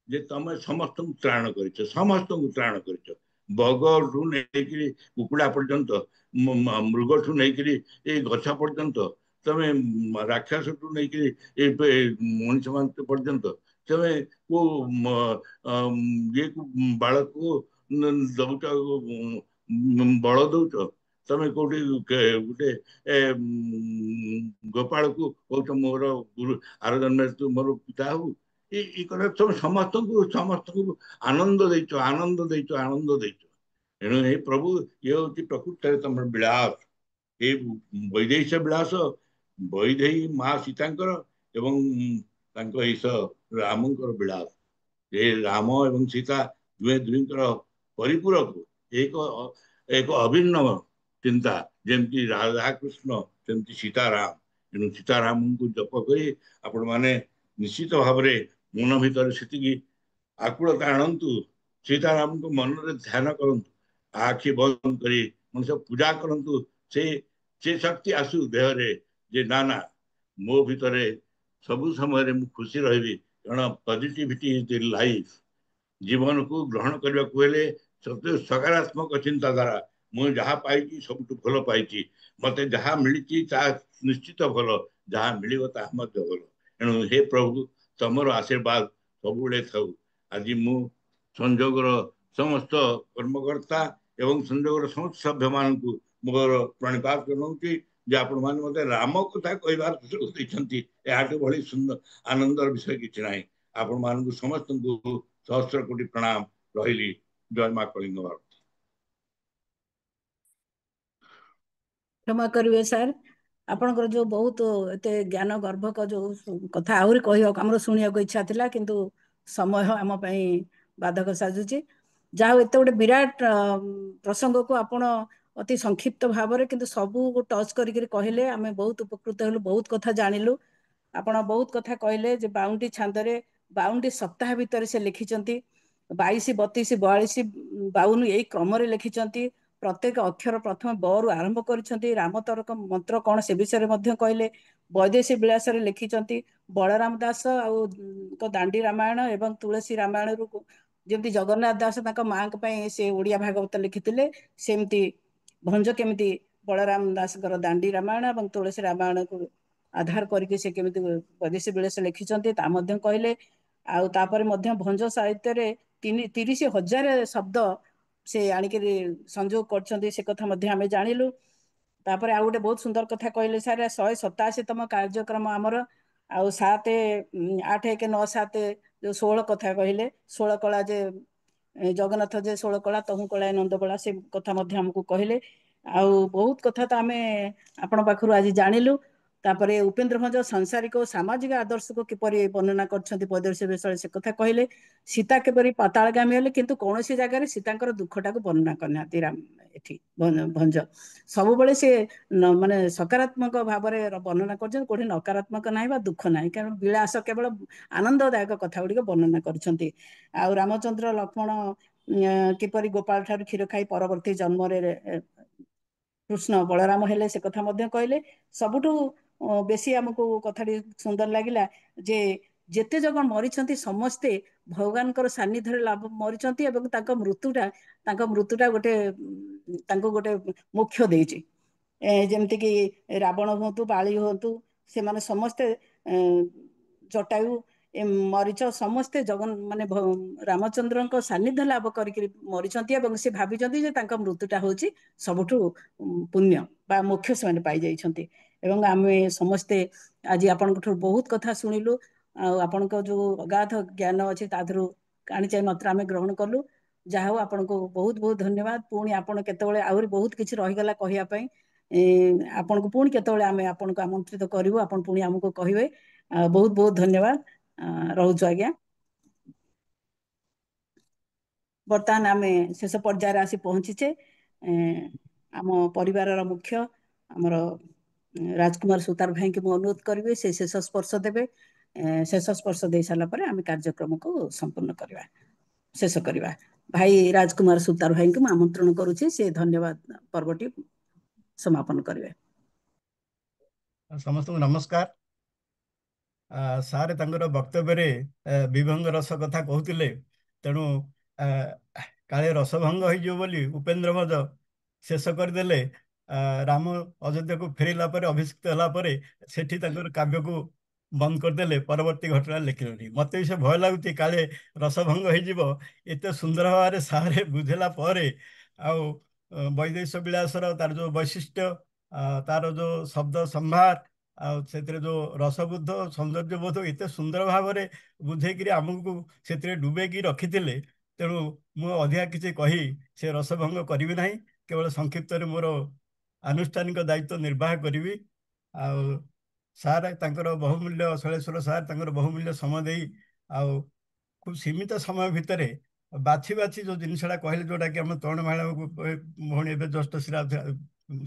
Speaker 8: ଯେ ତମେ ସମସ୍ତଙ୍କୁ ତ୍ରାଣ କରିଛ, ସମସ୍ତଙ୍କୁ ତ୍ରାଣ କରିଛ। ବଗଠୁ ନେଇକିରି କୁକୁଡ଼ା ପର୍ଯ୍ୟନ୍ତ, ମୃଗଠୁ ନେଇକିରି ଏଇ ଗଛ ପର୍ଯ୍ୟନ୍ତ, ତମେ ରାକ୍ଷସଠୁ ନେଇକିରି ଏ ମଣିଷ ମାନଙ୍କ ପର୍ଯ୍ୟନ୍ତ, ତମେ କୋଉ ଇଏକୁ ବାଳକୁ ଦଉଛ, ବଳ ଦଉଛ। ତମେ କୋଉଠି ଗୋଟେ ଗୋପାଳକୁ କହୁଛ ମୋର ଗୁରୁ, ଆର ଜନ୍ମରେ ତୁ ମୋର ପିତା ହବୁ। ଏଇ କଥା ତମେ ସମସ୍ତଙ୍କୁ ଆନନ୍ଦ ଦେଇଛ, ଆନନ୍ଦ ଦେଇଛ, ଆନନ୍ଦ ଦେଇଛ। ଏଣୁ ହେ ପ୍ରଭୁ, ଇଏ ହଉଛି ପ୍ରକୃତରେ ତମର ବିଳାସ। ଏ ବୈଦେହୀଶ ବିଳାସ, ବୈଦେହୀ ମା ସୀତାଙ୍କର ଏବଂ ତାଙ୍କ ଈଶ ରାମଙ୍କର ବିଳାସ। ଏ ରାମ ଏବଂ ସୀତା ଦୁହେଁ ଦୁହିଁଙ୍କର ପରିପୂରକ, ଏକ ଏକ ଅଭିନ୍ନ ଚିନ୍ତା। ଯେମିତି ରାଧାକୃଷ୍ଣ, ସେମିତି ସୀତାରାମ। ତେଣୁ ସୀତାରାମଙ୍କୁ ଜପ କରି ଆପଣ ମାନେ ନିଶ୍ଚିତ ଭାବରେ ମନ ଭିତରେ ସେତିକି ଆକୁଳତା ଆଣନ୍ତୁ, ସୀତାରାମଙ୍କୁ ମନରେ ଧ୍ୟାନ କରନ୍ତୁ, ଆଖି ବନ୍ଦ କରି ମଣିଷ ପୂଜା କରନ୍ତୁ। ସେ ଶକ୍ତି ଆସୁ ଦେହରେ ଯେ ନା ନା, ମୋ ଭିତରେ ସବୁ ସମୟରେ ମୁଁ ଖୁସି ରହିବି। କାରଣ ପଜିଟିଭିଟି ଇଜ ଦି ଲାଇଫ। ଜୀବନକୁ ଗ୍ରହଣ କରିବାକୁ ହେଲେ ସକାରାତ୍ମକ ଚିନ୍ତାଧାରା। ମୁଁ ଯାହା ପାଇଛି ସବୁଠୁ ଭଲ ପାଇଛି, ମତେ ଯାହା ମିଳିଛି ତାହା ନିଶ୍ଚିତ ଭଲ, ଯାହା ମିଳିବ ତାହା ମଧ୍ୟ ଭଲ। ଏଣୁ ହେ ପ୍ରଭୁ, ତମର ଆଶୀର୍ବାଦ ସବୁବେଳେ ଥାଉ। ଆଜି ମୁଁ ସଂଯୋଗର ସମସ୍ତ କର୍ମକର୍ତ୍ତା ଏବଂ ସଂଯୋଗର ସମସ୍ତ ସଭ୍ୟମାନଙ୍କୁ ମୋର ପ୍ରଣିପାତ ଜଣାଉଛି ଯେ ଆପଣମାନେ ମତେ ରାମ କଥା କହିବାର ସୁଯୋଗ ଦେଇଛନ୍ତି। ଏହାଠୁ ଭଳି ସୁନ୍ଦର ଆନନ୍ଦର ବିଷୟ କିଛି ନାହିଁ। आपण मानकु समस्तଙ୍କୁ सहस्र कोटि प्रणाम रहिली। जय मां कलिंग भारत।
Speaker 3: क्षमा करेंगे सर आपणकर जो बहुत एते ज्ञान गर्भक जो कथा आहुरी कहवाक आमर शुणा इच्छा थिला किंतु समय आम बाधक साजुची जहाँ एत गोटे विराट प्रसंग को आपण अति संक्षिप्त भाव में किंतु सबू टच करके कहले आम बहुत उपकृत हलु बहुत कथा जानिलु आपण बहुत कथा कहले जे 52 छांदरे 52 सप्ताह भितर से लिखिचंती 22 32 42 52 यही क्रम लिखिचंती प्रत्येक अक्षर प्रथम ब रु आरंभ करिसंती रामतरक मंत्र कौन से विषय में कहले वैदेशी विलास लिखिचंती बलराम दास आउ दांडी रामायण एवं तुलसी रामायण रु जमती जगन्नाथ दास माँ से ओडिया भागवत लिखिते सेमती भंज केमिति बलराम दास दांडी रामायण और तुलसी रामायण को आधार करके से केमिति वैदेशी विलास लिखिचंती ता मध्य कहले आउ तापर मध्य भंज साहित्य रे 30,000 शब्द से आणिक संयोग कर से कथा मध्य आमे जानिलु तापर आ गोटे बहुत सुंदर कथा कहले सारे 187तम कार्यक्रम आमर आउ 7 8 1 9 7 जो 16 कथा कहले 16 कला जे जगन्नाथ जे 16 कला तहु कला नंद कला से कथा मध्य हमको कहले आउ बहुत कथा तो आमे आपण पाखरु आज जानिलु तापर उपेन्द्र भंज सांसारिक और सामाजिक आदर्श को किपरि वर्णना करछंती पदर्श विषय से कथा कहले सीता किपरि पातालगामी हेले किंतु कौन सी जगह सीतांकर दुखटा को वर्णना करना राम एठी भंज सब बेले से माने सकारात्मक भाव में वर्णना कर कोठी नकारात्मक ना बा दुख ना कारण विलास केवल आनंददायक कथा गुड़ी वर्णना करछंती आ रामचंद्र लक्ष्मण किपरि गोपाल ठार क्षीर खाई परवर्ती जन्म कृष्ण बलराम हेले से कथा मध्य कहले सबुठु बेसी आमको कथाटी सुंदर लगिला जे जेते जगह मरीचंती समस्ते भगवान सानिध्य लाभ मरीचंती एवं तांको मृत्युटा गोटे मोक्ष देइछि जेमति कि रावण हुंतु बाली हुंतु से माने समस्ते जटायु मरीच समस्ते जगन माने रामचंद्र सानिध्य लाभ करके मरीचंती एवं से भाविचंती जे तांको मृत्युटा होछि सबुठु पुण्य बा मोक्ष से माने पाई जाइछंती एवं आमे समस्ते आज आपन बहुत कथा शुणिलु आपण जो अगाध ज्ञान अच्छे ताधु काणी चाहे मात्र आम ग्रहण कलु जहा आपन को बहुत बहुत धन्यवाद पुणी आपन केतबेले आहुरी बहुत किछि रहिगला कहिया पई आपन को पुणी केतबेले आमे आपन को आमंत्रित करिवु आपन पुणी हमको कहिवे बहुत बहुत धन्यवाद रहउछु आज्ञा बर्तमान आमे शेष पर्यायर आसी पहुंचीचे आम परिवार मुख्य आमर राजकुमार सुतार भाई के अनुरोध करेंगे से शेष स्पर्श देवे शेष स्पर्श दे सारा पर आम कार्यक्रम को संपूर्ण करवा शेष करवा भाई राजकुमार सुतार भाई को आमंत्रण करुच्ची से धन्यवाद पर्वटी समापन करेंगे
Speaker 6: समस्त नमस्कार सारे तंगर वक्तव्य विभंग रस कथा कहते तेणु काले रसभंग हो बोली उपेन्द्र भंज शेष करदे राम अयोध्या को फेरला अभिषिक्त है सेठी काव्य को बंद करदे परवर्ती घटना लिखिले मत भी से भय लगुच काले रसभंग होते सुंदर भाव सारे बुझेला वैदेश विलासर तार जो वैशिष्ट्य तार जो शब्द संभार से जो रसबुद्ध सौंदर्यबोध एत सुंदर भाव में बुझेक आमको से डुबेकी रखी तेणु मु अधिका किसी कही से रसभंग करी ना केवल संक्षिप्त मोर आनुष्ठानिक दायित्व निर्वाह करी सार बहुमूल्य शैलेश्वर सार बहुमूल्य समय दे खूब सीमित समय भितर बाछी बाछी जो जिनसा कहले जोटा कि आम तरुण महिला भौणी जस्ट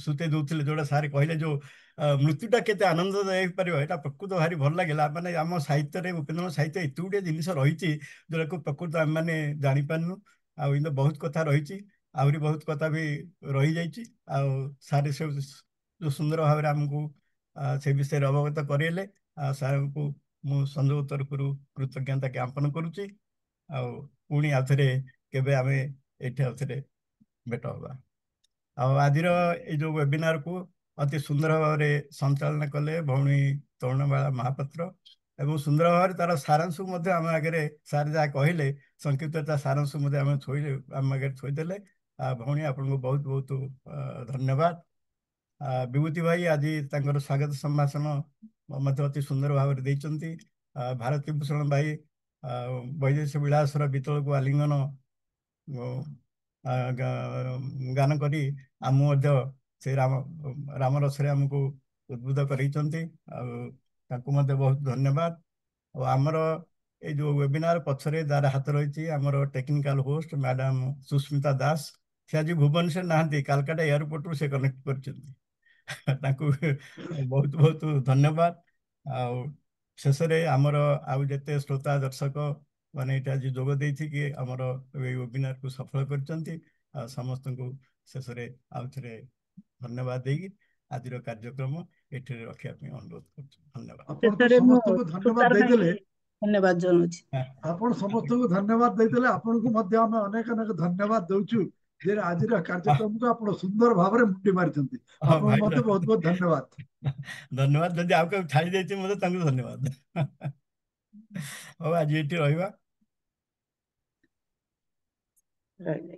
Speaker 6: सुते दूसरे जोटा सारे कहले जो मृत्युटा केते आनंददायी पार यहाँ प्रकृत भारी भल लगे माने आम साहित्य उपेन्द्र साहित्य एत गुटे जिन रही जोटा को प्रकृत आम मैंने जापारू आउ बहुत कथा रही आहरी बहुत कथा भी रही जाइए सारे से जो सुंदर भाव में आमको से विषय अवगत करेले सार को मु संजोग तरफ कृतज्ञता ज्ञापन करुच्ची पुणी आउे केवे आम ये आउे भेट हवा आज जो वेबिनार को अति सुंदर भाव में संचालन कले भौणी तरुणबाला महापात्र एवं सुंदर भाव में तार सारांश आम आगे सार जहाँ कहले संक्षिप्त सारांश आम थोड़े आम आगे थोदेले भौणी आपको बहुत बहुत धन्यवाद विभूति भाई आज तांकर स्वागत संभाषण मत अति सुंदर भाव में भारती भूषण भाई ବୈଦେଶିକ ବିଳାସର ବିତଳକୁ ଆଲିଙ୍ଗନ ଗାନ କରି ଆମ ମଧ୍ୟ ସେ ରାମ ରସରେ ଆମକୁ ଉଦ୍ବୁଦ୍ଧ କରେଇଛନ୍ତି। ଆଉ ତାଙ୍କୁ ମଧ୍ୟ ବହୁତ ଧନ୍ୟବାଦ। ଆଉ ଆମର ଏଇ ଯୋଉ ୱେବିନାର ପଛରେ ଯାହାର ହାତ ରହିଛି ଆମର technical host madam Susmita Das. ସେ ଆଜି ଭୁବନେଶ୍ୱର ନାହାନ୍ତି, କାଲକାଟା ଏୟାରପୋର୍ଟରୁ ସେ କନେକ୍ଟ କରିଛନ୍ତି। ତାଙ୍କୁ ବହୁତ ବହୁତ ଧନ୍ୟବାଦ। ଆଉ ଶେଷରେ ଆମର ଆଉ ଯେତେ ଶ୍ରୋତା ଦର୍ଶକ ମାନେ ଏଇଟା ଆଜି ଯୋଗ ଦେଇକି ଆମର ଏଇ ୱେବିନାରକୁ ସଫଳ କରିଛନ୍ତି, ଆଉ ସମସ୍ତଙ୍କୁ ଶେଷରେ ଆଉ ଥରେ ଧନ୍ୟବାଦ ଦେଇକି ଆଜିର କାର୍ଯ୍ୟକ୍ରମ ଏଠାରେ ରଖିବା ପାଇଁ ଅନୁରୋଧ କରୁଛୁ। ଧନ୍ୟବାଦ।
Speaker 5: ଆପଣ ତ
Speaker 3: ଶେଷରେ ମୁଁ
Speaker 5: ସମସ୍ତଙ୍କୁ ଧନ୍ୟବାଦ
Speaker 3: ତୁଷାର
Speaker 5: ଦେଇଦେଲେ।
Speaker 3: ଭାଇକି ଧନ୍ୟବାଦ ଜଣାଉଛି।
Speaker 5: ଆପଣ ସମସ୍ତଙ୍କୁ ଧନ୍ୟବାଦ ଦେଇଦେଲେ, ଆପଣଙ୍କୁ ମଧ୍ୟ ଆମେ ଅନେକ ଅନେକ ଧନ୍ୟବାଦ ଦଉଛୁ ଯେ ଆଜିର କାର୍ଯ୍ୟକ୍ରମକୁ ଆପଣ ସୁନ୍ଦର ଭାବରେ ମୁଣ୍ଡି ମାରିଛନ୍ତି।
Speaker 6: ହଁ
Speaker 5: ଆପଣଙ୍କୁ
Speaker 6: ଭାଇ,
Speaker 5: ମଧ୍ୟ ବହୁତ ବହୁତ ଧନ୍ୟବାଦ।
Speaker 6: ଧନ୍ୟବାଦ। ଯଦି ଆଉ କେଉଁ ଛାଡ଼ି ଯାଇଛି ମୋତେ ତାଙ୍କୁ ଧନ୍ୟବାଦ। ହଉ ଆଜି ଏଠି ରହିବା।
Speaker 3: ରହିଲି।